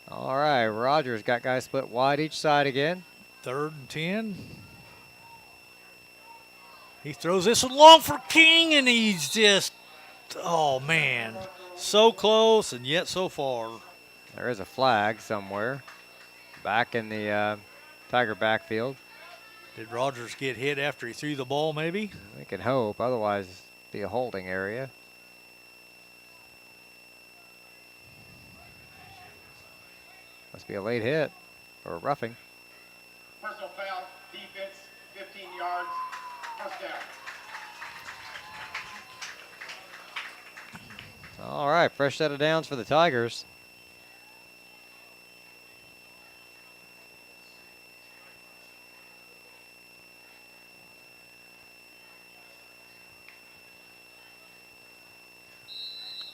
All right, Rogers got guys split wide each side again. 3rd and 10. He throws this one long for King, and he's just, oh, man. So close and yet so far. There is a flag somewhere back in the Tiger backfield. Did Rogers get hit after he threw the ball, maybe? We can hope, otherwise it'd be a holding area. Must be a late hit or a roughing. Personal foul, defense, 15 yards, first down. All right, fresh set of downs for the Tigers.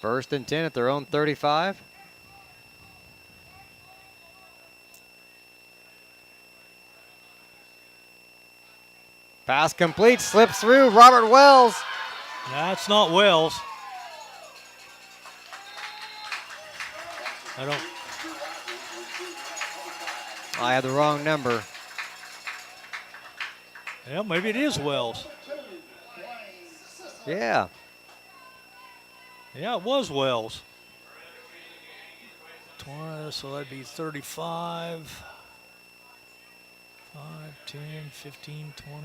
First and 10 at their own 35. Pass complete, slips through, Robert Wells. That's not Wells. I had the wrong number. Yeah, maybe it is Wells. Yeah. Yeah, it was Wells. So that'd be 35, 5, 10, 15, 20,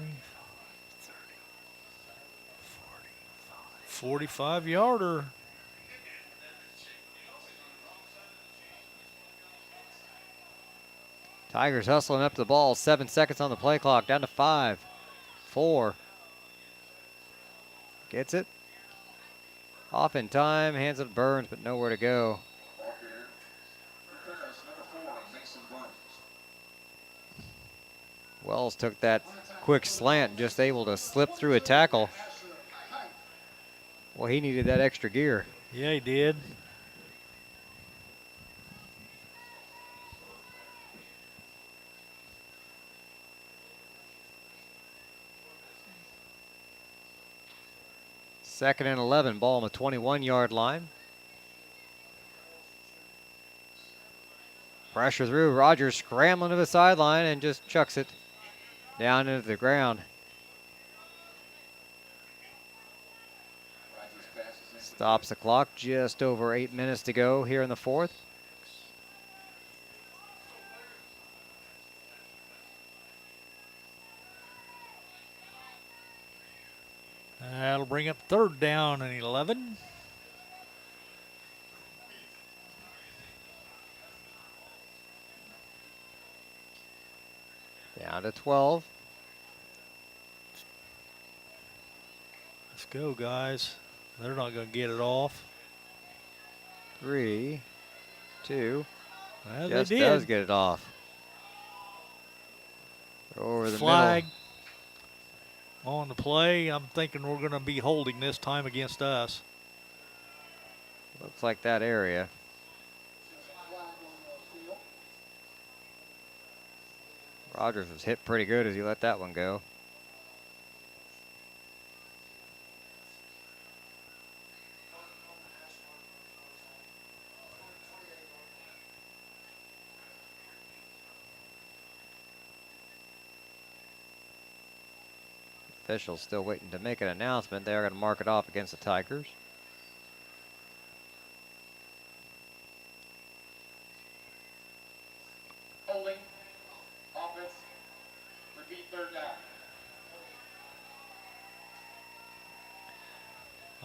30, 45 yarder. Tigers hustling up to the ball. 7 seconds on the play clock. Down to 5, 4. Gets it. Off in time. Hands it to Burns, but nowhere to go. Wells took that quick slant, just able to slip through a tackle. Well, he needed that extra gear. Yeah, he did. Second and 11, ball on the 21-yard line. Pressure through, Rogers scrambling to the sideline and just chucks it down into the ground. Stops the clock, just over 8 minutes to go here in the fourth. That'll bring up 3rd down and 11. Down to 12. Let's go, guys. They're not going to get it off. 3, 2. Well, Just they did. does get it off. Over the Flag middle. on the play. I'm thinking we're going to be holding this time against us. Looks like that area. Rogers was hit pretty good as he let that one go. Officials still waiting to make an announcement. They are going to mark it off against the Tigers. Holding, offense, repeat 3rd down.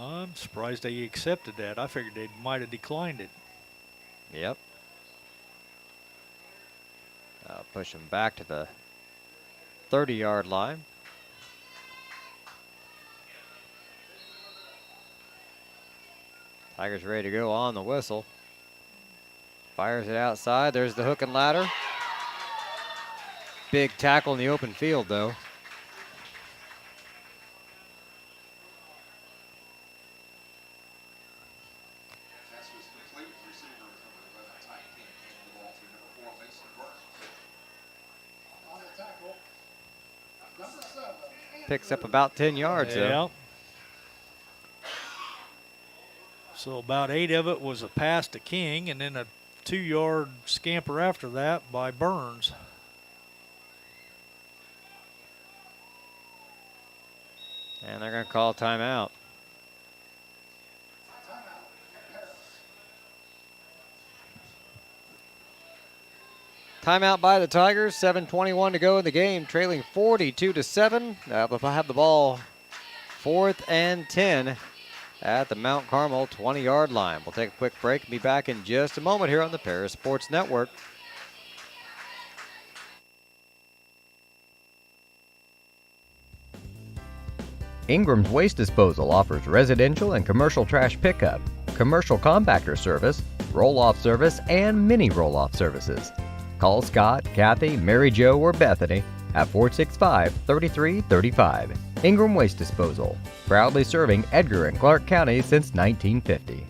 I'm surprised they accepted that. I figured they might have declined it. Yep. Push him back to the 30-yard line. Tigers ready to go on the whistle. Fires it outside. There's the hook and ladder. big tackle in the open field, though. Pass was complete. Receiver number 11, Ty King, handed the ball to number 4, Mason Burns. On the tackle, number 7. Picks up about 10 yards, though. Yeah. So about 8 of it was a pass to King, and then a 2-yard scamper after that by Burns. And they're going to call timeout. Timeout by the Tigers. 7:21 to go in the game, trailing 42-7. They'll have the ball 4th and 10 at the Mount Carmel 20-yard line. We'll take a quick break and be back in just a moment here on the Paris Sports Network. Ingram's Waste Disposal offers residential and commercial trash pickup, commercial compactor service, roll-off service, and mini roll-off services. Call Scott, Kathy, Mary Jo, or Bethany at 465-3335. Ingram Waste Disposal, proudly serving Edgar and Clark County since 1950.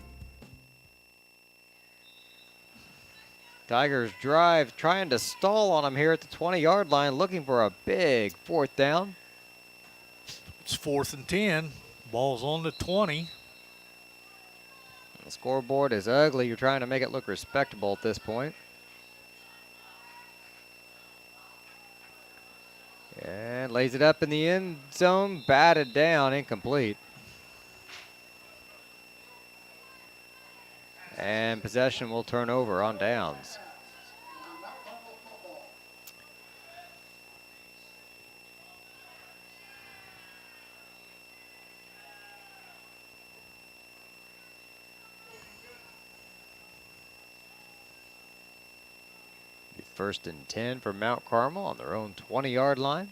Tigers drive, trying to stall on them here at the 20-yard line, looking for a big 4th down. It's 4th and 10. Ball's on the 20. The scoreboard is ugly. You're trying to make it look respectable at this point. And lays it up in the end zone, batted down, incomplete. And possession will turn over on downs. Be 1st and 10 for Mount Carmel on their own 20-yard line.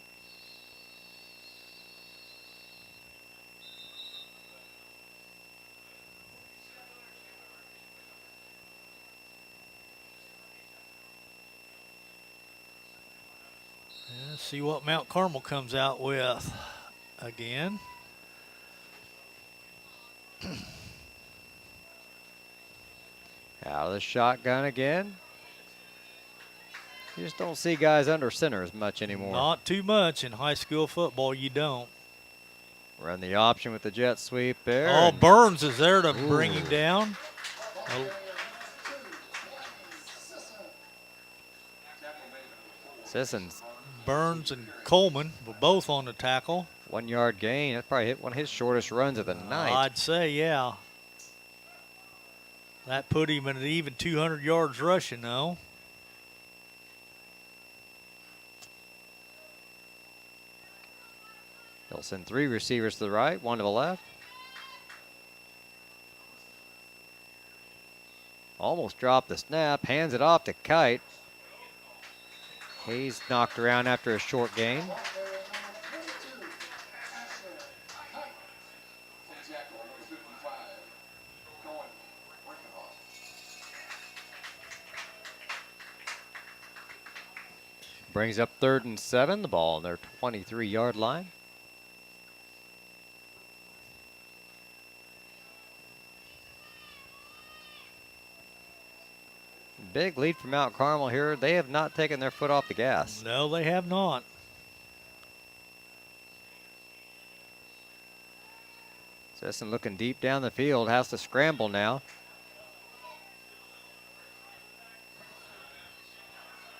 Let's see what Mount Carmel comes out with again. Out of the shotgun again. You just don't see guys under center as much anymore. Not too much in high school football, you don't. Run the option with the jet sweep there. Oh, Burns is there to bring him down. Oh. Sissons. Burns and Coleman were both on the tackle. 1-yard gain. That's probably hit one of his shortest runs of the night. I'd say, yeah. That put him at even 200 yards rushing, though. They'll send 3 receivers to the right, 1 to the left. Almost dropped the snap, hands it off to Kite. He's knocked around after a short gain. Brings up 3rd and 7, the ball on their 23-yard line. Big lead for Mount Carmel here. They have not taken their foot off the gas. No, they have not. Sisson looking deep down the field, has to scramble now.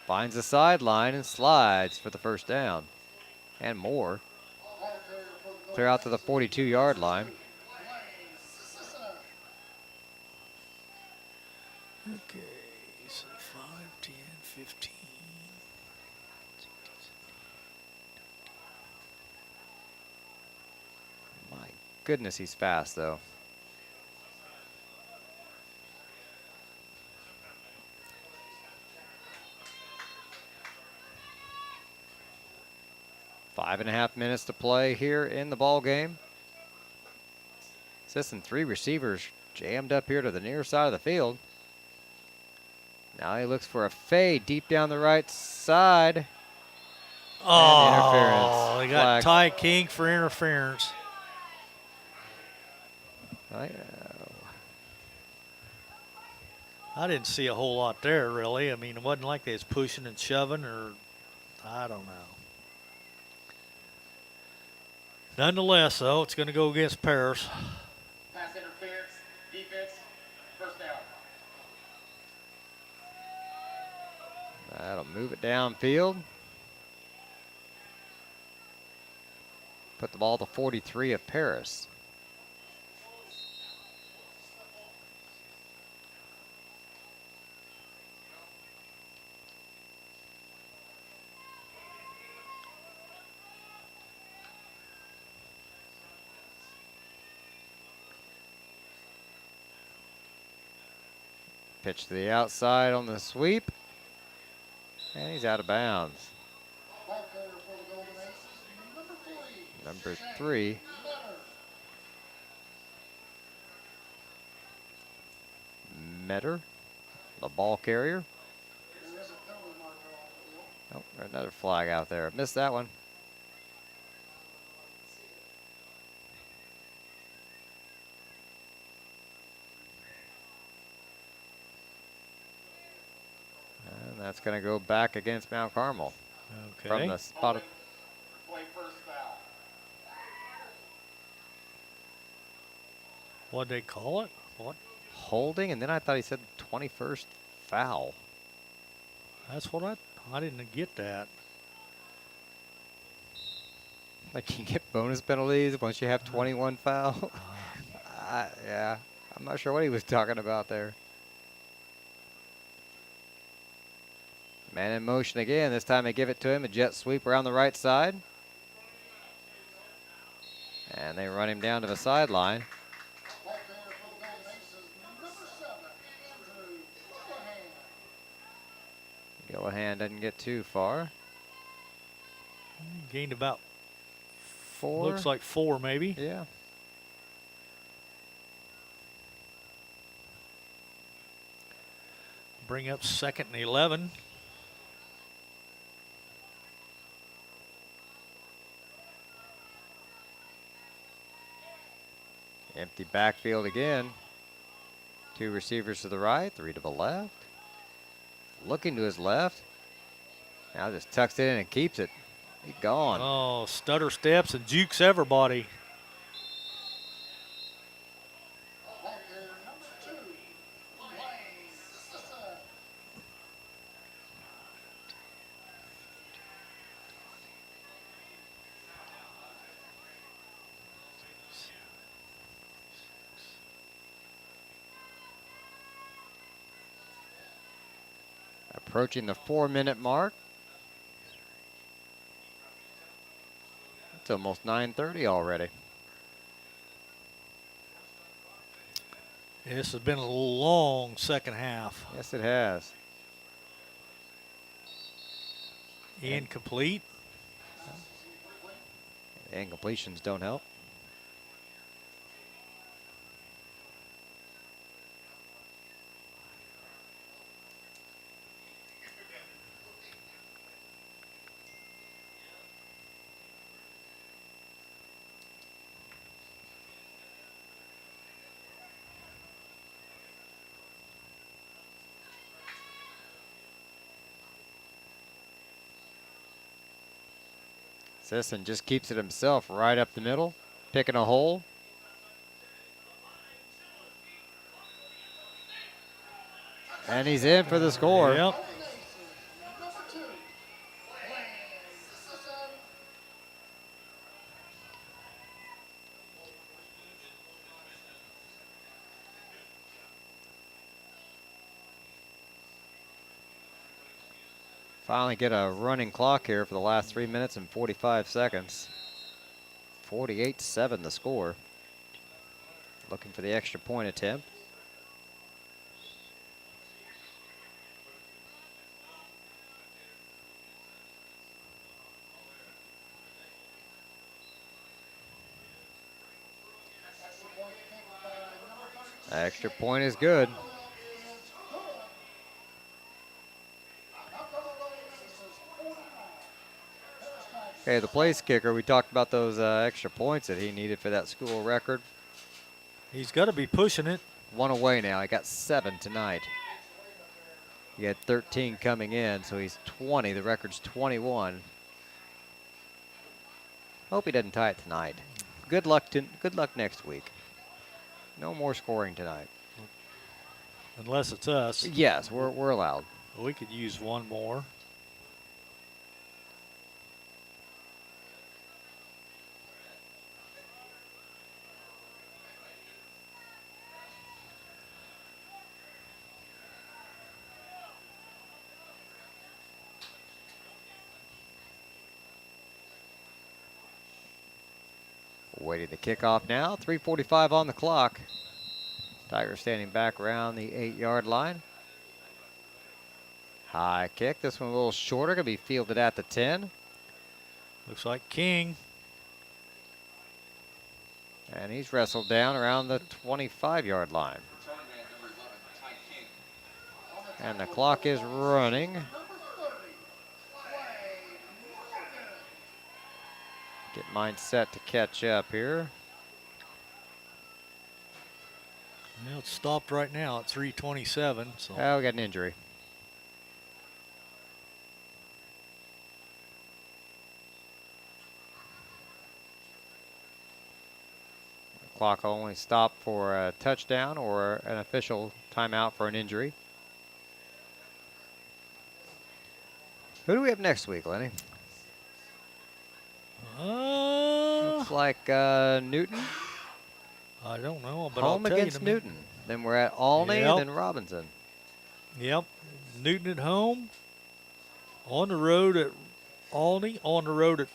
Finds the sideline and slides for the 1st down. And more. Clear out to the 42-yard line. Okay, so 5, 10, 15. My goodness, he's fast, though. Five and a half minutes to play here in the ball game. Sisson 3 receivers jammed up here to the near side of the field. Now he looks for a fade deep down the right side. Oh, they got Flag. Ty King for interference. I didn't see a whole lot there, really. I mean, it wasn't like they was pushing and shoving, or I don't know. Nonetheless, though, it's going to go against Paris. Pass interference, defense, first down. That'll move it downfield. Put the ball to 43 of Paris. Pitch to the outside on the sweep. And he's out of bounds. Ball carrier for the Golden Aces, Number 3. Metter, the ball carrier. There is a penalty marker on the field. Oh, there's another flag out there. Missed that one. And that's going to go back against Mount Carmel. Okay. From the spot of Play first foul. What'd they call it? What? holding, and then I thought he said 21st foul. That's what I didn't get that. Like you get bonus penalties once you have 21 foul. Yeah, I'm not sure what he was talking about there. Man in motion again. This time they give it to him. A jet sweep around the right side. And they run him down to the sideline. Ball carrier for the Golden Aces, number 7, Andrew Callahan. Gillahan doesn't get too far. Gained about 4. looks like 4 maybe. Yeah. Bring up 2nd and 11. Empty backfield again. 2 receivers to the right, 3 to the left. Looking to his left. Now just tucks it in and keeps it. He's gone. Oh, stutter steps and jukes everybody. Ball carrier number 2, Lane Sisson. Approaching the 4-minute mark. It's almost 9:30 already. This has been a long second half. Yes, it has. Incomplete. Incompletions don't help. Sisson just keeps it himself right up the middle, picking a hole. And he's in for the score. Yep. Golden Aces, number 2, Lane Sisson. Finally get a running clock here for the last 3 minutes and 45 seconds. 48-7 the score. Looking for the extra point attempt. Extra point is good. Okay, the place kicker, we talked about those extra points that he needed for that school record. He's got to be pushing it. 1 away now. He got 7 tonight. He had 13 coming in, so he's 20. The record's 21. Hope he doesn't tie it tonight. Good luck next week. No more scoring tonight. Unless it's us. Yes, we're allowed. We could use one more. Waiting the kickoff now. 3:45 on the clock. Tigers standing back around the 8-yard line. High kick. This one a little shorter. Going to be fielded at the 10. Looks like King. And he's wrestled down around the 25-yard line. And the clock is running. Get mine set to catch up here. Well, it's stopped right now at 3:27. So. Oh, we got an injury. The clock will only stop for a touchdown or an official timeout for an injury. Who do we have next week, Lenny? Looks like Newton. I don't know, but Home I'll tell you against Newton. Then we're at Olney, Yep. then Robinson. Yep. Newton at home. On the road at Olney. On the road at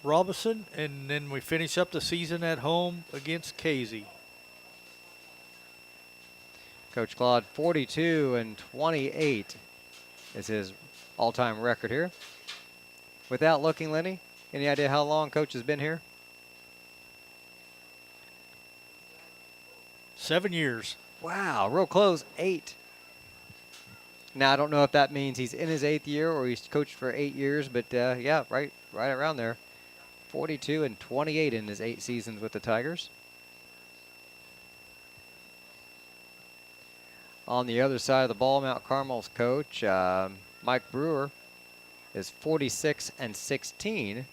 Robinson. And then we finish up the season at home against Casey. Coach Claude, 42-28 is his all-time record here. Without looking, Lenny, any idea how long Coach has been here? 7 years. Wow, real close, 8. Now, I don't know if that means he's in his 8th year or he's coached for 8 years, but yeah, right around there. 42-28 in his 8 seasons with the Tigers. On the other side of the ball, Mount Carmel's coach, Mike Brewer, is 46-16.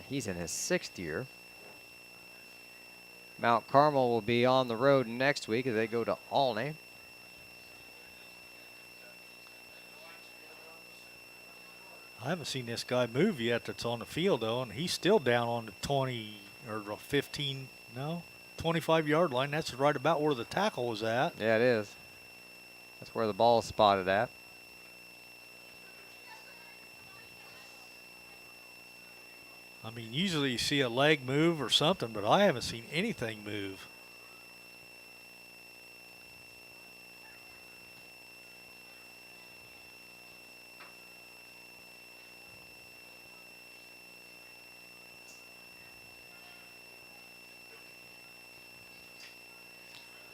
He's in his 6th year. Mount Carmel will be on the road next week as they go to Olney. I haven't seen this guy move yet that's on the field, though, and he's still down on the 20 or 15, no, 25-yard line. That's right about where the tackle was at. Yeah, it is. That's where the ball is spotted at. I mean, usually you see a leg move or something, but I haven't seen anything move.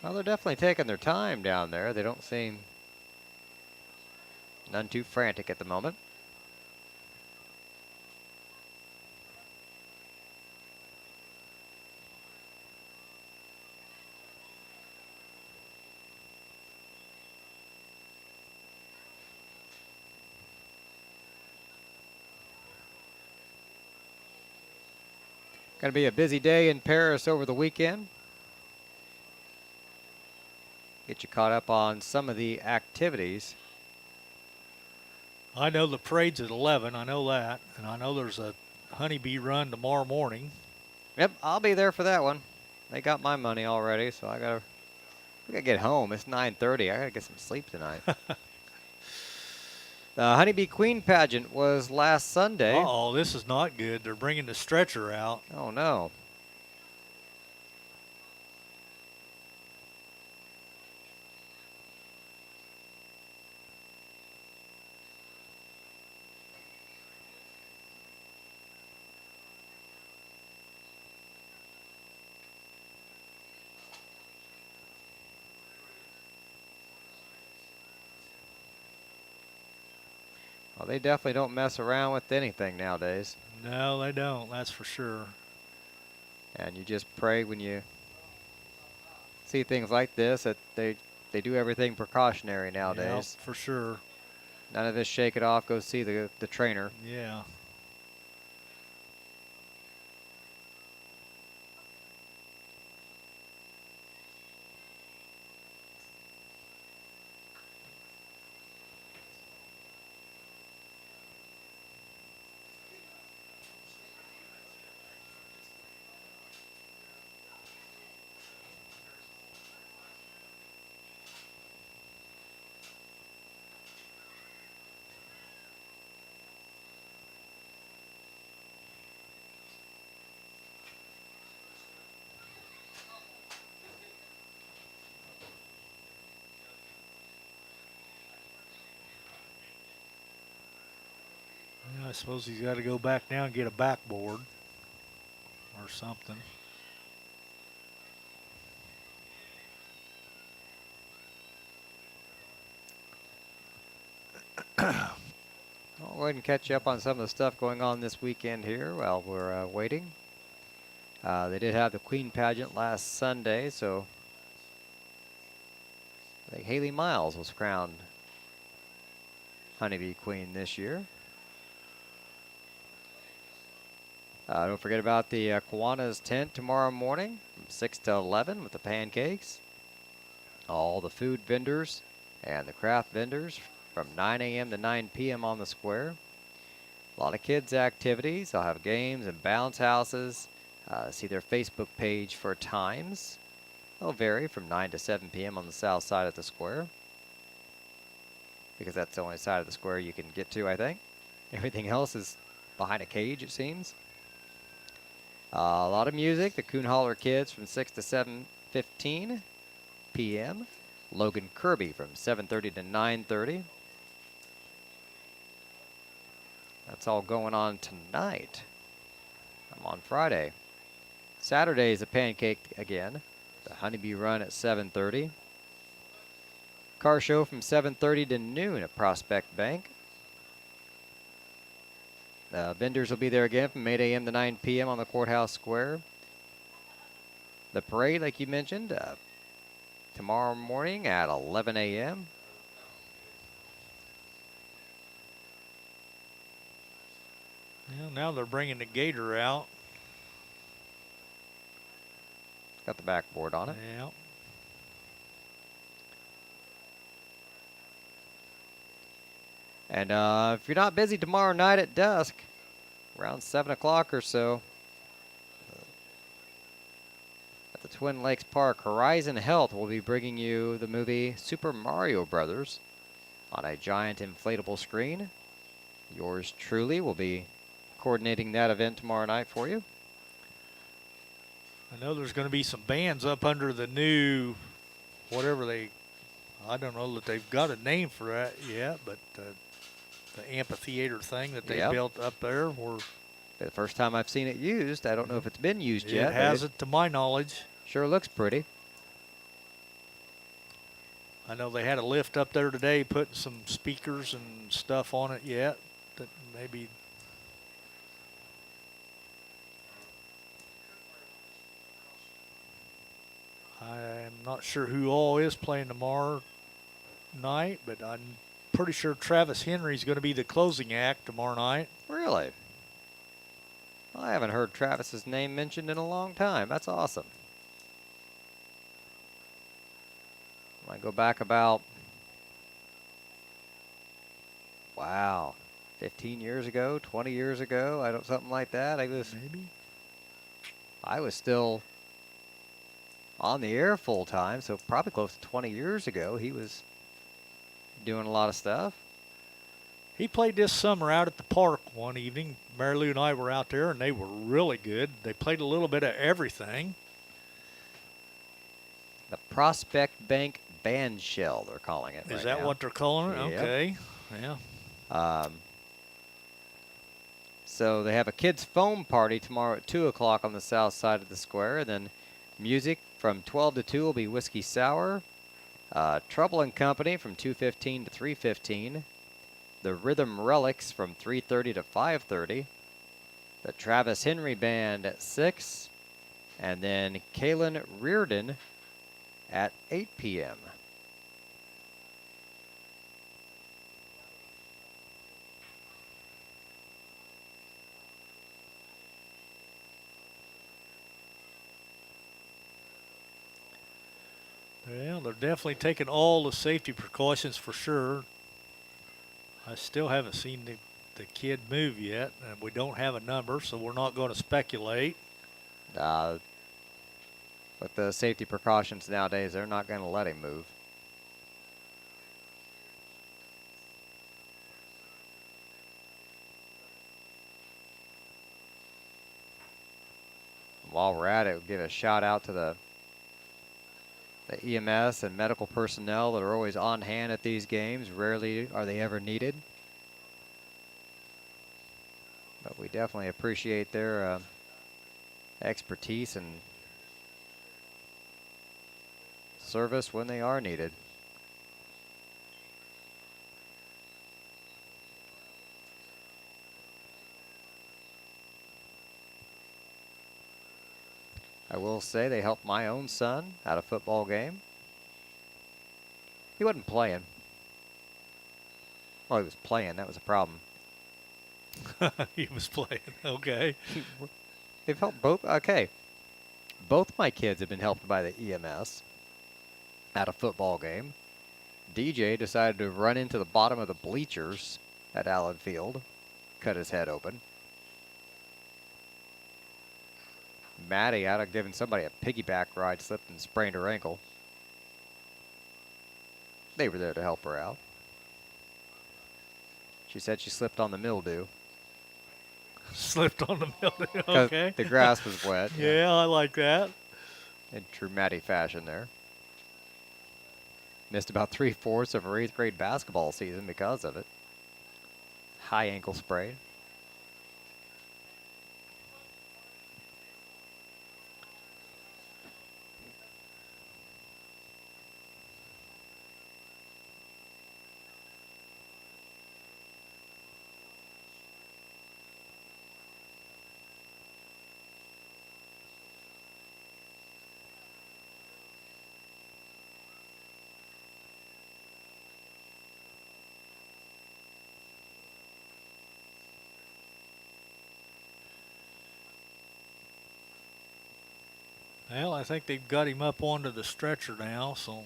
Well, they're definitely taking their time down there. They don't seem none too frantic at the moment. Going to be a busy day in Paris over the weekend. Get you caught up on some of the activities. I know the parade's at 11. I know that. And I know there's a honeybee run tomorrow morning. Yep, I'll be there for that one. They got my money already, so I gotta get home. It's 9:30. I gotta get some sleep tonight. The Honeybee Queen pageant was last Sunday. Uh-oh, this is not good. They're bringing the stretcher out. Oh, no. Well, they definitely don't mess around with anything nowadays. No, they don't. That's for sure. And you just pray when you see things like this that they do everything precautionary nowadays. Yep, for sure. None of this shake it off, go see the trainer. Yeah. Yeah, I suppose he's got to go back down and get a backboard or something. I'll go ahead and catch you up on some of the stuff going on this weekend here while we're waiting. They did have the Queen pageant last Sunday, so I think Haley Miles was crowned Honeybee Queen this year. Don't forget about the Kiwanis tent tomorrow morning from 6 to 11 with the pancakes. All the food vendors and the craft vendors from 9 a.m. to 9 p.m. on the square. A lot of kids' activities. They'll have games and bounce houses. See their Facebook page for times. They'll vary from 9 to 7 p.m. on the south side of the square, because that's the only side of the square you can get to, I think. Everything else is behind a cage, it seems. A lot of music. The Coon Holler Kids from 6 to 7:15 p.m. Logan Kirby from 7:30 to 9:30. That's all going on tonight. I'm on Friday. Saturday is a pancake again. The Honeybee Run at 7:30. Car show from 7:30 to noon at Prospect Bank. Vendors will be there again from 8 a.m. to 9 p.m. on the Courthouse Square. The parade, like you mentioned, tomorrow morning at 11 a.m. Well, now they're bringing the gator out. Got the backboard on it. Yeah. And if you're not busy tomorrow night at dusk, around 7 o'clock or so, at the Twin Lakes Park, Horizon Health will be bringing you the movie Super Mario Brothers on a giant inflatable screen. Yours truly will be coordinating that event tomorrow night for you. I know there's going to be some bands up under the new, whatever I don't know that they've got a name for that yet, but the amphitheater thing that they built up there. The first time I've seen it used. I don't know if it's been used yet. It hasn't, to my knowledge. Sure looks pretty. I know they had a lift up there today putting some speakers and stuff on it yet that maybe. I'm not sure who all is playing tomorrow night, but I'm pretty sure Travis Henry's going to be the closing act tomorrow night. Really? I haven't heard Travis's name mentioned in a long time. That's awesome. I go back about, wow, 15 years ago, 20 years ago, something like that. I was still on the air full time, so probably close to 20 years ago. He was doing a lot of stuff. He played this summer out at the park one evening. Mary Lou and I were out there, and they were really good. They played a little bit of everything. The Prospect Bank Band Shell, they're calling it. Is that what they're calling it? Yep. Okay. Yeah. So they have a kids' foam party tomorrow at 2 o'clock on the south side of the square. And then music from 12 to 2 will be Whiskey Sour. Trouble and Company from 2:15 to 3:15. The Rhythm Relics from 3:30 to 5:30. The Travis Henry Band at 6. And then Kaylin Reardon at 8 p.m. Well, they're definitely taking all the safety precautions for sure. I still haven't seen the kid move yet, and we don't have a number, so we're not going to speculate. With the safety precautions nowadays, they're not going to let him move. While we're at it, we'll give a shout out to the EMS and medical personnel that are always on hand at these games. Rarely are they ever needed. But we definitely appreciate their expertise and service when they are needed. I will say they helped my own son at a football game. He wasn't playing. Well, he was playing. That was a problem. He was playing. Okay. They've helped both. Okay. Both my kids have been helped by the EMS at a football game. DJ decided to run into the bottom of the bleachers at Allen Field, cut his head open. Maddie, out of giving somebody a piggyback ride, slipped and sprained her ankle. They were there to help her out. She said she slipped on the mildew. Slipped on the mildew. Okay. The grass was wet. Yeah, I like that. In true Maddie fashion there. Missed about 3/4 of her 8th grade basketball season because of it. High ankle sprain. Well, I think they've got him up onto the stretcher now, so.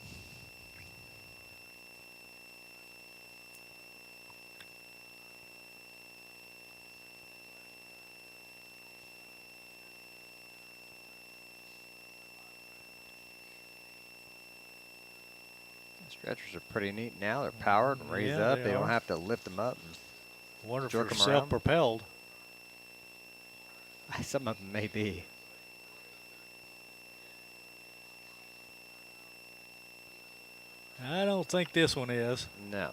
The stretchers are pretty neat now. They're powered and raised Yeah, up. they They don't are. have to lift them up. I wonder if Jerk they're 'em around. self-propelled. Some of them may be. I don't think this one is. No.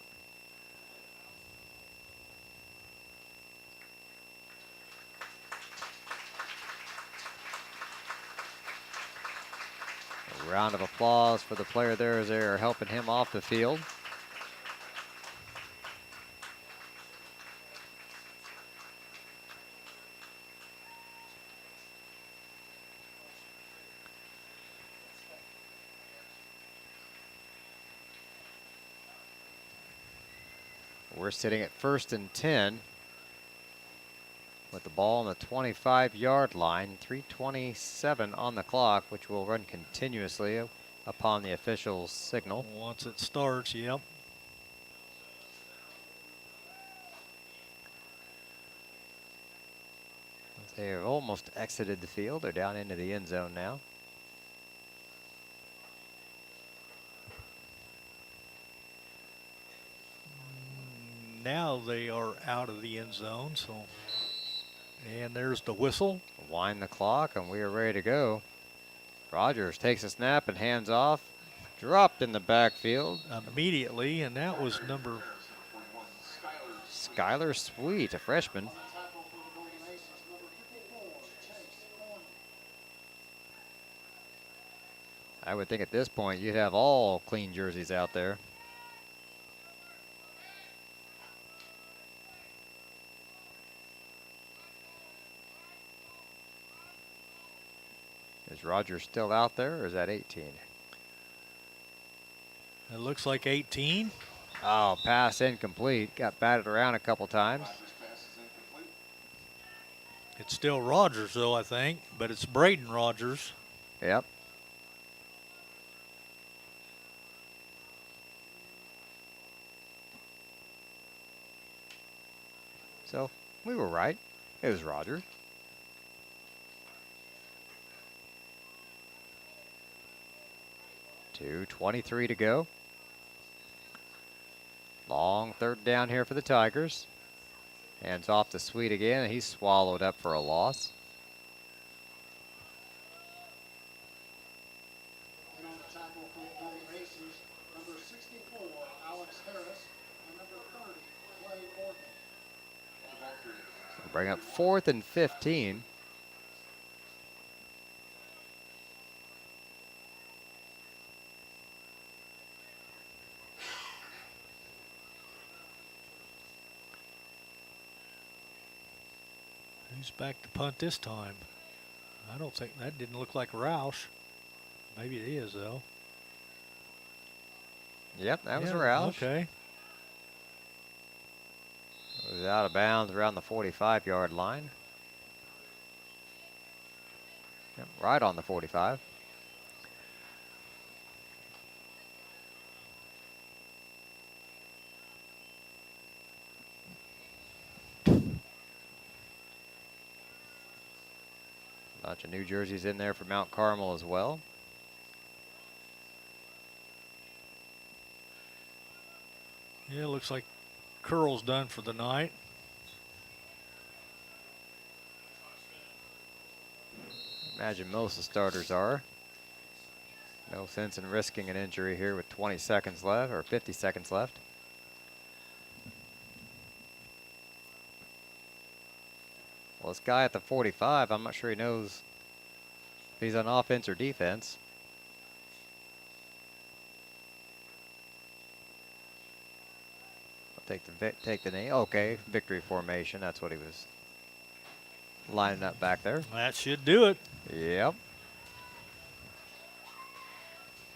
A round of applause for the player there as they're helping him off the field. We're sitting at 1st and 10 with the ball on the 25-yard line. 3:27 on the clock, which will run continuously upon the official's signal. Once it starts, yep. They have almost exited the field. They're down into the end zone now. Now they are out of the end zone, so. And there's the whistle. Wind the clock, and we are ready to go. Rogers takes a snap and hands off. Dropped in the backfield. Immediately, and that was number. Skylar Sweet, a freshman. I would think at this point you'd have all clean jerseys out there. Is Rogers still out there, or is that 18? It looks like 18. Oh, pass incomplete. Got batted around a couple times. It's still Rogers, though, I think, but it's Braden Rogers. Yep. So we were right. It was Rogers. .23 to go. Long third down here for the Tigers. Hands off to Sweet again, and he's swallowed up for a loss. And on the tackle for the Aces, number 64, Alex Harris, and number 30, Clay Orton. Bring up 4th and 15. Who's back to punt this time? I don't think that didn't look like Roush. Maybe it is, though. Yep, that was Yeah, Roush. Okay. It was out of bounds around the 45-yard line. Yep, right on the 45. Bunch of New Jerseys in there for Mount Carmel as well. Yeah, looks like Curl's done for the night. Imagine most of the starters are. No sense in risking an injury here with 20 seconds left, or 50 seconds left. Well, this guy at the 45, I'm not sure he knows if he's on offense or defense. I'll take the name. Okay, victory formation. That's what he was lining up back there. That should do it. Yep.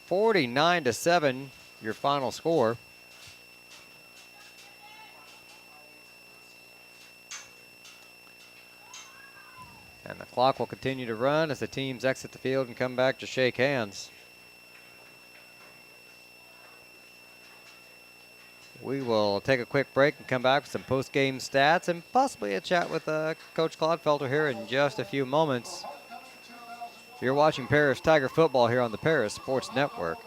49-7, your final score. And the clock will continue to run as the teams exit the field and come back to shake hands. We will take a quick break and come back with some post-game stats and possibly a chat with Coach Claude Felter here in just a few moments. You're watching Paris Tiger football here on the Paris Sports Network.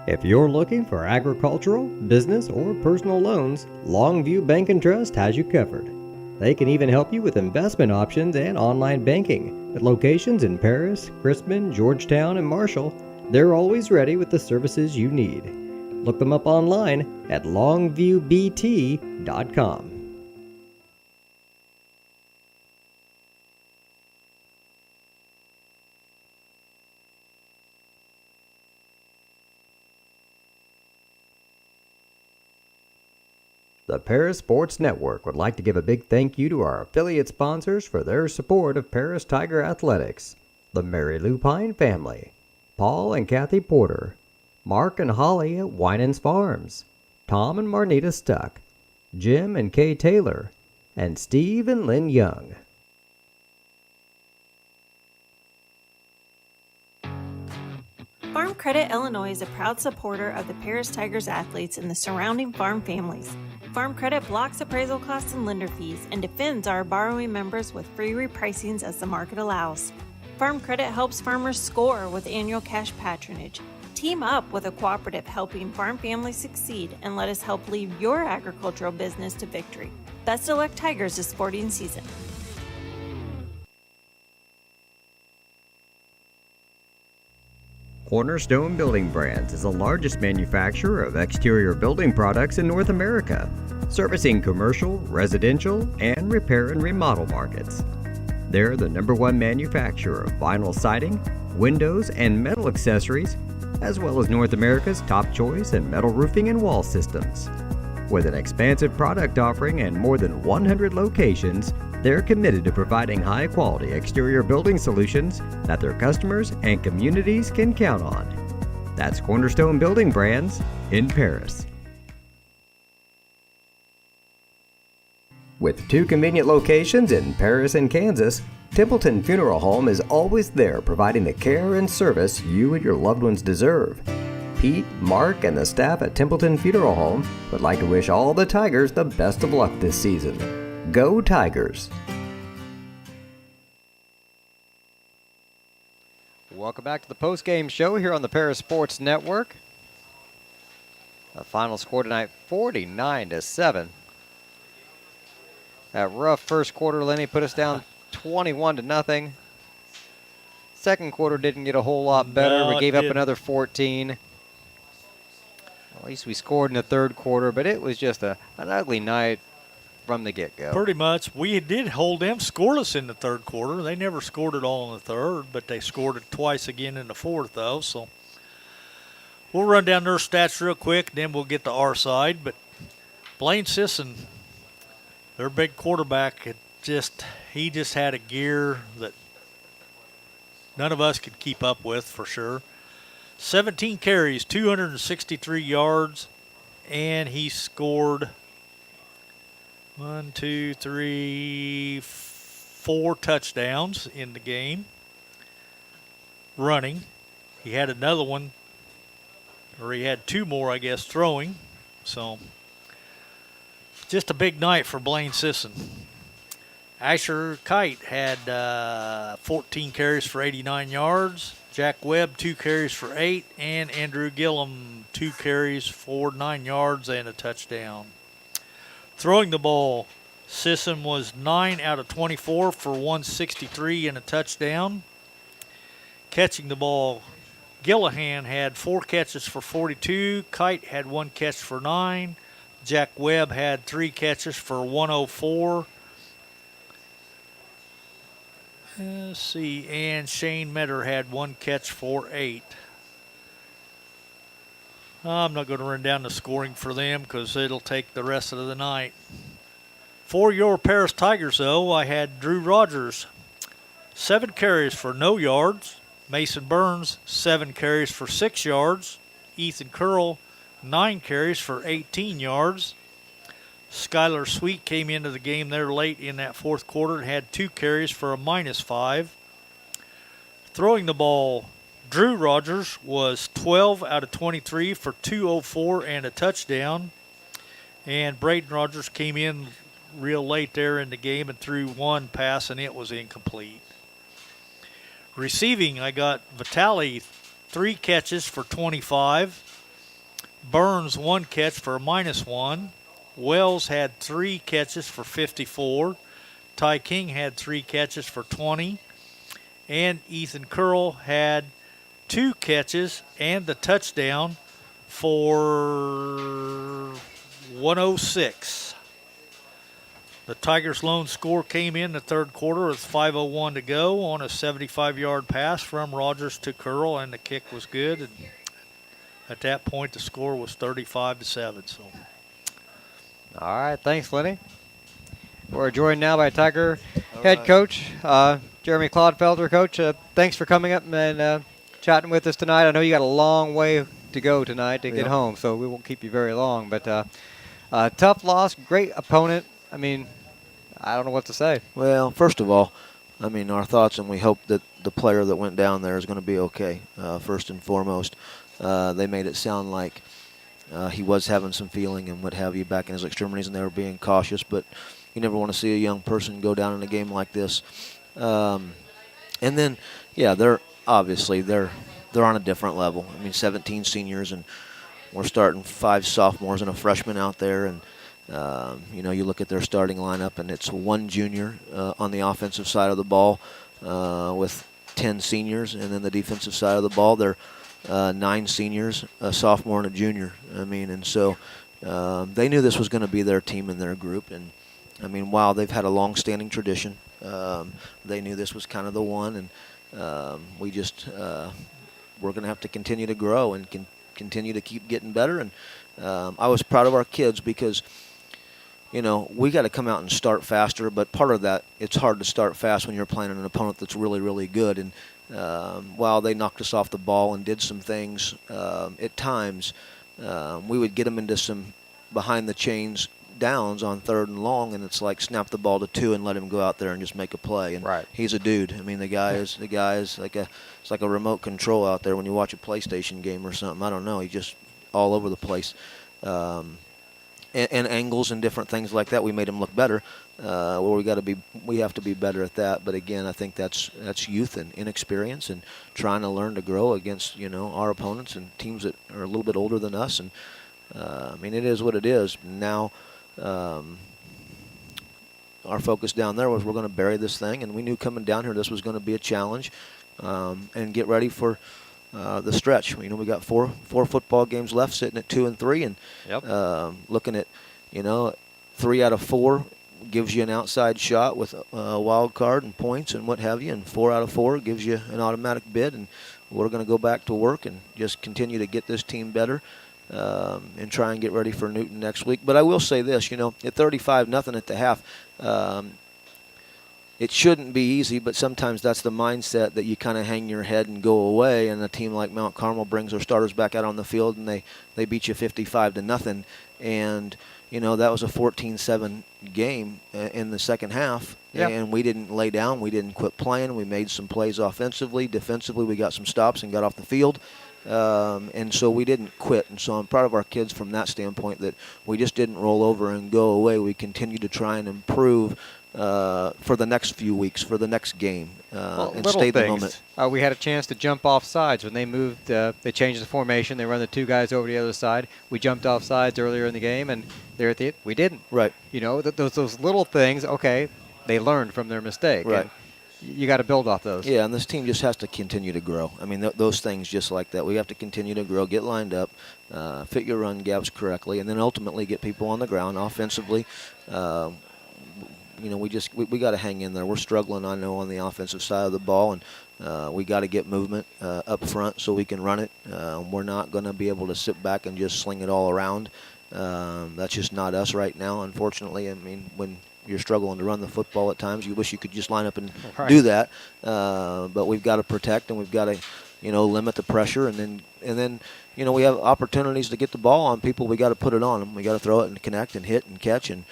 If you're looking for agricultural, business, or personal loans, Longview Bank and Trust has you covered. They can even help you with investment options and online banking. At locations in Paris, Crispin, Georgetown, and Marshall, they're always ready with the services you need. Look them up online at longviewbt.com. The Paris Sports Network would like to give a big thank you to our affiliate sponsors for their support of Paris Tiger Athletics. The Mary Lupine family, Paul and Kathy Porter, Mark and Holly at Winans Farms, Tom and Marnita Stuck, Jim and Kay Taylor, and Steve and Lynn Young. Farm Credit Illinois is a proud supporter of the Paris Tigers athletes and the surrounding farm families. Farm Credit blocks appraisal costs and lender fees and defends our borrowing members with free repricings as the market allows. Farm Credit helps farmers score with annual cash patronage. Team up with a cooperative helping farm families succeed and let us help lead your agricultural business to victory. Best of luck, Tigers, this sporting season. Cornerstone Building Brands is the largest manufacturer of exterior building products in North America, servicing commercial, residential, and repair and remodel markets. They're the #1 manufacturer of vinyl siding, windows, and metal accessories, as well as North America's top choice in metal roofing and wall systems. With an expansive product offering and more than 100 locations, they're committed to providing high-quality exterior building solutions that their customers and communities can count on. That's Cornerstone Building Brands in Paris. With 2 convenient locations in Paris and Kansas, Templeton Funeral Home is always there providing the care and service you and your loved ones deserve. Pete, Mark, and the staff at Templeton Funeral Home would like to wish all the Tigers the best of luck this season. Go Tigers! Welcome back to the post-game show here on the Paris Sports Network. The final score tonight, 49-7. That rough first quarter, Lenny, put us down 21-0. Second quarter didn't get a whole lot better. No, we gave up didn't. another 14. At least we scored in the third quarter, but it was just an ugly night from the get-go. Pretty much. We did hold them scoreless in the third quarter. They never scored it all in the third, but they scored it twice again in the fourth, though. So we'll run down their stats real quick, then we'll get to our side. But Blaine Sisson, their big quarterback, he just had a gear that none of us could keep up with for sure. 17 carries, 263 yards, and he scored 4 touchdowns in the game. Running. He had another one, or he had 2 more, I guess, throwing. So just a big night for Blaine Sisson. Asher Kite had 14 carries for 89 yards. Jack Webb, 2 carries for 8. And Andrew Gillum, 2 carries for 9 yards and a touchdown. Throwing the ball, Sisson was 9 out of 24 for 163 and a touchdown. Catching the ball, Gillahan had 4 catches for 42. Kite had 1 catch for 9. Jack Webb had 3 catches for 104. Let's see, and Shane Metter had 1 catch for 8. I'm not going to run down the scoring for them because it'll take the rest of the night. For your Paris Tigers, though, I had Drew Rogers, 7 carries for no yards. Mason Burns, 7 carries for 6 yards. Ethan Curl, 9 carries for 18 yards. Skylar Sweet came into the game there late in that fourth quarter and had 2 carries for a -5. Throwing the ball, Drew Rogers was 12 out of 23 for 204 and a touchdown. And Braden Rogers came in real late there in the game and threw 1 pass, and it was incomplete. Receiving, I got Vitale, 3 catches for 25. Burns, 1 catch for a -1. Wells had 3 catches for 54. Ty King had 3 catches for 20. And Ethan Curl had 2 catches and the touchdown for 106. The Tigers' lone score came in the third quarter with 5:01 to go on a 75-yard pass from Rogers to Curl, and the kick was good. And at that point, the score was 35-7. So. All right, thanks, Lenny. We're joined now by Tiger head coach, Jeremy Clodfelder. Coach, thanks for coming up and chatting with us tonight. I know you got a long way to go tonight to get home, so we won't keep you very long. But tough loss, great opponent. I mean, I don't know what to say. Well, first of all, I mean, our thoughts, and we hope that the player that went down there is going to be okay, first and foremost. They made it sound like he was having some feeling and what have you back in his extremities, and they were being cautious. But you never want to see a young person go down in a game like this. And then, yeah, they're on a different level. I mean, 17 seniors, and we're starting 5 sophomores and a freshman out there. And, you look at their starting lineup, and it's 1 junior on the offensive side of the ball with 10 seniors. And then the defensive side of the ball, they're 9 seniors, a sophomore and a junior. I mean, and so they knew this was going to be their team and their group. And, I mean, while they've had a long-standing tradition, they knew this was kind of the one. And we're going to have to continue to grow and continue to keep getting better. And I was proud of our kids because, you know, we got to come out and start faster. But part of that, it's hard to start fast when you're playing an opponent that's really, really good. And while they knocked us off the ball and did some things, at times we would get them into some behind the chains downs on 3rd and long, and it's like snap the ball to 2 and let him go out there and just make a play. And he's a dude. I mean, the guy is like it's like a remote control out there when you watch a PlayStation game or something. I don't know. He's just all over the place. And angles and different things like that, we made him look better. Where we have to be better at that. But again, I think that's youth and inexperience and trying to learn to grow against, you know, our opponents and teams that are a little bit older than us. And I mean, it is what it is. Now, our focus down there was we're going to bury this thing, and we knew coming down here this was going to be a challenge, and get ready for the stretch. You know, we got four football games left, sitting at 2 and 3, and looking at, you know, 3 out of 4 gives you an outside shot with a wild card and points and what have you, and 4 out of 4 gives you an automatic bid. And we're going to go back to work and just continue to get this team better, and try and get ready for Newton next week. But I will say this, you know, at 35-0 at the half, it shouldn't be easy, but sometimes that's the mindset that you kind of hang your head and go away, and a team like Mount Carmel brings their starters back out on the field, and they beat you 55-0. And, you know, that was a 14-7 game in the second half, and we didn't lay down. We didn't quit playing. We made some plays offensively. Defensively, we got some stops and got off the field. And so we didn't quit. And so I'm proud of our kids from that standpoint, that we just didn't roll over and go away. We continued to try and improve for the next few weeks, for the next game, and stay the moment. We had a chance to jump off sides when they moved. They changed the formation. They run the 2 guys over the other side. We jumped off sides earlier in the game, and there at the end, we didn't. Right. You know, those little things, okay, they learned from their mistake. Right. And you got to build off those. Yeah, and this team just has to continue to grow. I mean, those things just like that. We have to continue to grow, get lined up, fit your run gaps correctly, and then ultimately get people on the ground offensively. You know, we got to hang in there. We're struggling, I know, on the offensive side of the ball, and we got to get movement up front so we can run it. We're not going to be able to sit back and just sling it all around. That's just not us right now, unfortunately. I mean, when you're struggling to run the football at times, you wish you could just line up and do that. But we've got to protect, and we've got to, you know, limit the pressure, and then you know, we have opportunities to get the ball on people. We got to put it on them. We got to throw it and connect and hit and catch, and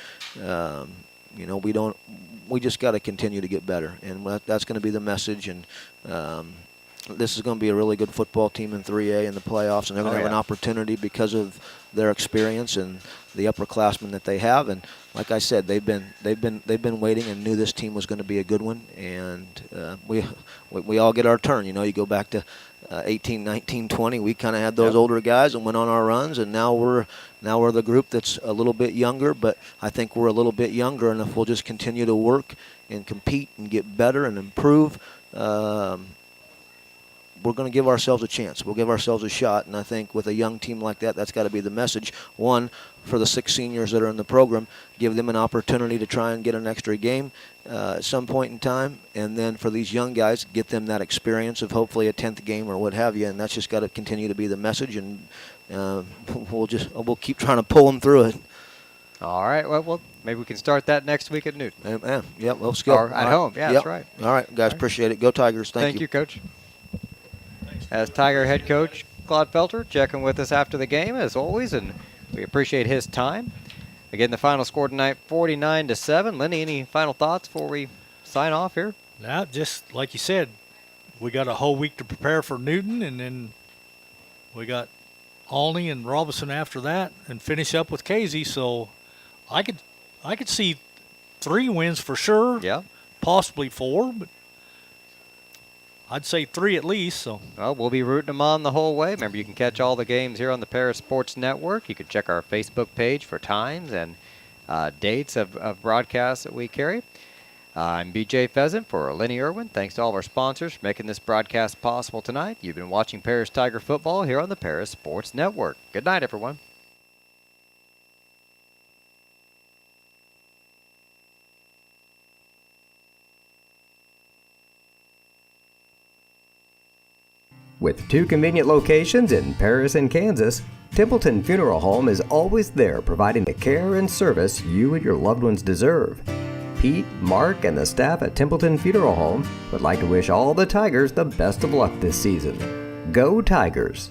you know, we just got to continue to get better, and that's going to be the message. And this is going to be a really good football team in 3A in the playoffs, and they're going to have an opportunity because of their experience and the upperclassmen that they have. And like I said, they've been waiting and knew this team was going to be a good one. And we all get our turn. You know, you go back to 18, 19, 20. We kind of had those older guys and went on our runs, and now we're the group that's a little bit younger. But I think we're a little bit younger, and if we'll just continue to work and compete and get better and improve, we're going to give ourselves a chance. We'll give ourselves a shot, and I think with a young team like that, that's got to be the message. One, for the 6 seniors that are in the program, give them an opportunity to try and get an extra game at some point in time, and then for these young guys, get them that experience of hopefully a 10th game or what have you, and that's just got to continue to be the message, and we'll keep trying to pull them through it. All right. Well, maybe we can start that next week at Newton. Yeah, let's go. Or at home. Yeah, that's right. All right, guys, appreciate it. Go Tigers. Thank you, Coach. As Tiger head coach Claude Felter checking with us after the game, as always, and we appreciate his time. Again, the final score tonight, 49-7. Lenny, any final thoughts before we sign off here? Now, just like you said, we got a whole week to prepare for Newton, and then we got Alney and Robinson after that, and finish up with Casey. So I could see 3 wins for sure. Yeah. Possibly 4, but I'd say 3 at least. So well, we'll be rooting them on the whole way. Remember, you can catch all the games here on the Paris Sports Network. You can check our Facebook page for times and dates of broadcasts that we carry. I'm BJ Pheasant for Lenny Irwin. Thanks to all of our sponsors for making this broadcast possible tonight. You've been watching Paris Tiger football here on the Paris Sports Network. Good night, everyone. With 2 convenient locations in Paris and Kansas, Templeton Funeral Home is always there providing the care and service you and your loved ones deserve. Pete, Mark, and the staff at Templeton Funeral Home would like to wish all the Tigers the best of luck this season. Go Tigers!